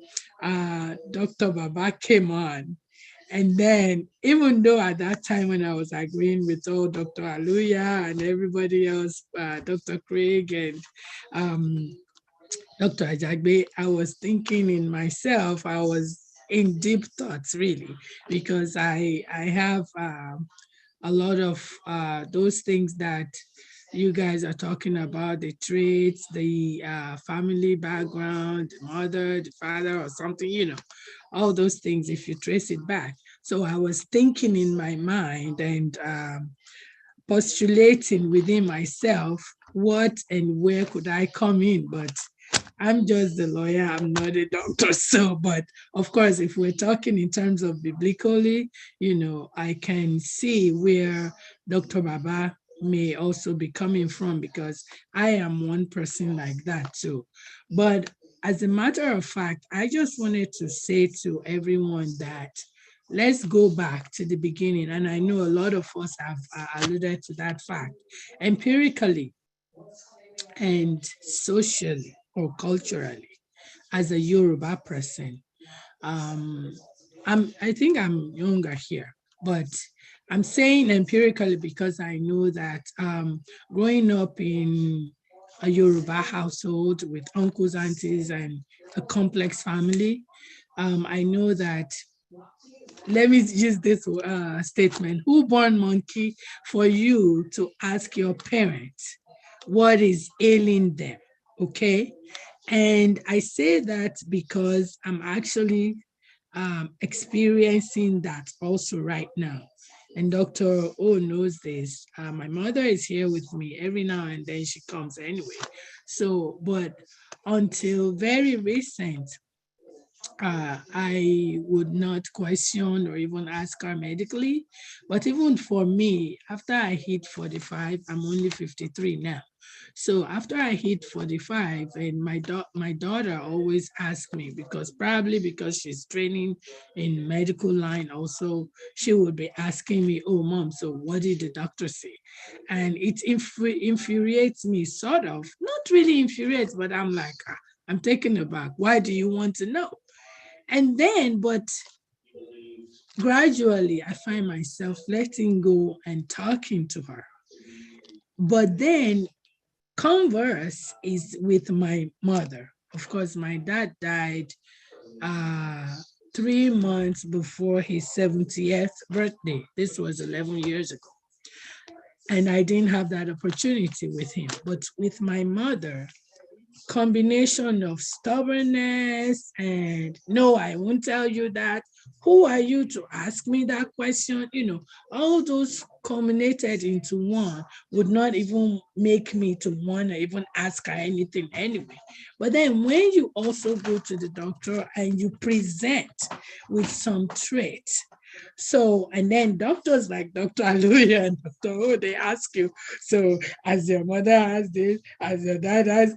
Dr. Baba came on. And then, even though at that time when I was agreeing with all Dr. Aluya and everybody else, Dr. Craig and Dr. Ajagbe, I was thinking in myself, I was in deep thoughts really, because I have a lot of those things that you guys are talking about, the traits, the family background, the mother, the father, or something, all those things, if you trace it back. So I was thinking in my mind and postulating within myself what and where could I come in, but I'm just the lawyer, I'm not a doctor. So, but of course, if we're talking in terms of biblically, I can see where Dr. Baba may also be coming from, because I am one person like that too. But as a matter of fact, I just wanted to say to everyone that let's go back to the beginning. And I know a lot of us have alluded to that fact. Empirically and socially or culturally, as a Yoruba person, I think I'm younger here, but I'm saying empirically because I know that growing up in a Yoruba household with uncles, aunties, and a complex family, I know that, let me use this statement, who born monkey for you to ask your parents what is ailing them, okay? And I say that because I'm actually experiencing that also right now. And Dr. O knows this. My mother is here with me every now and then, she comes anyway. So, but until very recent, I would not question or even ask her medically. But even for me, after I hit 45, I'm only 53 now. So after I hit 45, and my daughter always asks me, probably because she's training in medical line also, she would be asking me, oh, mom, so what did the doctor say? And it infuriates me, sort of. Not really infuriates, but I'm like, I'm taken aback. Why do you want to know? And then, but gradually, I find myself letting go and talking to her. But then, converse is with my mother. Of course, my dad died 3 months before his 70th birthday. This was 11 years ago. And I didn't have that opportunity with him. But with my mother, combination of stubbornness and no, I won't tell you that. Who are you to ask me that question? All those culminated into one would not even make me to want to even ask her anything anyway. But then when you also go to the doctor and you present with some traits, so, and then doctors like Dr. Aluya and Dr. O, they ask you, so as your mother has this, as your dad has,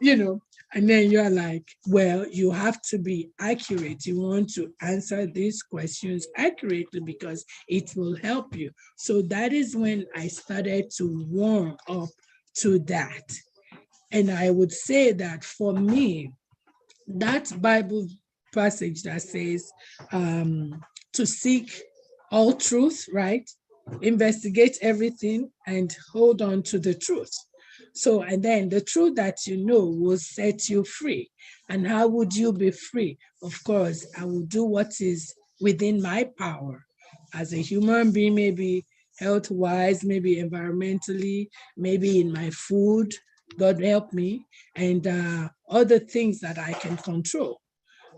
and then you're like, well, you have to be accurate. You want to answer these questions accurately because it will help you. So that is when I started to warm up to that. And I would say that for me, that Bible passage that says to seek all truth, right? Investigate everything and hold on to the truth. So, and then the truth that will set you free. And how would you be free? Of course, I will do what is within my power as a human being, maybe health-wise, maybe environmentally, maybe in my food, God help me, and other things that I can control.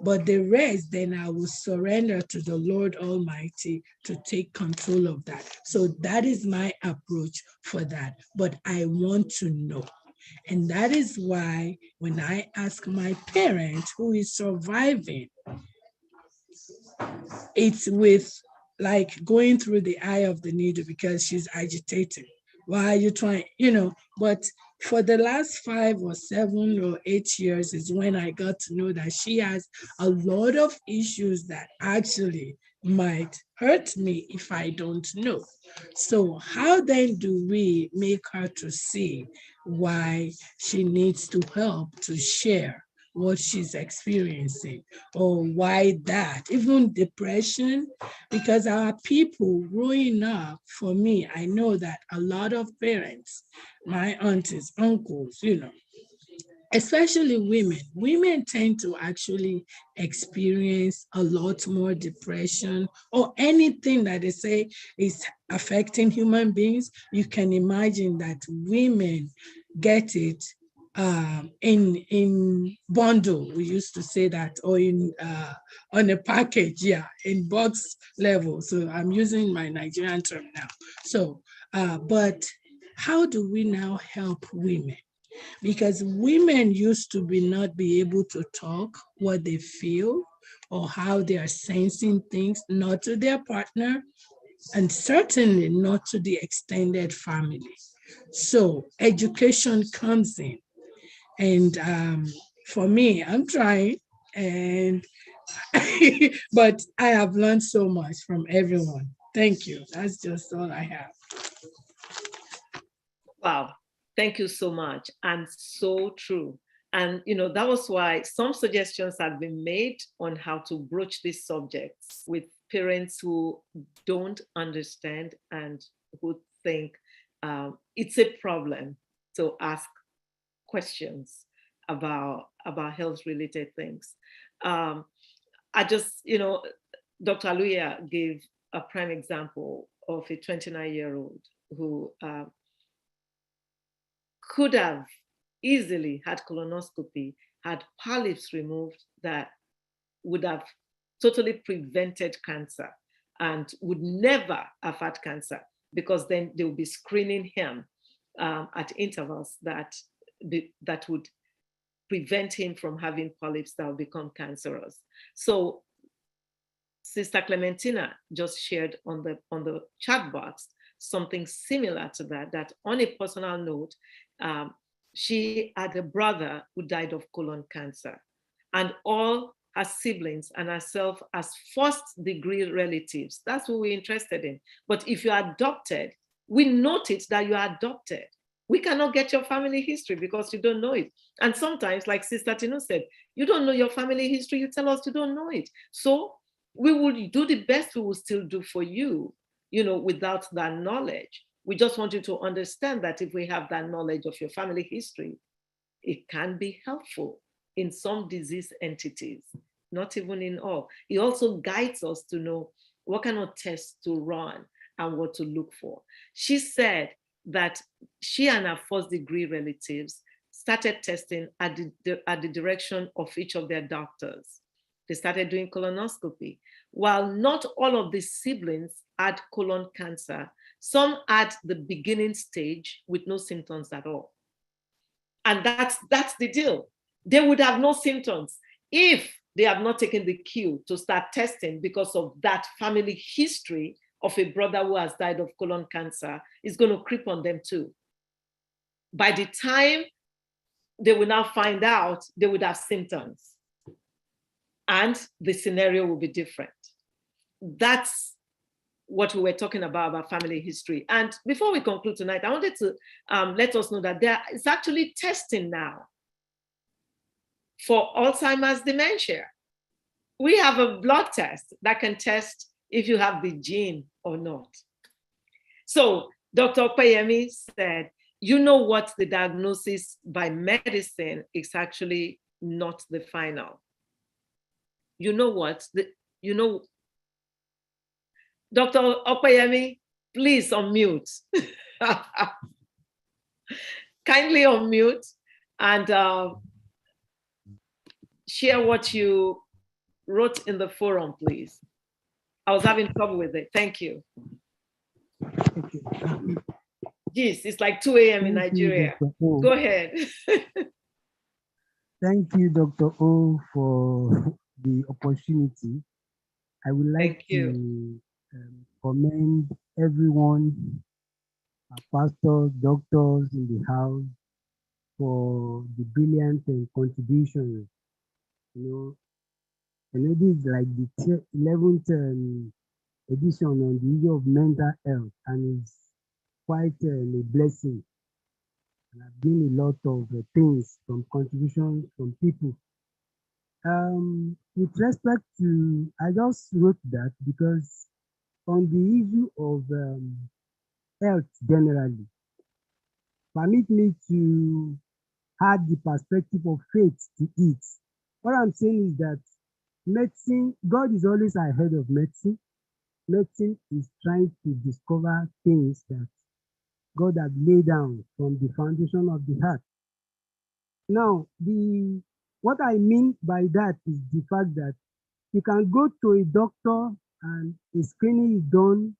But the rest, then I will surrender to the Lord Almighty to take control of that. So that is my approach for that. But I want to know. And that is why when I ask my parent who is surviving, it's with like going through the eye of the needle because she's agitated. Why are you trying, but for the last 5 or 7 or 8 years is when I got to know that she has a lot of issues that actually might hurt me if I don't know. So how then do we make her to see why she needs to help to share what she's experiencing, or why that, even depression, because our people growing up, for me, I know that a lot of parents, my aunties, uncles, especially women. Women tend to actually experience a lot more depression or anything that they say is affecting human beings. You can imagine that women get it in bundle. We used to say that, or in on a package, yeah, in box level. So I'm using my Nigerian term now. So, but how do we now help women? Because women used to not be able to talk what they feel or how they are sensing things, not to their partner, and certainly not to the extended family. So education comes in. And for me, I'm trying, and but I have learned so much from everyone. Thank you. That's just all I have. Wow. Thank you so much. And so true. And, that was why some suggestions have been made on how to broach these subjects with parents who don't understand and who think it's a problem to ask questions about health-related things. I just, Dr. Aluya gave a prime example of a 29-year-old who could have easily had colonoscopy, had polyps removed that would have totally prevented cancer and would never have had cancer, because then they would be screening him at intervals that would prevent him from having polyps that will become cancerous. So Sister Clementina just shared on the chat box something similar to that on a personal note, she had a brother who died of colon cancer, and all her siblings and herself as first-degree relatives. That's what we're interested in. But if you're adopted, we noted that you are adopted. We cannot get your family history because you don't know it. And sometimes, like Sister Tinu said, you don't know your family history, you tell us you don't know it. So we will do the best we will still do for you, without that knowledge. We just want you to understand that if we have that knowledge of your family history, it can be helpful in some disease entities, not even in all. It also guides us to know what kind of tests to run and what to look for. She said that she and her first-degree relatives started testing at the direction of each of their doctors. They started doing colonoscopy. While not all of the siblings had colon cancer, some had the beginning stage with no symptoms at all. And that's the deal. They would have no symptoms if they have not taken the cue to start testing, because of that family history of a brother who has died of colon cancer is going to creep on them too. By the time they will now find out, they would have symptoms, and the scenario will be different. That's what we were talking about family history. And before we conclude tonight, I wanted to let us know that there is actually testing now for Alzheimer's dementia. We have a blood test that can test if you have the gene or not. So Dr. Opeyemi said, what the diagnosis by medicine is actually not the final. Dr. Opeyemi, please unmute. Kindly unmute and share what you wrote in the forum, please. I was having trouble with it. Thank you. Okay. Jeez, it's like 2 a.m. in Nigeria. Go ahead. Thank you, Dr. O, for the opportunity. I would like to commend everyone, pastors, doctors in the house, for the brilliant contributions. I know this is like the 11th edition on the issue of mental health, and it's quite a blessing. And I've gained a lot of things from contributions from people. With respect to, I just wrote that because on the issue of health generally, permit me to add the perspective of faith to it. What I'm saying is that medicine, God is always ahead of medicine. Medicine is trying to discover things that God has laid down from the foundation of the heart. Now, what I mean by that is the fact that you can go to a doctor and a screening is done,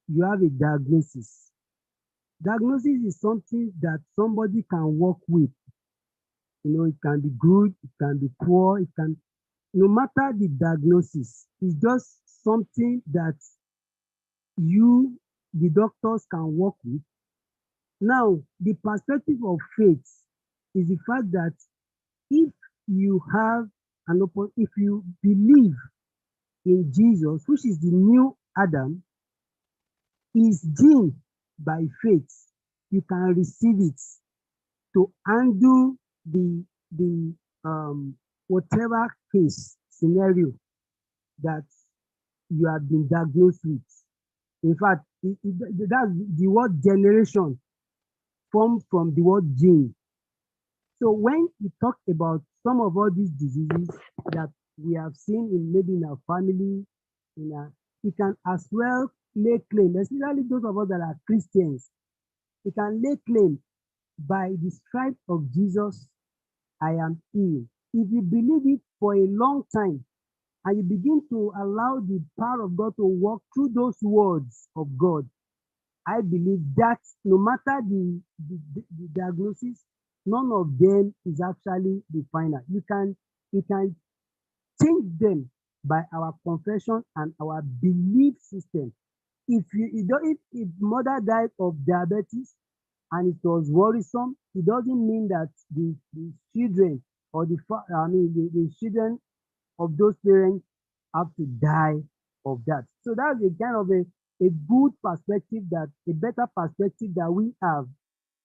you have a diagnosis. Diagnosis is something that somebody can work with. You know, it can be good, it can be poor, it can, no matter the diagnosis, it's just something that you, the doctors, can work with. Now, the perspective of faith is the fact that if you have if you believe in Jesus, which is the new Adam, is deemed by faith, you can receive it to handle the whatever case scenario that you have been diagnosed with. In fact, that's the word generation formed from the word gene. So when you talk about some of all these diseases that we have seen in maybe in our family, we can as well lay claim, especially those of us that are Christians, we can lay claim by the stripes of Jesus, I am healed. If you believe it for a long time and you begin to allow the power of God to work through those words of God, I believe that no matter the diagnosis, none of them is actually the final. You can change them by our confession and our belief system. If mother died of diabetes and it was worrisome, it doesn't mean that the children or the children of those parents have to die of that. So that's a kind of a good perspective, that a better perspective that we have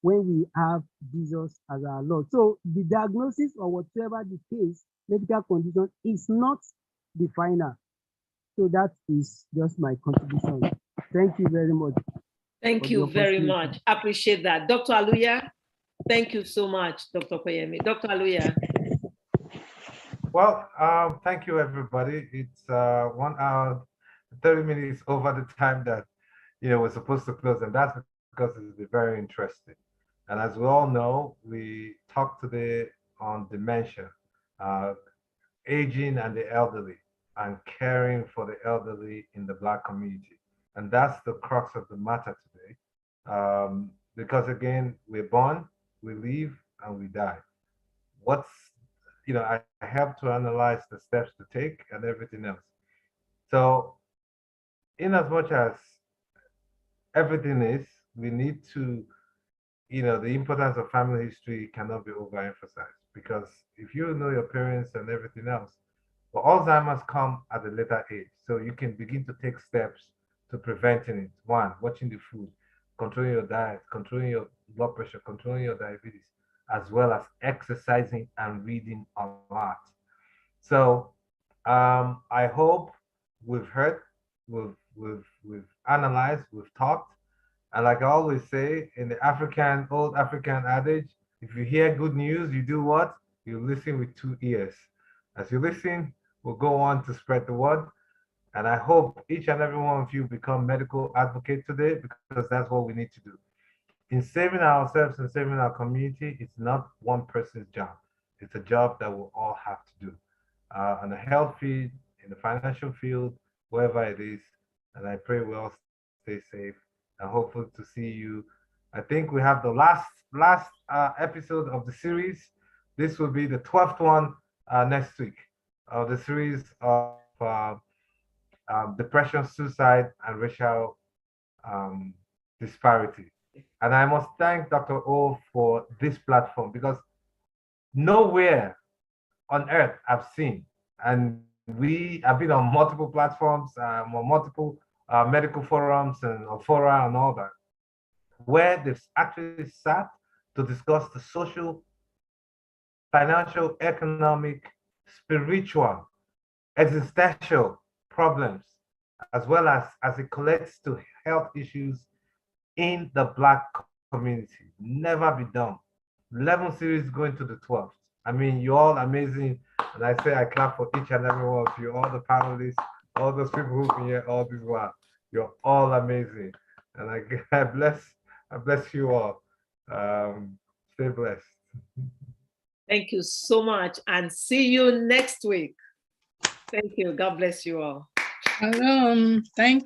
when we have Jesus as our Lord. So the diagnosis or whatever the case, medical condition, is not the final. So that is just my contribution. Thank you very much. Thank you very much. Appreciate that. Dr. Aluya, thank you so much, Dr. Koyemi. Dr. Aluya. Well, thank you, everybody. It's 1 hour, 30 minutes over the time that we're supposed to close, and that's because it's very interesting. And as we all know, we talked today on dementia, aging and the elderly, and caring for the elderly in the Black community. And that's the crux of the matter today. Because again, we're born, we live, and we die. I have to analyze the steps to take and everything else. So in as much as everything is, we need to, the importance of family history cannot be overemphasized, because if you know your parents and everything else, but Alzheimer's come at a later age. So you can begin to take steps to preventing it. One, watching the food, controlling your diet, controlling your blood pressure, controlling your diabetes, as well as exercising and reading a lot. So I hope we've heard, we've analyzed, we've talked. And like I always say, in the old African adage, if you hear good news, you do what? You listen with 2 ears. As you listen, we'll go on to spread the word. And I hope each and every one of you become medical advocates today, because that's what we need to do. In saving ourselves and saving our community, it's not one person's job. It's a job that we'll all have to do. On the health field, in the financial field, wherever it is. And I pray we all stay safe, and hopeful to see you. I think we have the last episode of the series. This will be the 12th one next week of the series of depression, suicide, and racial disparity. And I must thank Dr. O for this platform, because nowhere on earth I've seen, and we have been on multiple platforms, on multiple medical forums and fora and all that, where they've actually sat to discuss the social, financial, economic, spiritual, existential problems, as well as it collects to health issues in the Black community. Never be done. 11th series going to the 12th. I mean, you're all amazing. And I say I clap for each and every one of you, all the panelists, all those people who've been here all this while. You're all amazing. And I bless you all. Stay blessed. Thank you so much, and see you next week. Thank you. God bless you all. Thank